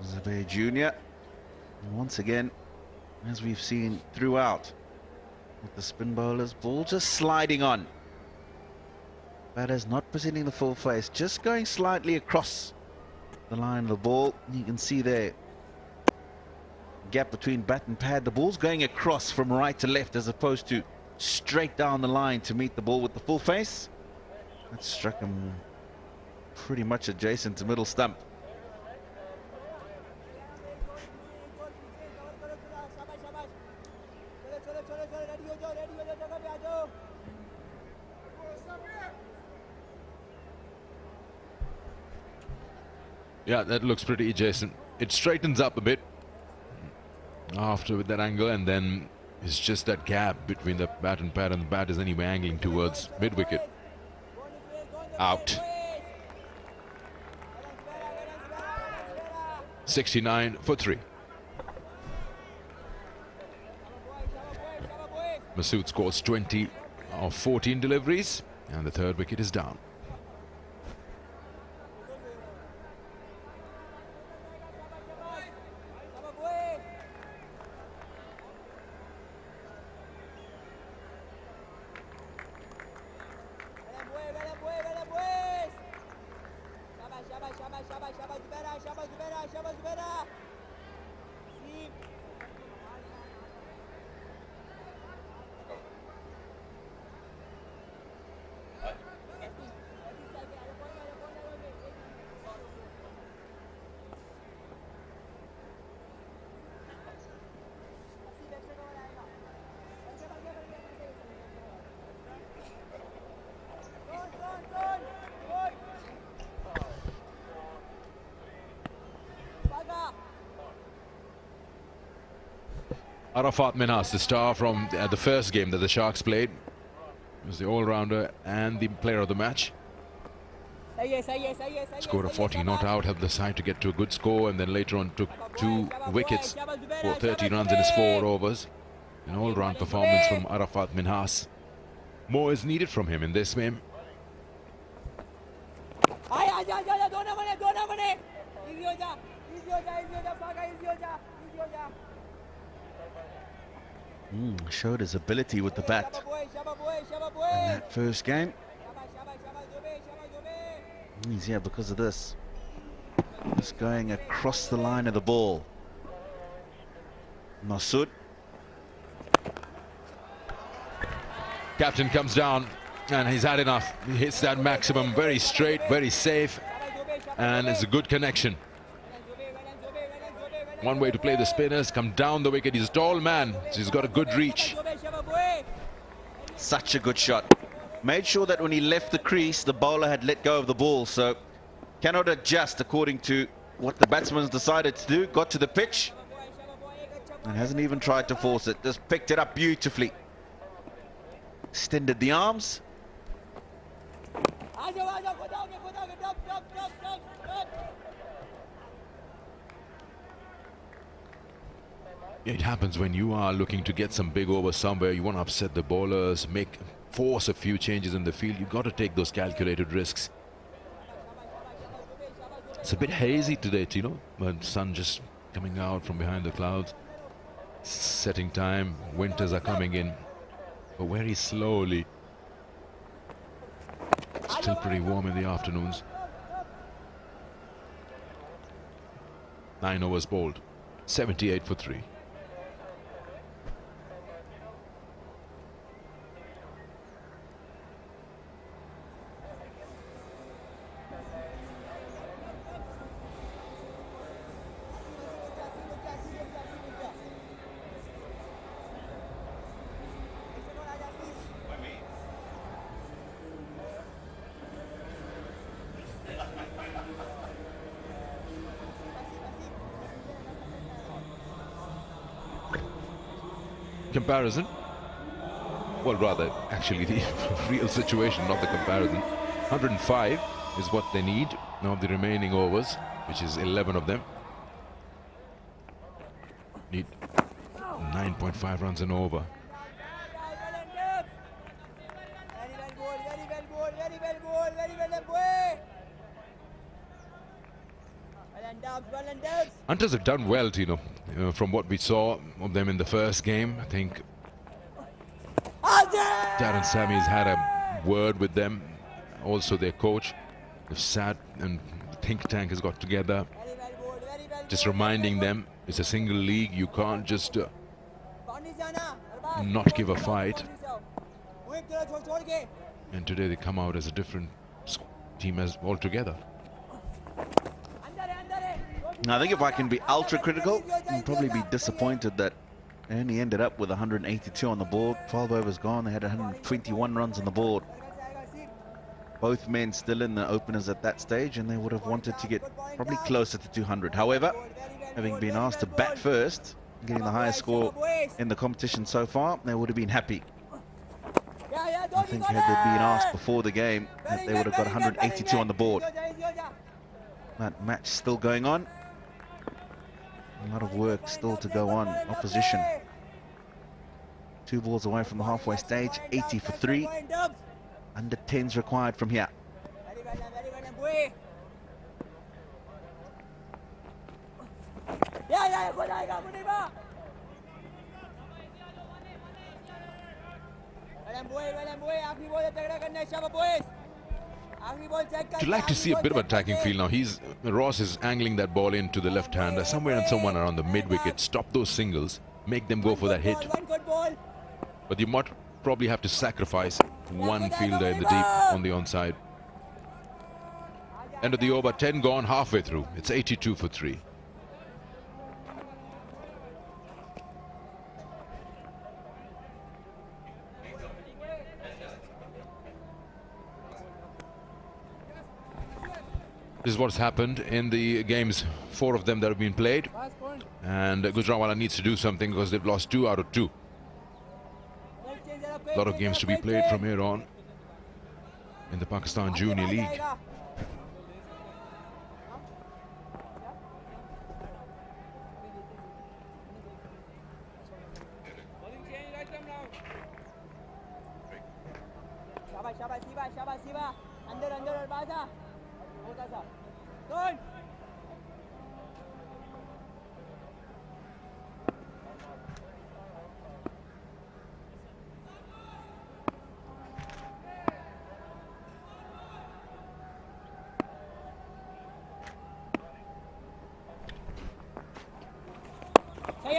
Zubair Jr. once again, as we've seen throughout with the spin bowlers, ball just sliding on. Batters not presenting the full face, just going slightly across the line of the ball. You can see there gap between bat and pad. The ball's going across from right to left as opposed to straight down the line to meet the ball with the full face. That struck him pretty much adjacent to middle stump. Yeah, that looks pretty adjacent. It straightens up a bit after with that angle, and then it's just that gap between the bat and pad, and the bat is anyway angling towards mid-wicket. Out. 69 for 3. Masood scores 20 of 14 deliveries, and the third wicket is down. Arafat Minhas, the star from the first game that the Sharks played, was the all-rounder and the player of the match. Scored a 40 not out, helped the side to get to a good score, and then later on took 2 wickets for 30 runs in his 4 overs. An all-round performance from Arafat Minhas. More is needed from him in this game. Showed his ability with the bat in that first game. He's here because of this. Just going across the line of the ball. Masood. Captain comes down and he's had enough. He hits that maximum, very straight, very safe, and it's a good connection. One way to play the spinners, come down the wicket. He's a tall man, so he's got a good reach. Such a good shot. Made sure that when he left the crease, the bowler had let go of the ball, so cannot adjust according to what the batsman's decided to do. Got to the pitch and hasn't even tried to force it. Just picked it up beautifully. Extended the arms. It happens when you are looking to get some big overs somewhere. You want to upset the bowlers, force a few changes in the field. You've got to take those calculated risks. It's a bit hazy today, Tino. But sun just coming out from behind the clouds. Setting time. Winters are coming in, but very slowly. Still pretty warm in the afternoons. 9 overs bowled. 78 for 3. comparison. Well, rather, actually, the real situation, not the comparison. 105 is what they need now of the remaining overs, which is 11 of them. Need 9.5 runs an over. Hunters have done well, Tino, from what we saw of them in the first game. I think Darren Sammy has had a word with them, also their coach. They've sat and the think tank has got together, just reminding them it's a single league. You can't just not give a fight. And today they come out as a different team as altogether. Now, I think if I can be ultra critical, I'd probably be disappointed that they only ended up with 182 on the board. 12 overs gone, they had 121 runs on the board. Both men still in the openers at that stage, and they would have wanted to get probably closer to 200. However, having been asked to bat first, getting the highest score in the competition so far, they would have been happy. I think had they been asked before the game, that they would have got 182 on the board. That match still going on. A lot of work still to go on. Opposition 2 balls away from the halfway stage, 80 for 3. Under 10s required from here. You'd like to see a bit of attacking field now. Ross is angling that ball into the left-hander, somewhere and someone around the mid-wicket. Stop those singles, make them go for that hit. But you might probably have to sacrifice one fielder in the deep on the onside. End of the over, 10 gone, halfway through. It's 82 for 3. This is what's happened in the games, 4 of them that have been played. And Gujranwala needs to do something because they've lost 2 out of 2. A lot of games to be played from here on in the Pakistan Junior League.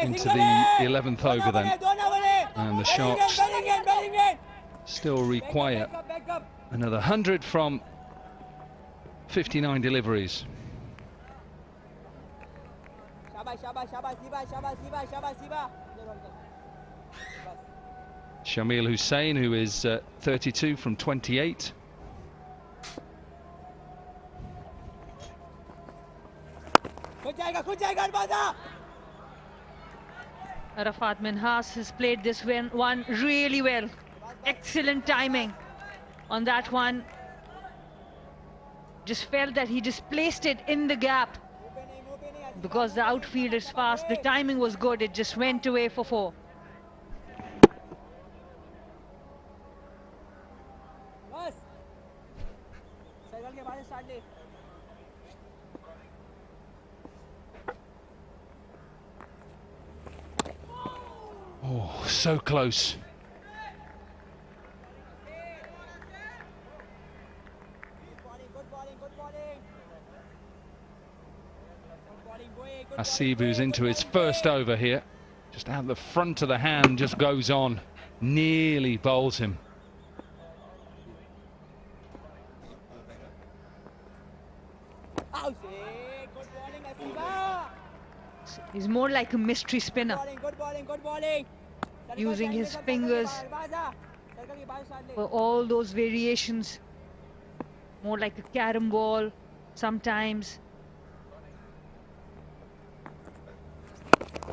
Into the 11th over then, and the Sharks still require another 100 from 59 deliveries. Shamil Hussain, who is 32 from 28. Arafat Minhas has played this one really well. Excellent timing on that one. Just felt that he just placed it in the gap. Because the outfield is fast, the timing was good, it just went away for 4. Oh, so close. Asib, who's into his first over here, just out the front of the hand, just goes on, nearly bowls him. He's more like a mystery spinner, using his fingers for all those variations, more like a carom ball sometimes.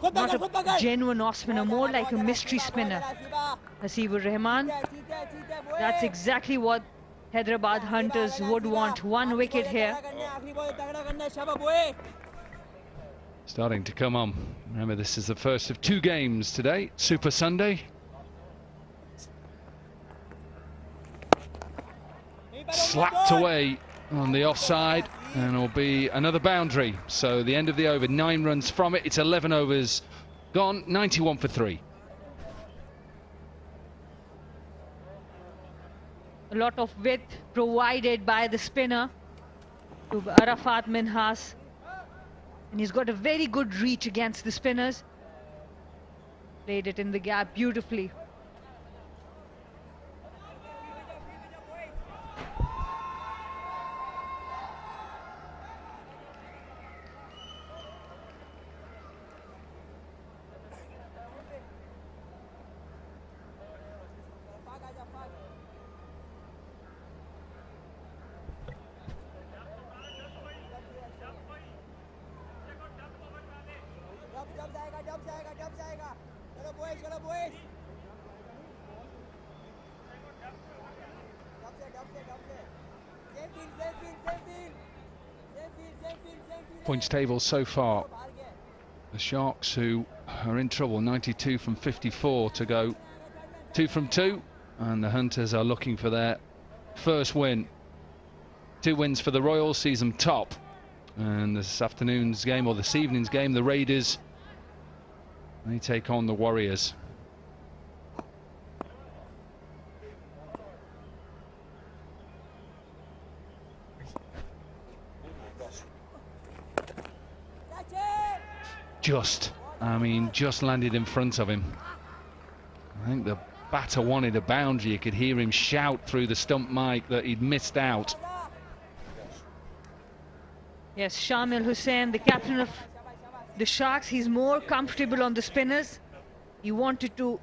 not a genuine off spinner, more like a mystery spinner. Hasibur Rahman. That's exactly what Hyderabad Hunters would want. 1 wicket here. Starting to come on. Remember, this is the first of 2 games today. Super Sunday. Slapped away on the offside, and it'll be another boundary. So the end of the over, 9 runs from it. It's 11 overs gone, 91 for 3. A lot of width provided by the spinner to Arafat Minhas. And he's got a very good reach against the spinners. Played it in the gap beautifully. Points table so far. The Sharks, who are in trouble, 92 from 54 to go 2 from 2. And the Hunters are looking for their first win. 2 wins for the Royals sees them top. And this afternoon's game, or this evening's game, the Raiders, they take on the Warriors. Just landed in front of him. I think the batter wanted a boundary. You could hear him shout through the stump mic that he'd missed out. Yes, Shamil Hussain, the captain of the Sharks, he's more comfortable on the spinners. He wanted to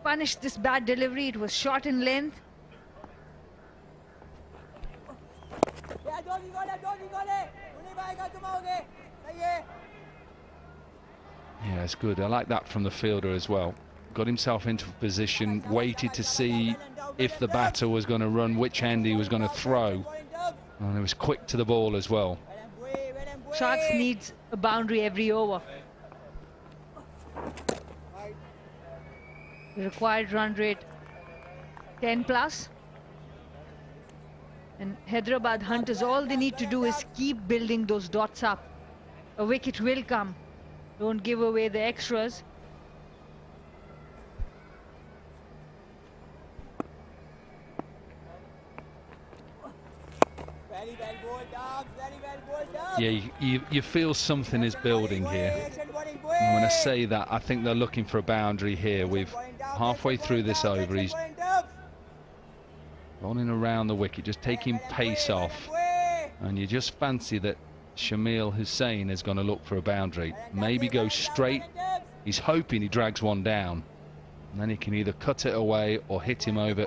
punish this bad delivery. It was short in length. Yeah, it's good. I like that from the fielder as well. Got himself into a position, waited to see if the batter was going to run, which end he was going to throw. And it was quick to the ball as well. Sharks needs a boundary every over. The required run rate 10 plus. And Hyderabad Hunters, all they need to do is keep building those dots up. A wicket will come. Don't give away the extras. Yeah, you feel something is building here. And when I say that, I think they're looking for a boundary here. We've halfway through this over. He's rolling around the wicket, just taking pace off. And you just fancy that Shamil Hussain is going to look for a boundary. Maybe go straight. He's hoping he drags one down. And then he can either cut it away or hit him over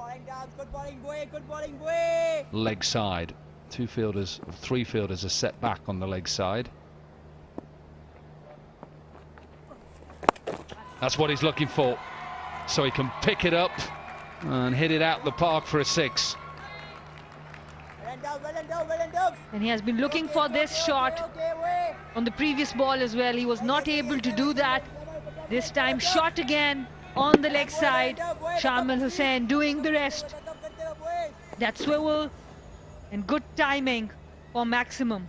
leg side. 2 fielders, 3 fielders are set back on the leg side. That's what he's looking for. So he can pick it up and hit it out the park for a 6. And he has been looking for this shot on the previous ball as well. He was not able to do that. This time shot again on the leg side. Shamil Hussain doing the rest. That swivel and good timing for maximum.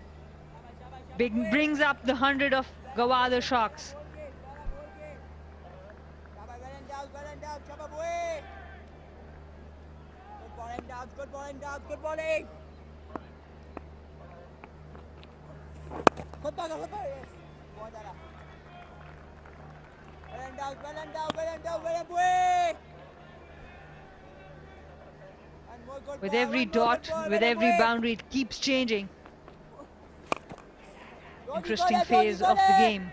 Brings up the 100 of Gwadar Sharks. Good bowling, good bowling. With every dot, with every boundary, it keeps changing. Interesting phase of the game.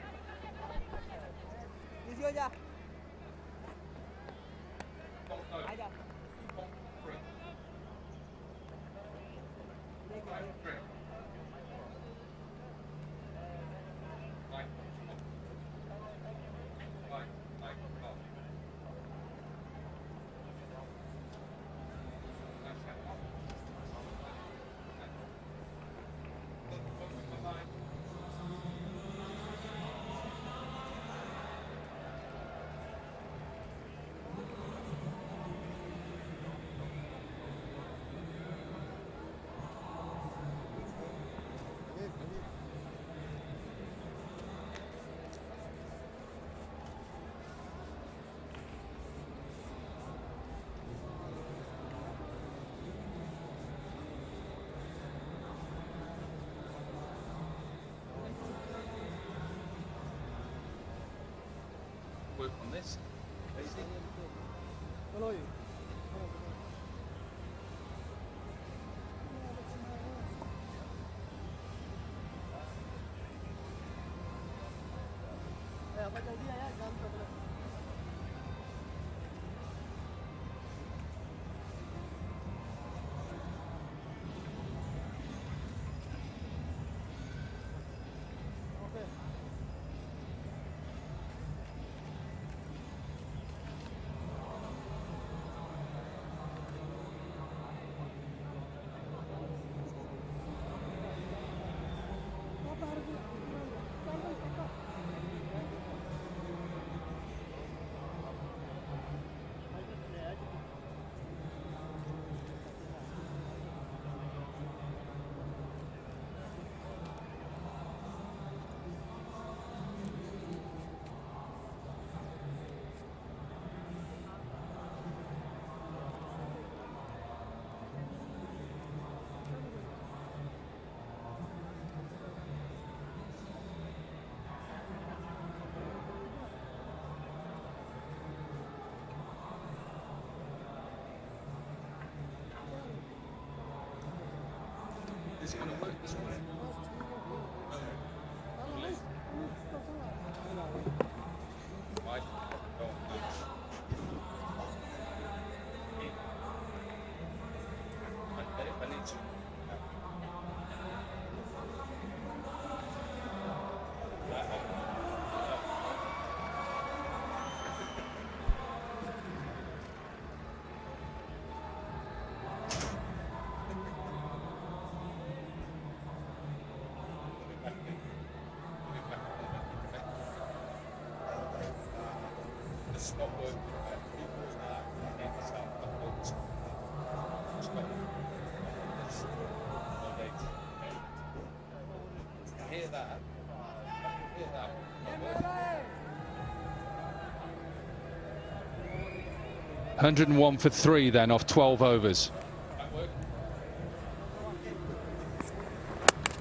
$101 for 3 then off 12 overs.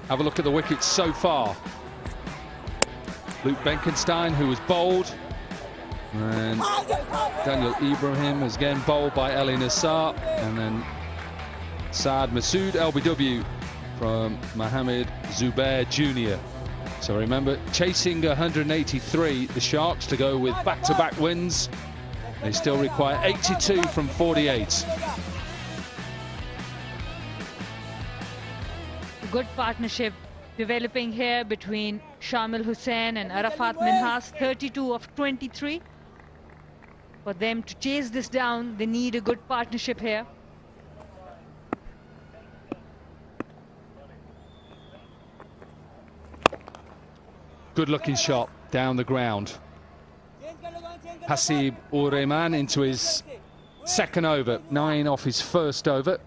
Have a look at the wickets so far. Luke Benkenstein, who was bowled, and Daniel Ibrahim is again bowled by Ali Nassar, and then Saad Masood LBW from Mohammed Zubair Jr. So remember, chasing 183, the Sharks to go with back-to-back wins. They still require 82 from 48. Good partnership developing here between Shamil Hussain and Arafat Minhas, 32 of 23. For them to chase this down, they need a good partnership here. Good looking shot down the ground. Hasib ur Rehman into his second over, 9 off his first over.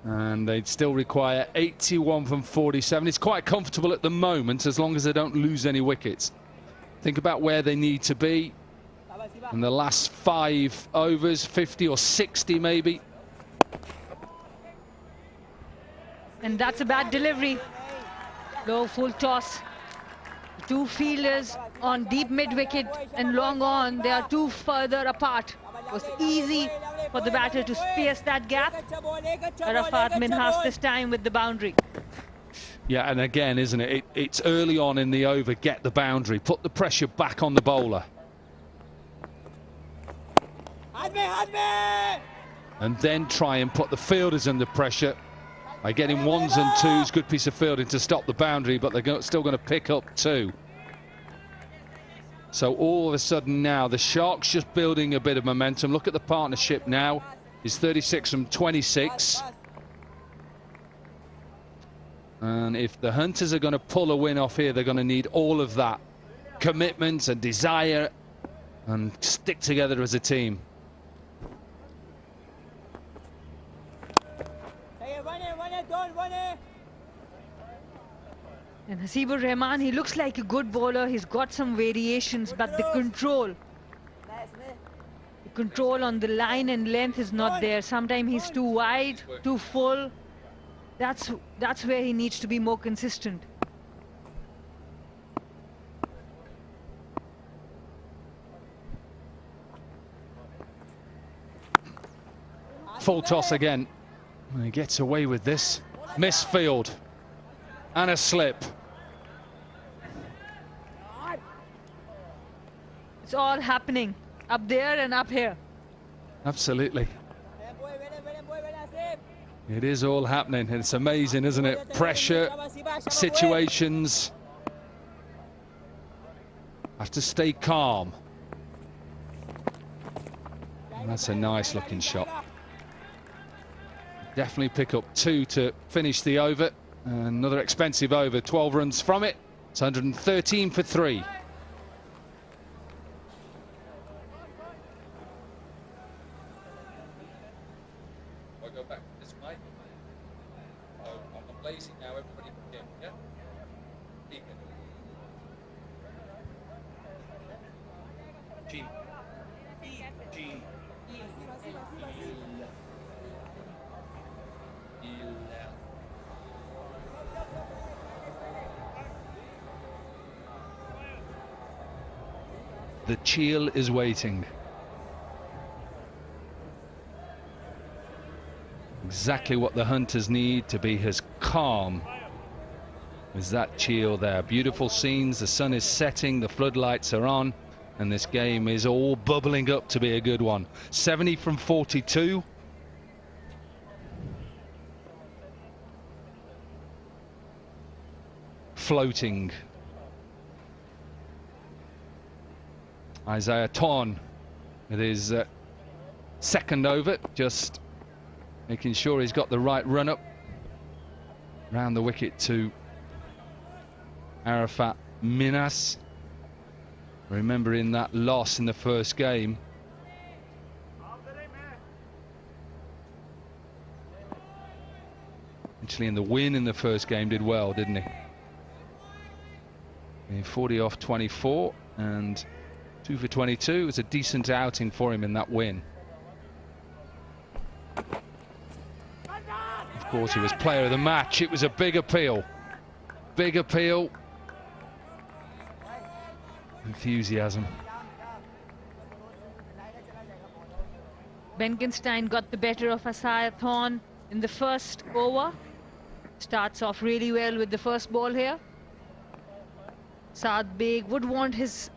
And they'd still require 81 from 47. It's quite comfortable at the moment as long as they don't lose any wickets. Think about where they need to be in the last 5 overs, 50 or 60 maybe. And that's a bad delivery. Low full toss. Two fielders on deep mid-wicket and long on. They are too further apart. It was easy for the batter to pierce that gap. Arafat Minhas this time with the boundary. Yeah, and again, isn't it? It's early on in the over. Get the boundary. Put the pressure back on the bowler. And then try and put the fielders under pressure by getting ones and twos. Good piece of fielding to stop the boundary, but they're still going to pick up 2. So all of a sudden now, the Sharks just building a bit of momentum. Look at the partnership now. It's 36 from 26. And if the Hunters are going to pull a win off here, they're going to need all of that commitment and desire and stick together as a team. And Hasib ur Rehman, he looks like a good bowler. He's got some variations, but the control on the line and length is not there. Sometimes he's too wide, too full. That's where he needs to be more consistent. Full toss again. And he gets away with this. Misfield. And a slip. It's all happening up there and up here. Absolutely. It is all happening. It's amazing, isn't it? Pressure, situations. Have to stay calm. And that's a nice looking shot. Definitely pick up 2 to finish the over. Another expensive over, 12 runs from it. It's 113 for 3. Go back to this mic. I'm blazing now, everybody can hear me, yeah? Keep it. G. G. The Cheel is waiting. Exactly what the hunters need to be as calm as that Cheel there. Beautiful scenes, the sun is setting, the floodlights are on, and this game is all bubbling up to be a good one. 70 from 42. Floating. Isaiah Torn with his second over, just making sure he's got the right run up round the wicket to Arafat Minas. Remembering that loss in the first game. Actually, in the win in the first game, did well, didn't he? 40 off 24 and 2 for 22. It was a decent outing for him in that win. Of course, he was player of the match. It was a big appeal. Big appeal. Enthusiasm. Benkenstein got the better of Isaiah Thorn in the first over. Starts off really well with the first ball here. Saad Beg would want his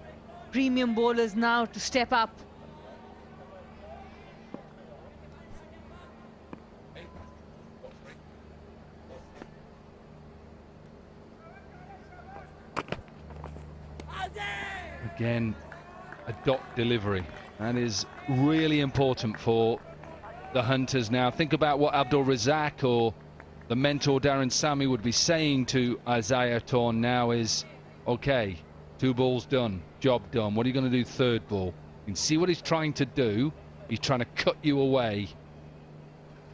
premium bowlers now to step up. Again, a dot delivery. That is really important for the hunters now. Think about what Abdul Razak or the mentor Darren Sammy would be saying to Isaiah Torn now is, okay, 2 balls done, job done. What are you going to do third ball? You can see what he's trying to do. He's trying to cut you away.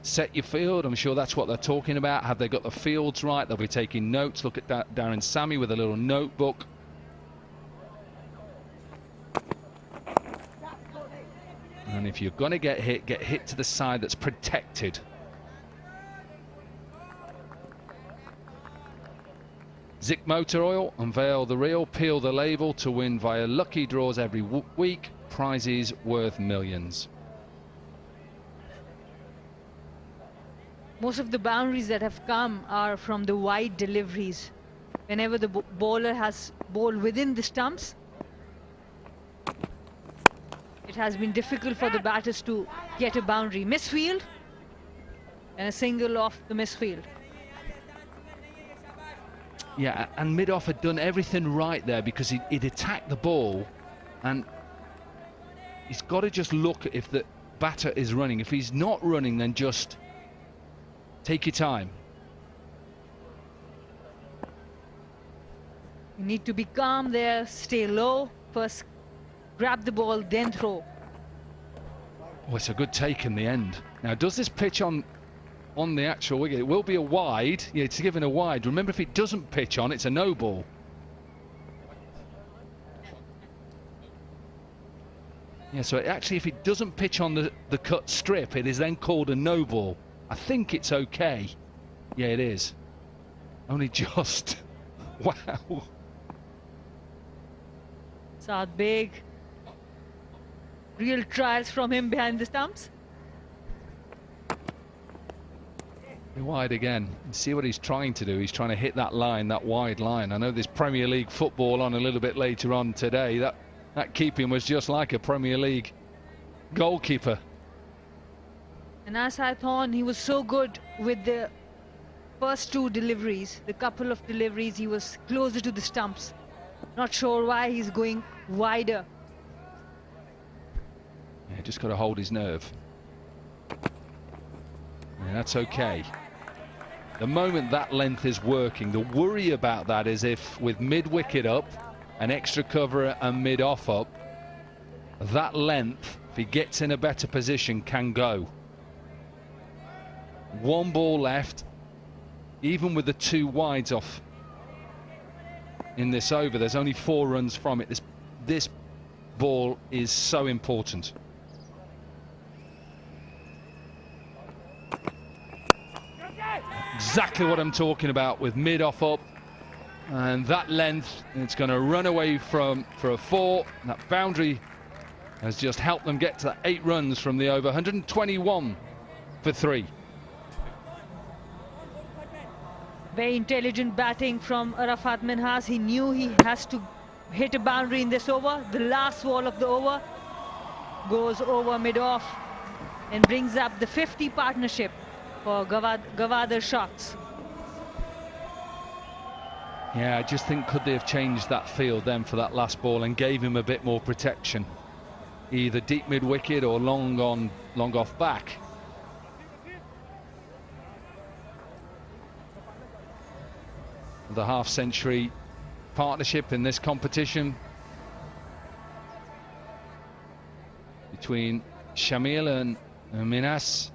Set your field. I'm sure that's what they're talking about. Have they got the fields right? They'll be taking notes. Look at Darren Sammy with a little notebook. And if you're going to get hit to the side that's protected. Zik Motor Oil, unveil the real, peel the label to win via lucky draws every week. Prizes worth millions. Most of the boundaries that have come are from the wide deliveries. Whenever the bowler has bowled within the stumps, it has been difficult for the batters to get a boundary. Misfield and a single off the misfield. Yeah, and Midoff had done everything right there because he'd attacked the ball, and he's got to just look if the batter is running. If he's not running, then just take your time. You need to be calm there, stay low, first grab the ball, then throw. Oh, it's a good take in the end. Now, does this pitch on the actual wicket? It will be a wide. Yeah, it's given a wide. Remember, if it doesn't pitch on, it's a no ball. Yeah, so actually, if it doesn't pitch on the cut strip, it is then called a no ball. I think it's okay. Yeah, it is. Only just. Wow. Saad Beg. Real trials from him behind the stumps. Wide again. See what he's trying to do. He's trying to hit that line, that wide line. I know there's Premier League football on a little bit later on today. That keeping was just like a Premier League goalkeeper. And as I thought, he was so good with the first two deliveries. The couple of deliveries, he was closer to the stumps. Not sure why he's going wider. Yeah, just got to hold his nerve. Yeah, that's okay. The moment that length is working, the worry about that is if with mid-wicket up, an extra cover and mid-off up, that length, if he gets in a better position, can go. One ball left, even with the two wides off in this over, there's only 4 runs from it. This ball is so important. Exactly what I'm talking about with mid-off up, and that length, it's going to run away for a 4. That boundary has just helped them get to that 8 runs from the over. 121 for 3. Very intelligent batting from Arafat Minhas. He knew he has to hit a boundary in this over. The last ball of the over goes over mid-off and brings up the 50 partnership for Gwadar Sharks. Yeah, I just think could they have changed that field then for that last ball and gave him a bit more protection, either deep mid-wicket or long off back. The half-century partnership in this competition between Shamil and Minhas.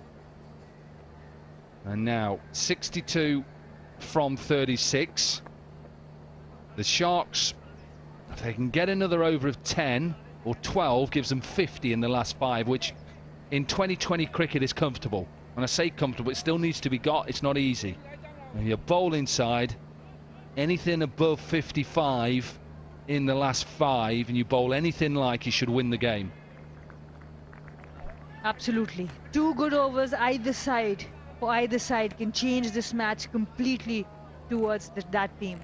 And now 62 from 36. The Sharks, if they can get another over of 10 or 12, gives them 50 in the last 5, which in 2020 cricket is comfortable. When I say comfortable, it still needs to be got. It's not easy. When you're bowling side, anything above 55 in the last 5, and you bowl anything like, you should win the game. Absolutely. 2 good overs either side. For either side can change this match completely towards that team.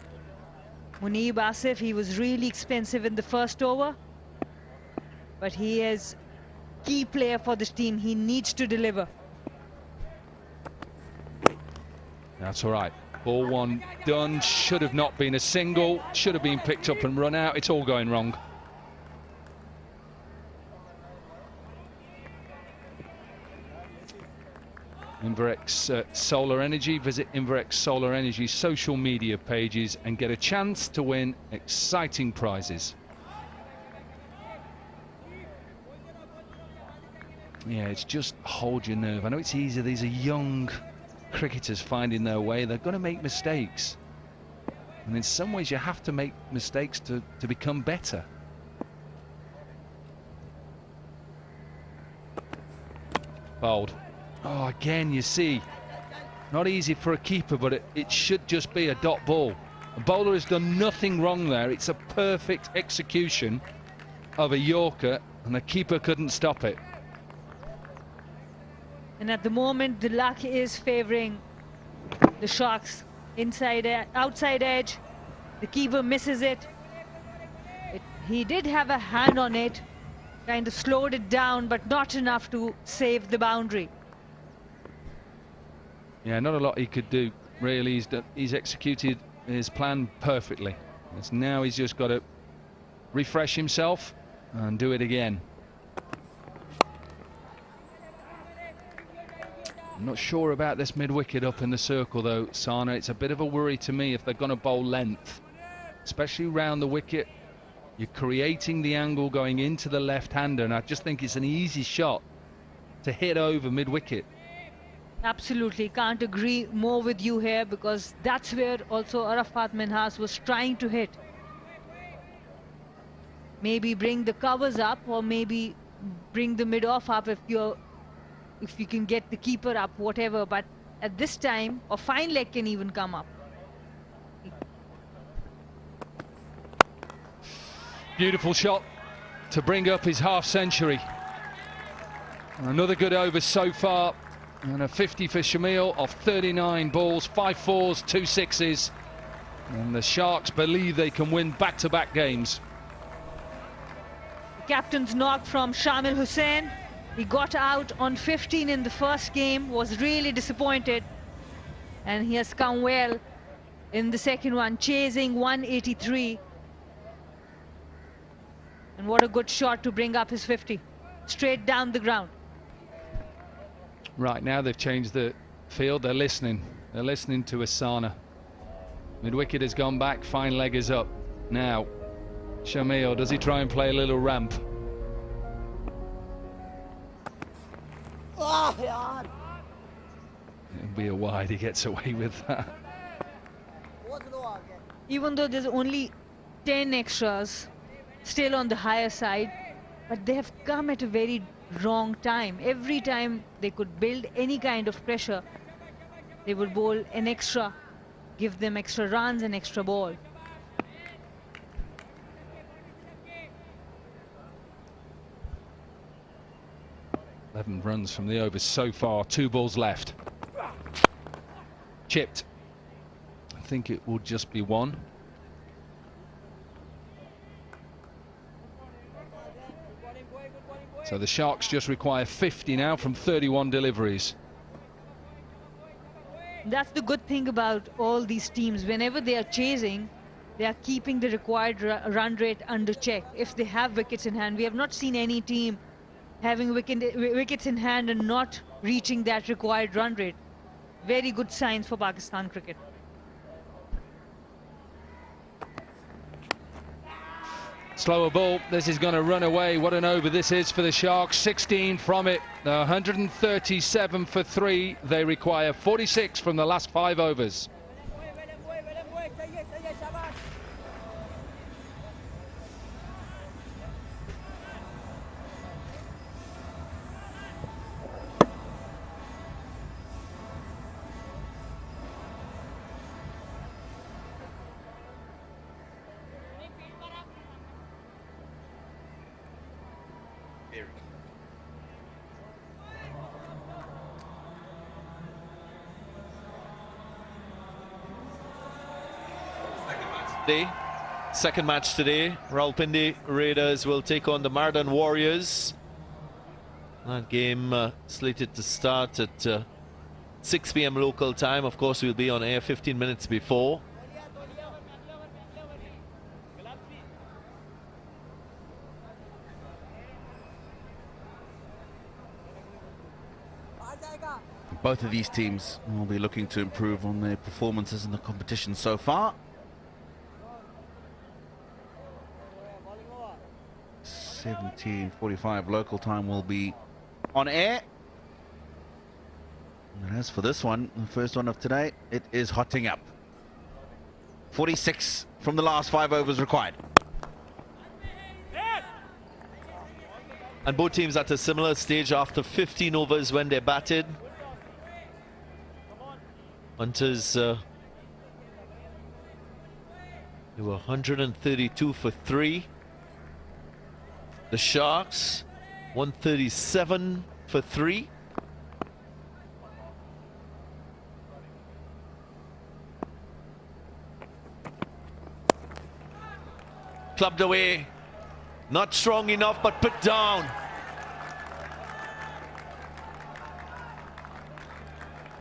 Muneeb Asif, he was really expensive in the first over, but he is key player for this team. He needs to deliver. That's all right. Ball 1 done. Should have not been a single. Should have been picked up and run out. It's all going wrong. Inverex Solar Energy. Visit Inverex Solar Energy social media pages and get a chance to win exciting prizes. Yeah, it's just hold your nerve. I know it's easy. These are young cricketers finding their way. They're going to make mistakes. And in some ways you have to make mistakes to become better. Bowled. Oh, again, you see, not easy for a keeper, but it should just be a dot ball. The bowler has done nothing wrong there. It's a perfect execution of a Yorker, and the keeper couldn't stop it. And at the moment, the luck is favouring the Sharks. Outside edge, the keeper misses it. He did have a hand on it, kind of slowed it down, but not enough to save the boundary. Yeah, not a lot he could do, really. He's executed his plan perfectly. Now he's just got to refresh himself and do it again. I'm not sure about this mid-wicket up in the circle, though, Sana. It's a bit of a worry to me if they're going to bowl length, especially round the wicket. You're creating the angle going into the left-hander, and I just think it's an easy shot to hit over mid-wicket. Absolutely, can't agree more with you here, because that's where also Arafat Minhas was trying to hit. Maybe bring the covers up, or maybe bring the mid-off up if you can get the keeper up, whatever. But at this time, a fine leg can even come up. Beautiful shot to bring up his half-century. Another good over so far And a 50 for Shamil off 39 balls, 5 fours, 2 sixes. And the Sharks believe they can win back-to-back games. Captain's knock from Shamil Hussain. He got out on 15 in the first game, was really disappointed. And he has come well in the second one, chasing 183. And what a good shot to bring up his 50. Straight down the ground. Right, now they've changed the field. They're listening. They're listening to Asana. Mid-wicket has gone back. Fine leg is up. Now, Shamil, does he try and play a little ramp? It'll be a wide. He gets away with that. Even though there's only 10 extras, still on the higher side, but they have come at a very wrong time. Every time they could build any kind of pressure, they would bowl an extra, give them extra runs and extra ball. Eleven runs from the overs so far, 2 balls left. Chipped. I think it will just be 1. So the Sharks just require 50 now from 31 deliveries. That's the good thing about all these teams. Whenever they are chasing, they are keeping the required run rate under check. If they have wickets in hand, we have not seen any team having wickets in hand and not reaching that required run rate. Very good signs for Pakistan cricket. Slower ball. This is going to run away. What an over this is for the Sharks. 16 from it. 137 for 3. They require 46 from the last 5 overs. Second match today, Rawalpindi Raiders will take on the Mardan Warriors. That game slated to start at 6 p.m. local time. Of course, we'll be on air 15 minutes before. Both of these teams will be looking to improve on their performances in the competition so far. 17:45 local time will be on air. And as for this one, the first one of today, it is hotting up. 46 from the last 5 overs required. And both teams at a similar stage after 15 overs when they batted. Hunters, they were 132 for 3. The Sharks, 137 for 3. Clubbed away. Not strong enough, but put down.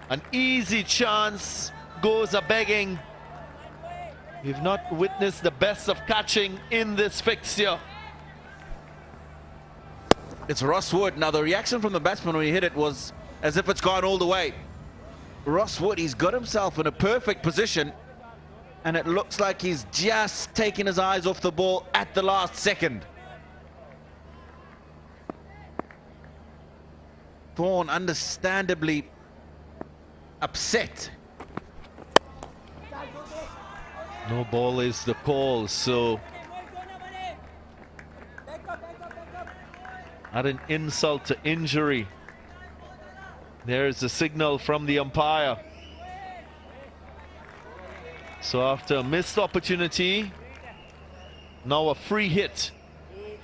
An easy chance goes a-begging. We've not witnessed the best of catching in this fixture. It's Ross Wood. Now, the reaction from the batsman when he hit it was as if it's gone all the way. Ross Wood, he's got himself in a perfect position, and it looks like he's just taken his eyes off the ball at the last second. Thorne understandably upset. No ball is the call, so add an insult to injury. There's a signal from the umpire. So after a missed opportunity, now a free hit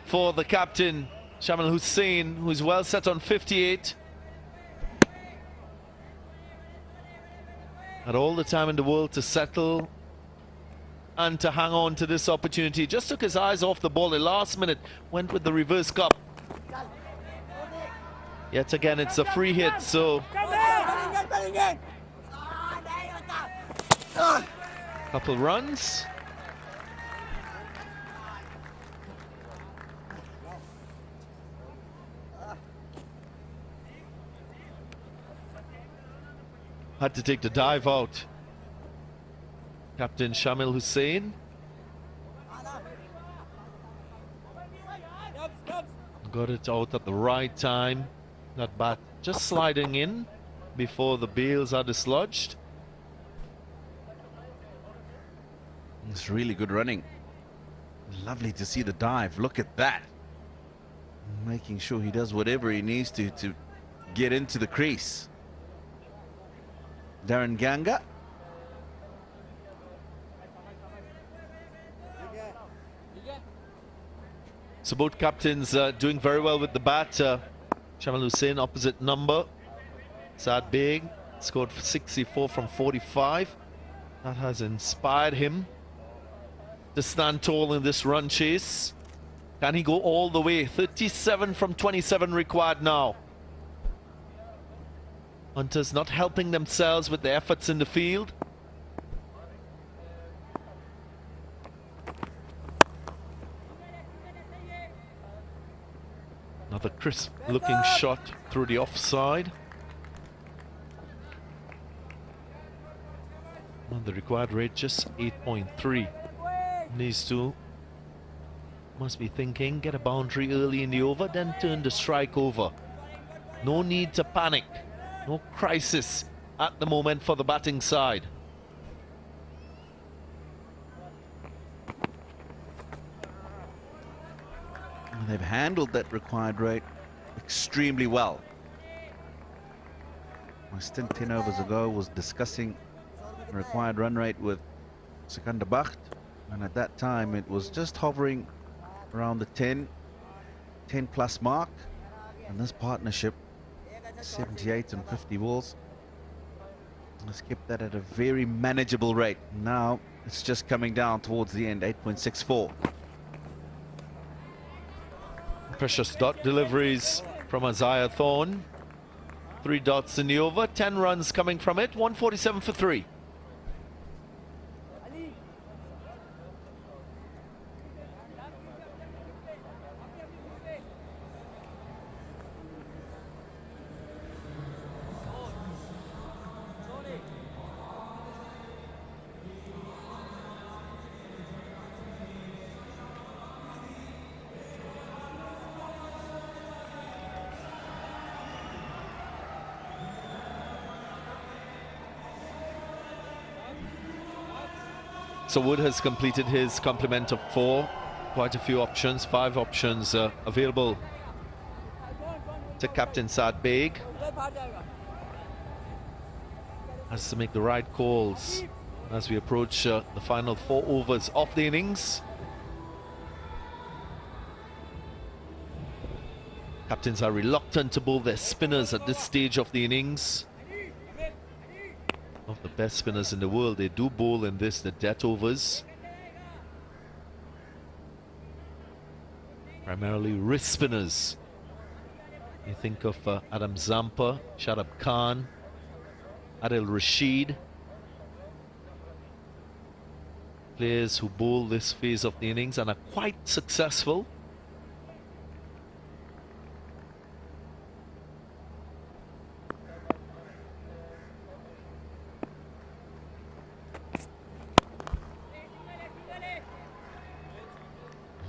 for the captain, Shamil Hussain, who's well set on 58. Had all the time in the world to settle and to hang on to this opportunity. Just took his eyes off the ball. The last minute went with the reverse cup. Yet again, it's a free hit, so couple runs. Had to take the dive out. Captain Shamil Hussain. Got it out at the right time. That bat just sliding in before the bails are dislodged. It's really good running. Lovely to see the dive. Look at that. Making sure he does whatever he needs to get into the crease. Darren Ganga. So both captains doing very well with the bat. Shamil Hussain, opposite number. Saad Beg scored 64 from 45. That has inspired him to stand tall in this run chase. Can he go all the way? 37 from 27 required now. Hunters not helping themselves with the efforts in the field. Another crisp looking shot through the offside. And the required rate just 8.3. These two must be thinking, get a boundary early in the over, then turn the strike over. No need to panic. No crisis at the moment for the batting side. And they've handled that required rate extremely well. My stint 10 overs ago was discussing the required run rate with Sikandar Bakht, and at that time it was just hovering around the 10 plus mark, and this partnership 78 and 50 balls has kept that at a very manageable rate. Now it's just coming down towards the end, 8.64. Precious dot deliveries from Isaiah Thorne. 3 dots in the over, 10 runs coming from it, 147 for 3. So Wood has completed his complement of 4. Quite a few options, 5 options available to Captain Saad Beg. Has to make the right calls as we approach the final 4 overs of the innings. Captains are reluctant to bowl their spinners at this stage of the innings. Of the best spinners in the world, they do bowl in this, the death overs. Primarily wrist spinners. You think of Adam Zampa, Shadab Khan, Adil Rashid. Players who bowl this phase of the innings and are quite successful.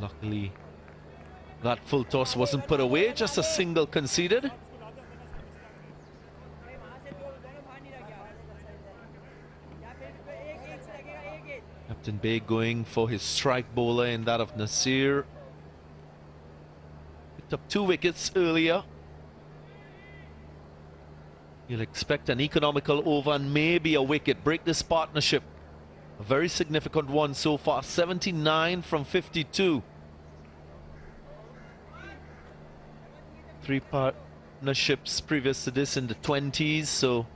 Luckily, that full toss wasn't put away, just a single conceded. Captain Beg going for his strike bowler in that of Nasir. Picked up 2 wickets earlier. You'll expect an economical over and maybe a wicket. Break this partnership. A very significant one so far, 79 from 52. 3 partnerships previous to this in the 20s, so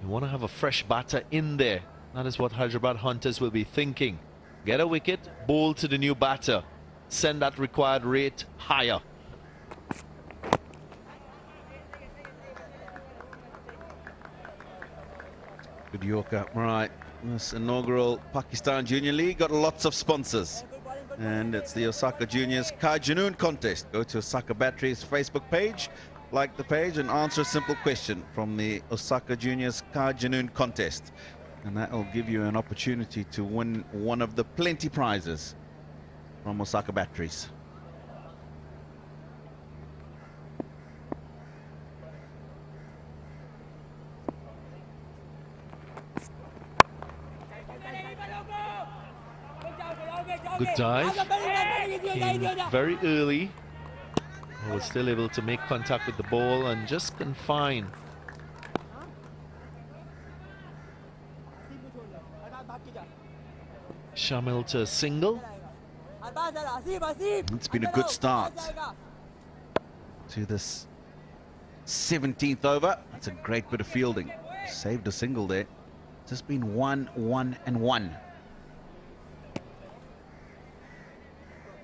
You want to have a fresh batter in there. That is what Hyderabad Hunters will be thinking. Get a wicket, bowl to the new batter. Send that required rate higher. Good Yorker. Right. This inaugural Pakistan Junior League got lots of sponsors. And it's the Osaka Juniors Ka Junoon contest. Go to Osaka Battery's Facebook page, like the page, and answer a simple question from the Osaka Juniors Ka Junoon contest. And that will give you an opportunity to win one of the plenty prizes from Osaka Batteries. Good dive. Came very early. Was still able to make contact with the ball and just confine. Shamil to a single. It's been a good start to this 17th over. That's a great bit of fielding. Saved a single there. Just been 1, 1 and 1.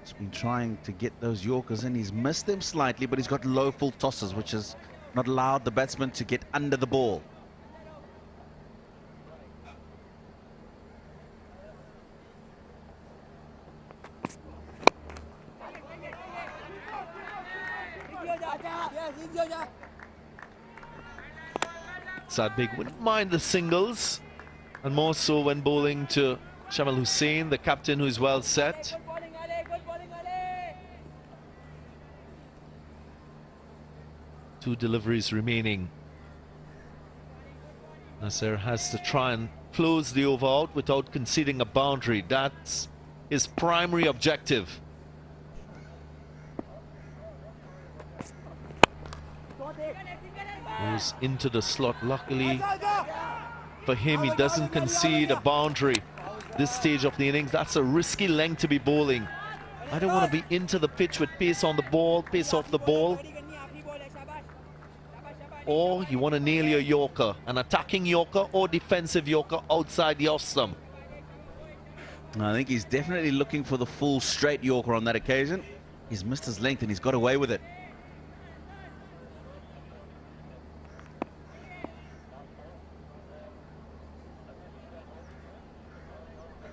He's been trying to get those Yorkers in. He's missed them slightly, but he's got low full tosses, which has not allowed the batsman to get under the ball. Sadbek wouldn't mind the singles, and more so when bowling to Shamal Hussain, the captain, who's well set. Two deliveries remaining. Nasser has to try and close the over out without conceding a boundary. That's his primary objective. Goes into the slot. Luckily for him, he doesn't concede a boundary this stage of the innings. That's a risky length to be bowling. I don't want to be into the pitch with pace on the ball, pace off the ball. Or you want to nail your Yorker, an attacking Yorker or defensive Yorker outside the off stump. I think he's definitely looking for the full straight Yorker on that occasion. He's missed his length and he's got away with it.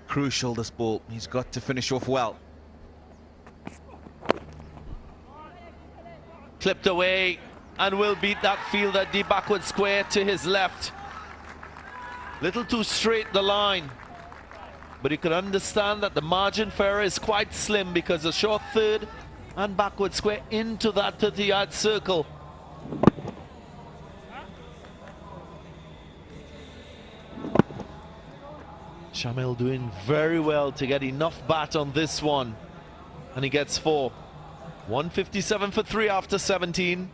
Crucial, this ball. He's got to finish off well. Clipped away and will beat that fielder deep backward square to his left. Little too straight the line. But you can understand that the margin for error is quite slim because a short third and backward square into that 30-yard circle. Shamil doing very well to get enough bat on this one. And he gets 4. 157 for 3 after 17.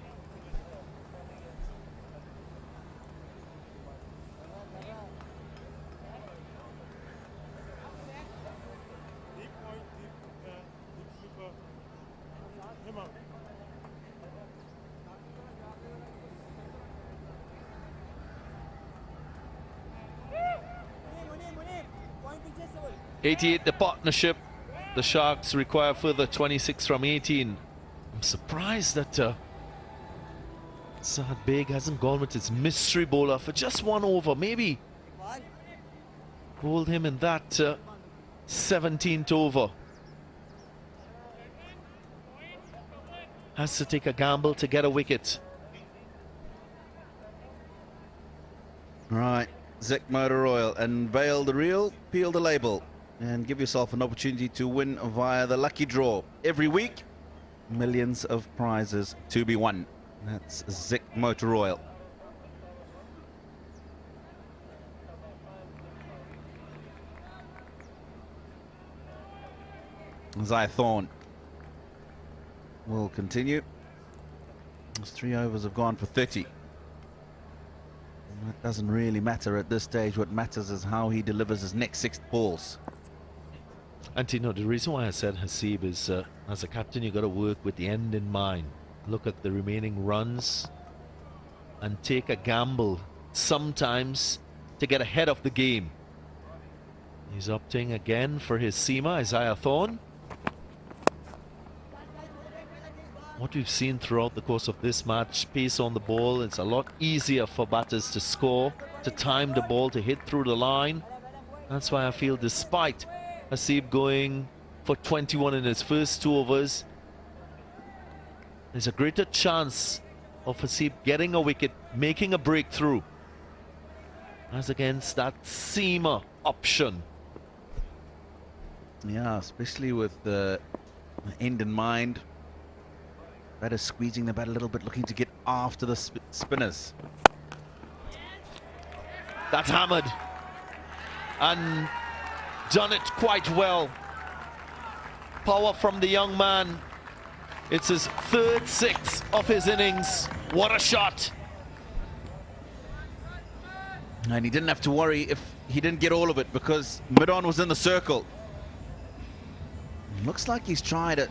.88 the partnership. The Sharks require further 26 from 18. I'm surprised that Saad Beg hasn't gone with his mystery bowler for just one over. Maybe hold him in that 17th over. Has to take a gamble to get a wicket. Right, Zek Motor Oil, unveil the reel, peel the label, and give yourself an opportunity to win via the lucky draw. Every week, millions of prizes to be won. That's Zek Motor Oil. Zai Thorne will continue. Those 3 overs have gone for 30. It doesn't really matter at this stage. What matters is how he delivers his next 6 balls. And you know, the reason why I said Hasib is as a captain, you got to work with the end in mind. Look at the remaining runs and take a gamble sometimes to get ahead of the game. He's opting again for his seamer, Isaiah Thorne. What we've seen throughout the course of this match, pace on the ball, it's a lot easier for batters to score, to time the ball, to hit through the line. That's why I feel despite Hasib going for 21 in his first 2 overs, there's a greater chance of Hasib getting a wicket, making a breakthrough, as against that seamer option. Yeah, especially with the end in mind. Batter squeezing the bat a little bit, looking to get after the spinners. That's hammered. And done it quite well. Power from the young man. It's his 3rd 6 of his innings. What a shot. And he didn't have to worry if he didn't get all of it, because mid-on was in the circle. Looks like he's tried a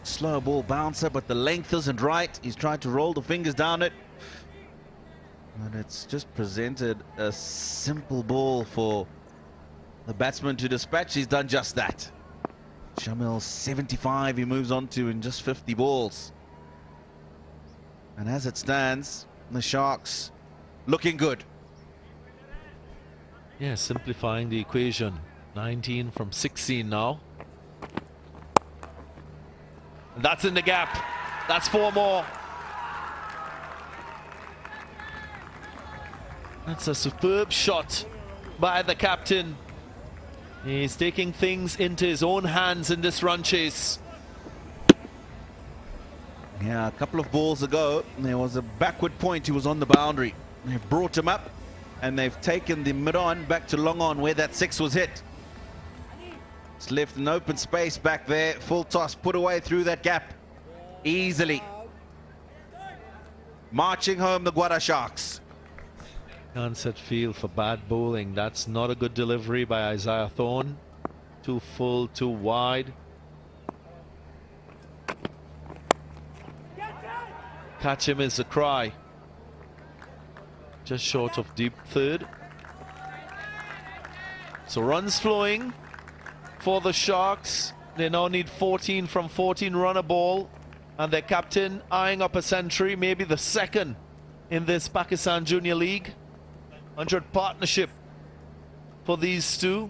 slow ball bouncer, but the length isn't right. He's tried to roll the fingers down it, and it's just presented a simple ball for the batsman to dispatch. He's done just that. Shamil 75 he moves on to in just 50 balls. And as it stands, the Sharks looking good. Yeah, simplifying the equation. 19 from 16 now. That's in the gap. That's 4 more. That's a superb shot by the captain. He's taking things into his own hands in this run chase. Yeah, a couple of balls ago, there was a backward point. He was on the boundary. They've brought him up, and they've taken the mid-on back to long-on where that 6 was hit. It's left an open space back there. Full toss put away through that gap easily. Marching home the Gwadar Sharks. Can't set field for bad bowling. That's not a good delivery by Isaiah Thorne. Too full, too wide. Catch him is a cry. Just short of deep 3rd. So runs flowing for the Sharks. They now need 14 from 14 run a ball, and their captain eyeing up a century, maybe the 2nd in this Pakistan Junior League. 100 partnership for these two.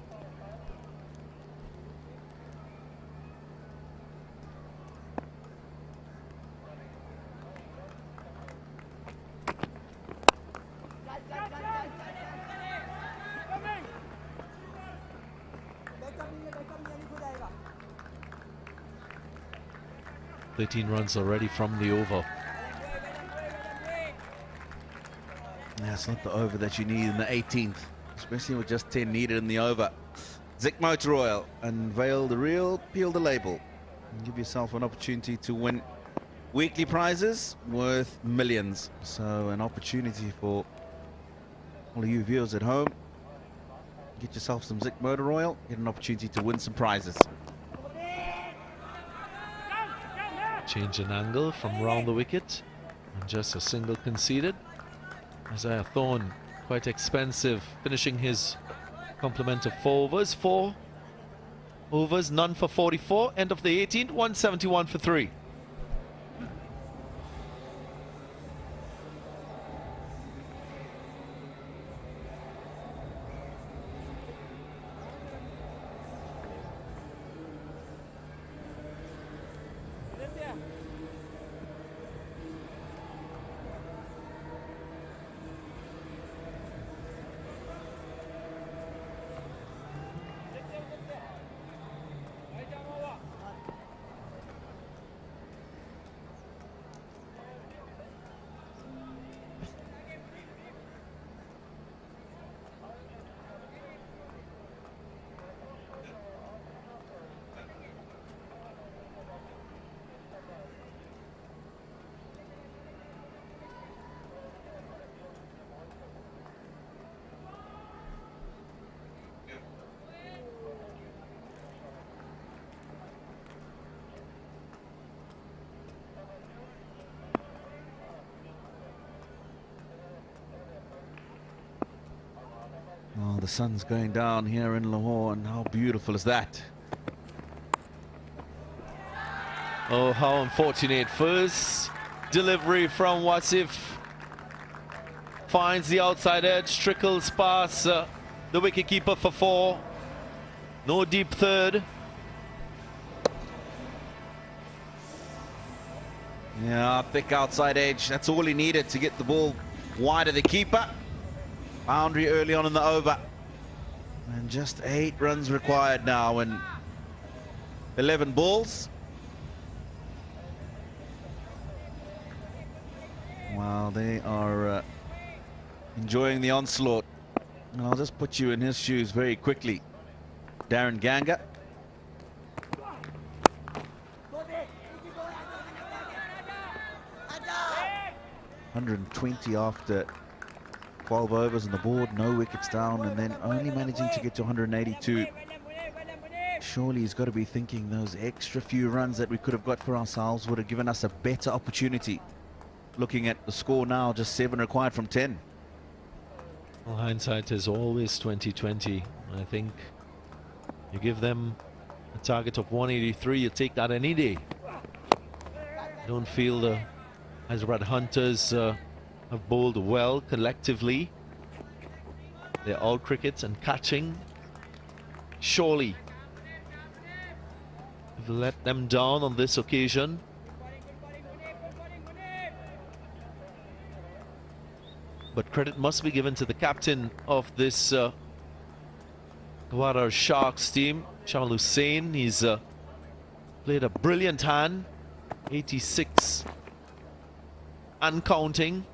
"13 runs already from the over." Yeah, it's not the over that you need in the 18th, especially with just 10 needed in the over. Zik Motor Oil, unveil the real, peel the label, and give yourself an opportunity to win weekly prizes worth millions. So an opportunity for all of you viewers at home. Get yourself some Zik Motor Oil, get an opportunity to win some prizes. Change an angle from round the wicket, and just a single conceded. Isaiah Thorne, quite expensive, finishing his complement of 4 overs. 4 overs, none for 44. End of the 18th, 171 for 3. the sun's going down here in Lahore, and how beautiful is that? Oh, how unfortunate. First delivery from Wasif. Finds the outside edge, trickles past the wicketkeeper for 4. No deep third. Yeah, thick outside edge. That's all he needed to get the ball wide of the keeper. Boundary early on in the over. And just 8 runs required now and 11 balls. Wow, they are enjoying the onslaught. And I'll just put you in his shoes very quickly. Darren Ganga. 120 after 12 overs on the board, no wickets down, and then only managing to get to 182. Surely he's got to be thinking those extra few runs that we could have got for ourselves would have given us a better opportunity. Looking at the score now, just 7 required from 10. Well, hindsight is always 2020. I think you give them a target of 183, you take that any day. I don't feel the Hyderabad Hunters have bowled well collectively. They're all cricket and catching. Surely we've let them down on this occasion. But credit must be given to the captain of this Gwadar Sharks team, Shamal Hussain. He's played a brilliant hand, 86 and counting.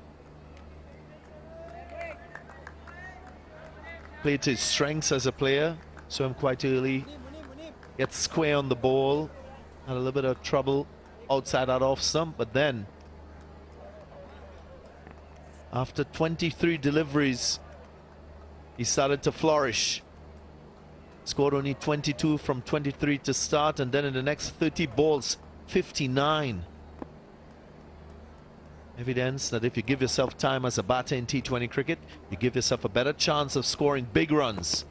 Played to his strengths as a player, saw him quite early, gets square on the ball, had a little bit of trouble outside that off stump, but then after 23 deliveries he started to flourish. Scored only 22 from 23 to start, and then in the next 30 balls 59. Evidence that if you give yourself time as a batter in T20 cricket, you give yourself a better chance of scoring big runs.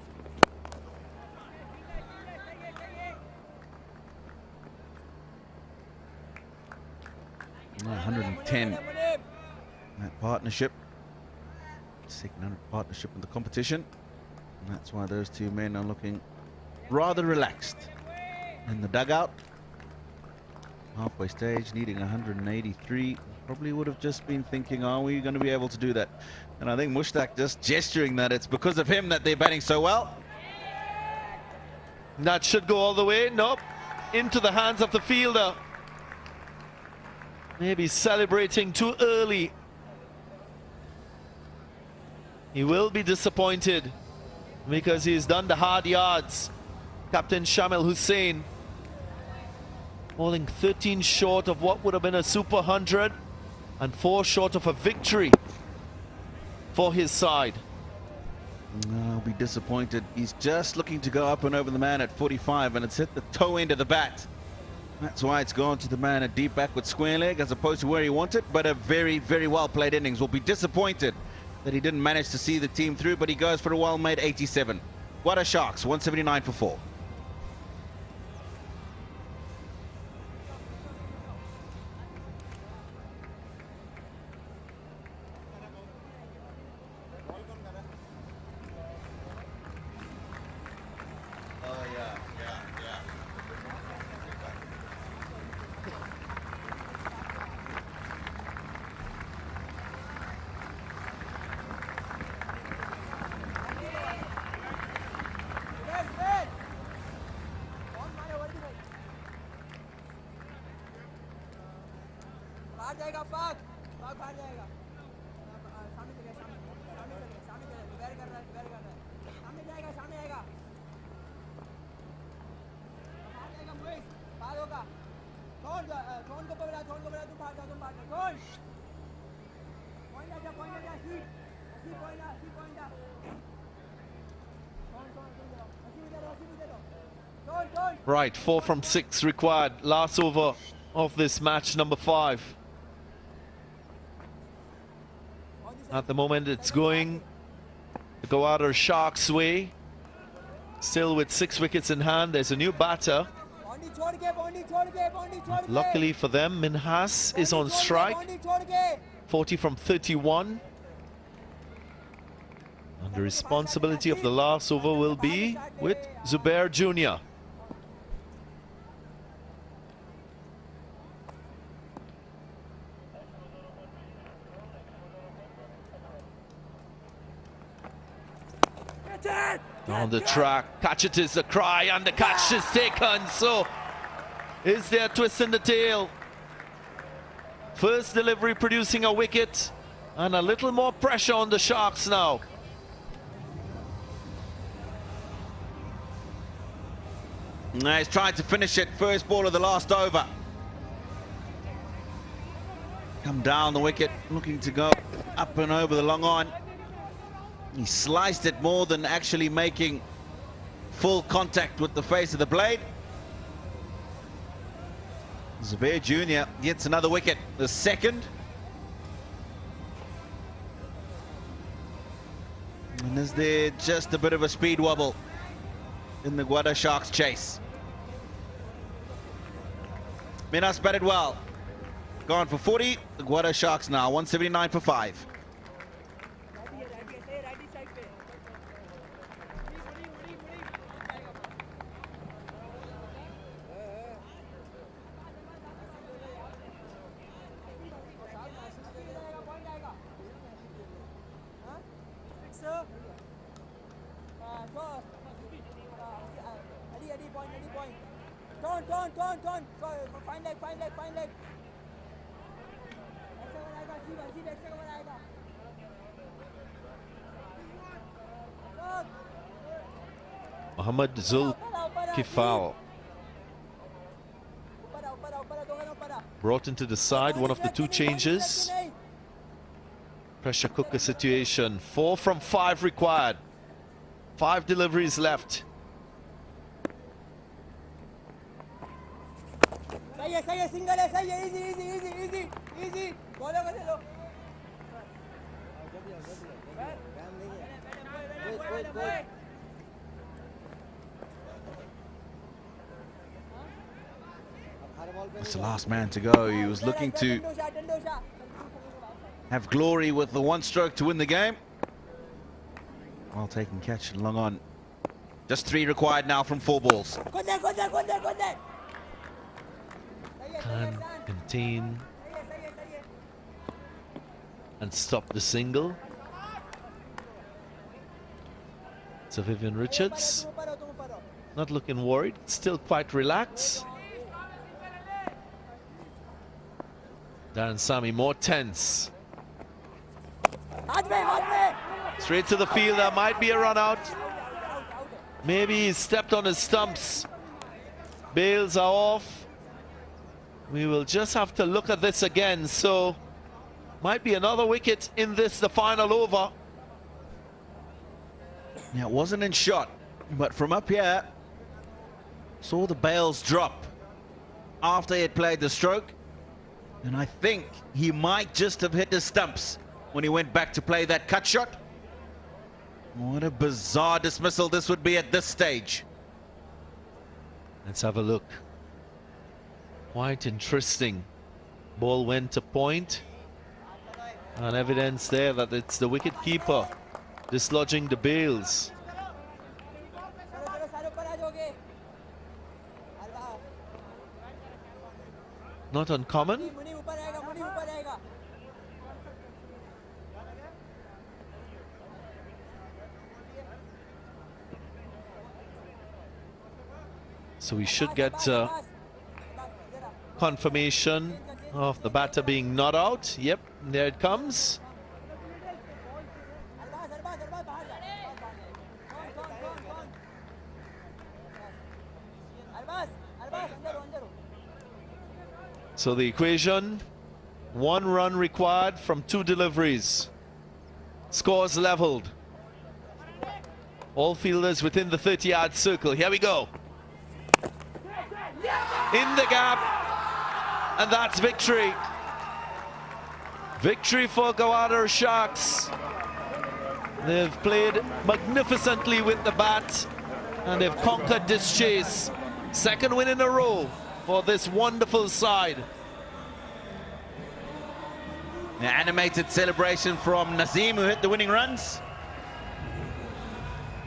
Yeah, 110. That partnership, second partnership in the competition, and that's why those two men are looking rather relaxed in the dugout. Halfway stage, needing 183. Probably would have just been thinking, are we going to be able to do that? And I think Mushtaq just gesturing that it's because of him that they're batting so well. That should go all the way. Nope. Into the hands of the fielder. Maybe celebrating too early. He will be disappointed because he's done the hard yards. Captain Shamil Hussain falling 13 short of what would have been a super 100 and 4 short of a victory for his side. I'll be disappointed. He's just looking to go up and over the man at 45, and it's hit the toe end of the bat. That's why it's gone to the man at deep back with square leg as opposed to where he wanted, but a very, very well played innings. Will be disappointed that he didn't manage to see the team through, but he goes for a well-made 87. Gwadar Sharks, 179 for 4. Right, 4 from 6 required. Last over of this match, number 5. At the moment, it's going Gwadar Sharks way. Still with 6 wickets in hand. There's a new batter. Luckily for them, Minhas is on strike. 40 from 31. And the responsibility of the last over will be with Zubair Jr. On the track, catch it is the cry, and the catch is taken. So, is there a twist in the tail? First delivery producing a wicket, and a little more pressure on the Sharks now. Now he's trying to finish it. First ball of the last over. Come down the wicket, looking to go up and over the long on. He sliced it more than actually making full contact with the face of the blade. Zubair Jr. gets another wicket, the second. And is there just a bit of a speed wobble in the Gwadar Sharks chase? Minhas batted well. Gone for 40. The Gwadar Sharks now 179 for 5. Fine leg. Mohammad Zul Kifal brought into the side, one of the 2 changes. Pressure cooker situation. 4 from 5 required. 5 deliveries left. Easy. That's the last man to go. He was looking to have glory with the 1 stroke to win the game. Well taken catch and long on. Just 3 required now from 4 balls. Can contain and stop the single. So Vivian Richards not looking worried, still quite relaxed. Darren Sammy more tense. Straight to the field, there might be a run out. Maybe he stepped on his stumps. Bails are off. We will just have to look at this again. So might be another wicket in this, the final over. Yeah, it wasn't in shot, but from up here, saw the bails drop after he had played the stroke. And I think he might just have hit his stumps when he went back to play that cut shot. What a bizarre dismissal this would be at this stage. Let's have a look. Quite interesting. Ball went to point. And evidence there that it's the wicket keeper dislodging the bails. Not uncommon. So we should get confirmation of the batter being not out. Yep, there it comes. So the equation, 1 run required from 2 deliveries. Scores leveled. All fielders within the 30-yard circle. Here we go. In the gap. And that's victory. Victory for Gwadar Sharks. They've played magnificently with the bat, and they've conquered this chase. Second win in a row for this wonderful side. An animated celebration from Naseem, who hit the winning runs.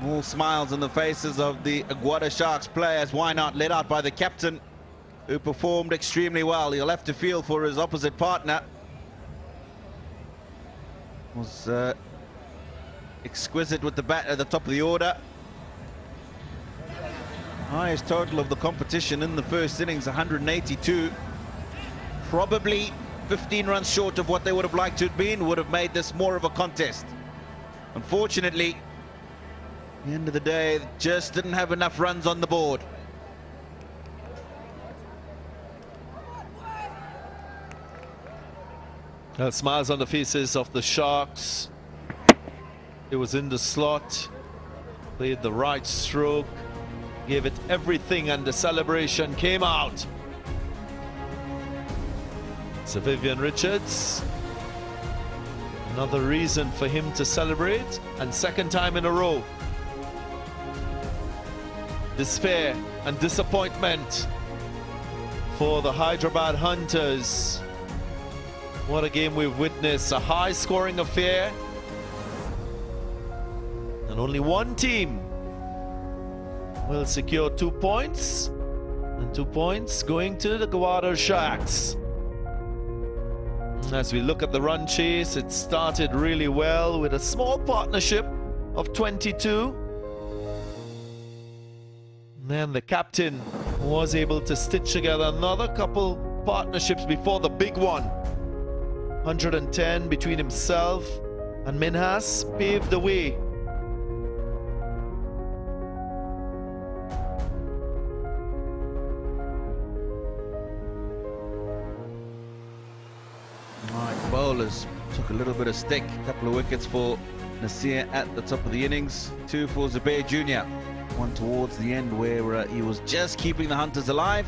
All smiles on the faces of the Gwadar Sharks players. Why not? Led out by the captain, who performed extremely well. He'll have to feel for his opposite partner. Was exquisite with the bat at the top of the order. Highest total of the competition in the first innings, 182. Probably 15 runs short of what they would have liked to have been, would have made this more of a contest. Unfortunately, at the end of the day, just didn't have enough runs on the board. Smiles on the faces of the Sharks. It was in the slot, played the right stroke, gave it everything, and the celebration came out. So Vivian Richards, another reason for him to celebrate, and second time in a row. Despair and disappointment for the Hyderabad Hunters. What a game we've witnessed, a high-scoring affair. And only one team will secure 2 points, and 2 points going to the Gwadar Sharks. As we look at the run chase, it started really well with a small partnership of 22. And then the captain was able to stitch together another couple partnerships before the big one. 110 between himself and Minhas paved the way. Right, bowlers took a little bit of stick. A couple of wickets for Nasir at the top of the innings. 2 for Zubair Jr. One towards the end where he was just keeping the Hunters alive.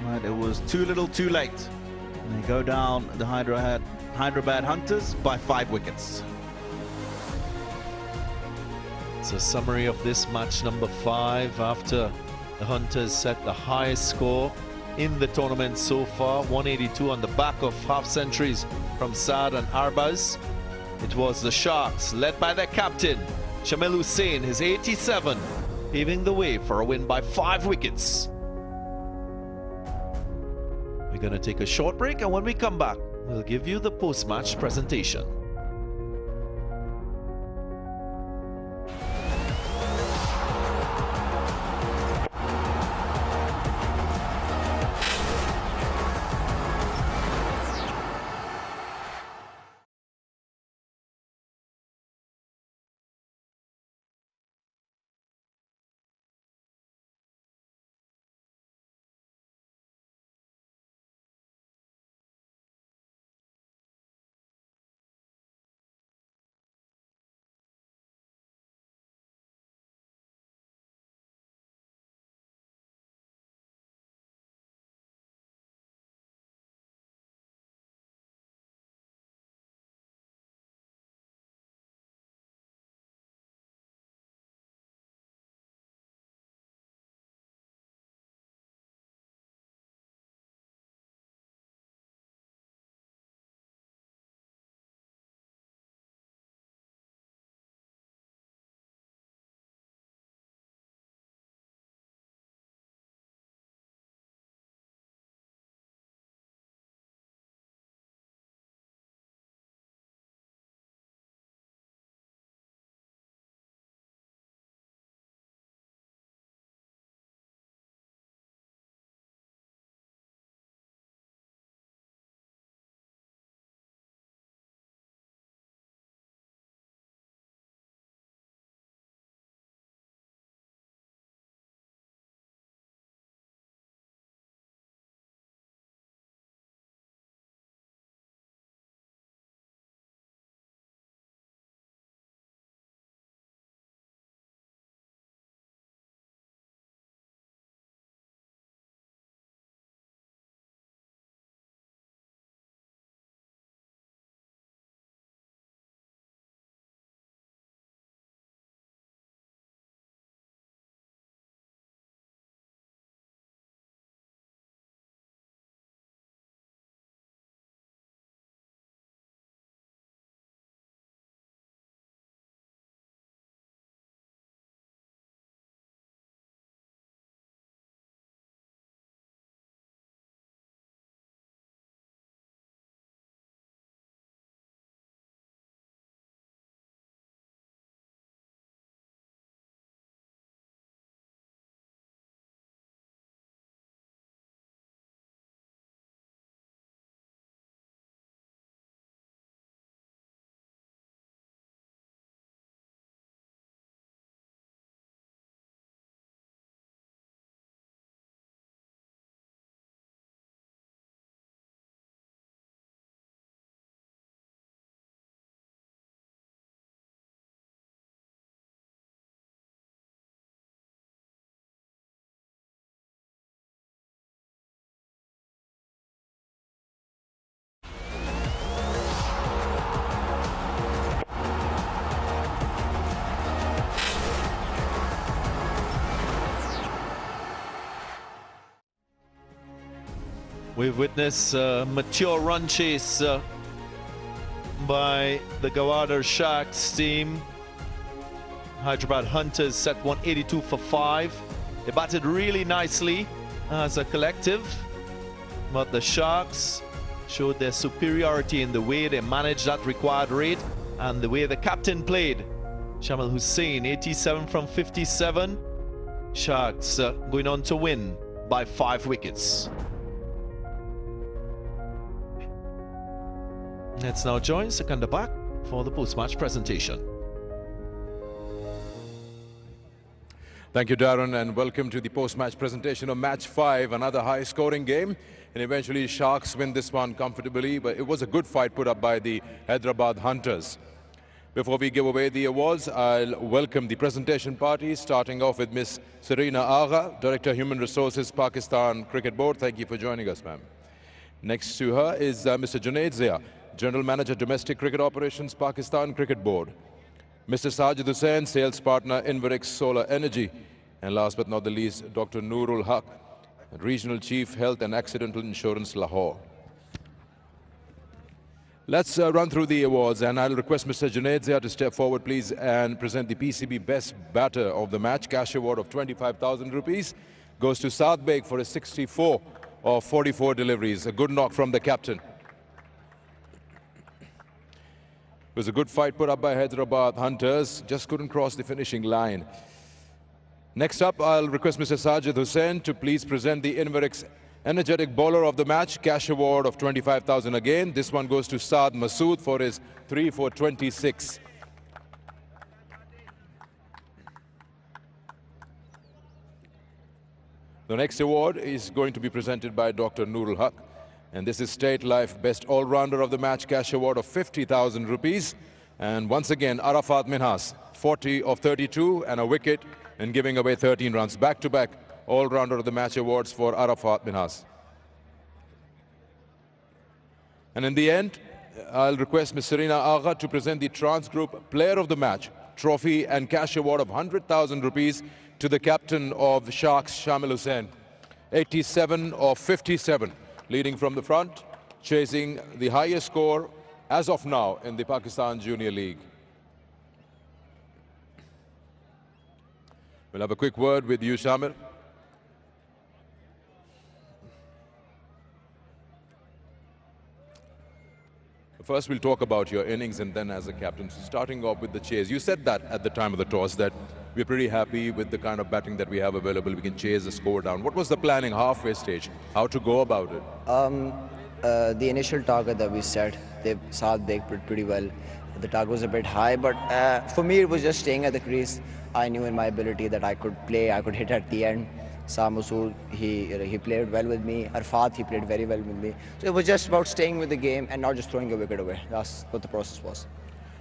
But it was too little too late. And they go down the Hyderabad Hunters by 5 wickets. So summary of this match number 5 after the Hunters set the highest score in the tournament so far, 182 on the back of half centuries from Saad and Arbaz. It was the Sharks led by their captain Shamil Hussain, his 87, paving the way for a win by 5 wickets. We're going to take a short break, and when we come back, we'll give you the post-match presentation. We've witnessed a mature run chase by the Gwadar Sharks team. Hyderabad Hunters set 182 for 5. They batted really nicely as a collective, but the Sharks showed their superiority in the way they managed that required rate and the way the captain played. Shamil Hussain, 87 from 57. Sharks going on to win by 5 wickets. Let's now join Sikandar back for the post-match presentation. Thank you, Darren, and welcome to the post-match presentation of Match 5, another high-scoring game. And eventually, Sharks win this one comfortably, but it was a good fight put up by the Hyderabad Hunters. Before we give away the awards, I'll welcome the presentation party, starting off with Miss Serena Agha, Director Human Resources, Pakistan Cricket Board. Thank you for joining us, ma'am. Next to her is Mr. Junaid Zia, General Manager, Domestic Cricket Operations, Pakistan Cricket Board. Mr. Sajid Hussain, Sales Partner, Inverix Solar Energy. And last but not the least, Dr. Noorul Haq, Regional Chief, Health and Accidental Insurance, Lahore. Let's run through the awards, and I'll request Mr. Junaid Zia to step forward, please, and present the PCB Best Batter of the match. Cash award of 25,000 rupees goes to Saad Beg for a 64 of 44 deliveries. A good knock from the captain. It was a good fight put up by Hyderabad Hunters, just couldn't cross the finishing line. Next up, I'll request Mr. Sajid Hussain to please present the Inverix Energetic Bowler of the match. Cash award of 25,000 again. This one goes to Saad Masood for his 3 for 26. The next award is going to be presented by Dr. Noorul Haq. And this is State Life Best All-Rounder of the match, cash award of 50,000 rupees. And once again, Arafat Minhas, 40 of 32 and a wicket, and giving away 13 runs. Back-to-back All-Rounder of the match awards for Arafat Minhas. And in the end, I'll request Ms. Serena Agha to present the Trans Group Player of the Match trophy and cash award of 100,000 rupees to the captain of the Sharks, Shamil Hussain. 87 of 57. Leading from the front, chasing the highest score as of now in the Pakistan Junior League. We'll have a quick word with you, Shamil. First, we'll talk about your innings and then as a captain. Starting off with the chase, you said that at the time of the toss that we're pretty happy with the kind of batting that we have available. We can chase the score down. What was the planning halfway stage? How to go about it? The initial target that we set, Saad Beg pretty well. The target was a bit high, but for me it was just staying at the crease. I knew in my ability that I could play, I could hit at the end. Saad Masood, he played well with me. Arfat, he played very well with me. So it was just about staying with the game and not just throwing a wicket away. That's what the process was.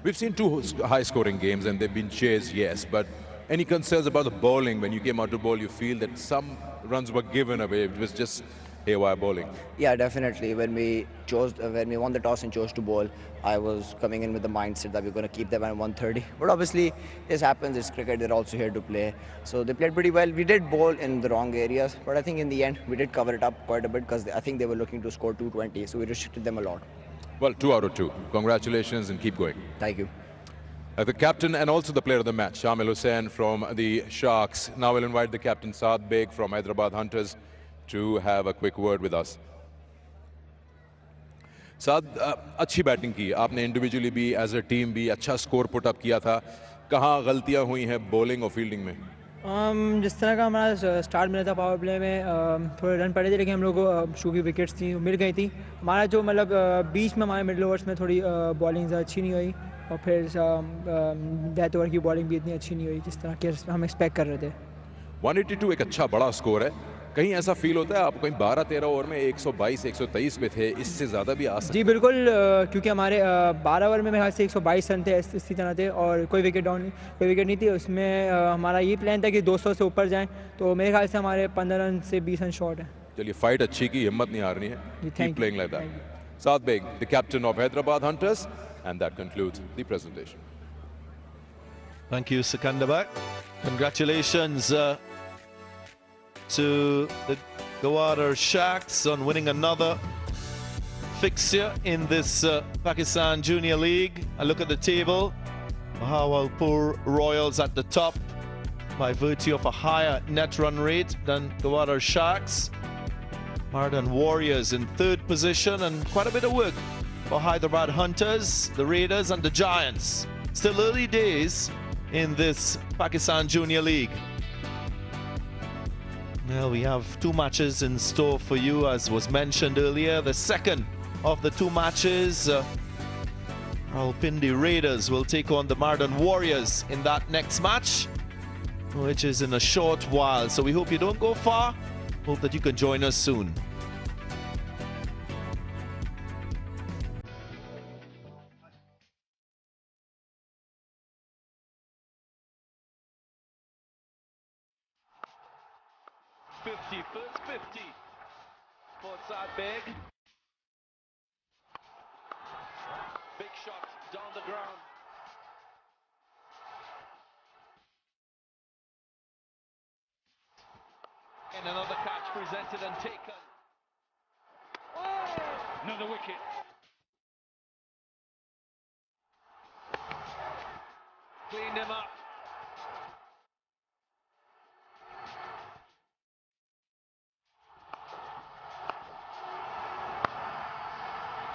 We've seen 2 high-scoring games and they've been chased, yes, but any concerns about the bowling? When you came out to bowl, you feel that some runs were given away. It was just haywire bowling. Yeah, definitely. When we won the toss and chose to bowl, I was coming in with the mindset that we're going to keep them at 130. But obviously, this happens. It's cricket. They're also here to play. So they played pretty well. We did bowl in the wrong areas, but I think in the end, we did cover it up quite a bit because I think they were looking to score 220. So we restricted them a lot. Well, 2 out of 2. Congratulations and keep going. Thank you. The captain and also the player of the match, Shamil Hussain from the Sharks. Now we'll invite the captain, Saad Beg from Hyderabad Hunters, to have a quick word with us. Saad, अच्छी batting की आपने individually भी as a team भी अच्छा score put up किया था. कहाँ गलतियाँ हुई हैं बॉलिंग और फील्डिंग में? जिस तरह का हमारा स्टार्ट मिला था पावर प्ले में थोड़े रन पड़े थे, लेकिन हम लोग को शू की विकेट्स थी मिल गई थी. हमारा जो मतलब बीच में हमारे मिडल ओवर्स में थोड़ी बॉलिंग अच्छी नहीं हुई और फिर डेथ ओवर की बॉलिंग भी इतनी अच्छी नहीं हुई जिस तरह के हम एक्सपेक्ट कर रहे थे. 182 एक अच्छा बड़ा स्कोर है. कहीं ऐसा फील होता है आप कहीं 12-13 ओवर में 122-123 पे थे, इससे ज़्यादा भी आ सकते? जी बिल्कुल, क्योंकि हमारे 12 ओवर में मेरे ख्याल से 122 रन थे इसी तरह थे और कोई विकेट नहीं थी. उसमें हमारा ये प्लान था कि 200 से ऊपर जाएं, तो मेरे ख्याल से हमारे 15 रन से 20 रन शॉर्ट है. चलिए, फाइट अच्छी की, हिम्मत नहीं हारनी है. Keep playing like that. Saad Beg, the captain of Hyderabad Hunters, and that concludes the presentation. Thank you, Sikandar. Congratulations to the Gwadar Sharks on winning another fixture in this Pakistan Junior League. I look at the table. Bahawalpur Royals at the top by virtue of a higher net run rate than Gwadar Sharks. Mardan Warriors in third position, and quite a bit of work for Hyderabad Hunters, the Raiders and the Giants. Still early days in this Pakistan Junior League. Well, we have 2 matches in store for you, as was mentioned earlier. The second of the 2 matches, Rawalpindi Raiders will take on the Mardan Warriors in that next match, which is in a short while. So we hope you don't go far. Hope that you can join us soon. First 50. Sports side big. Big shot down the ground. And another catch presented and taken. Oh! Another wicket. Cleaned him up.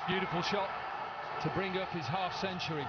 Beautiful shot to bring up his half century.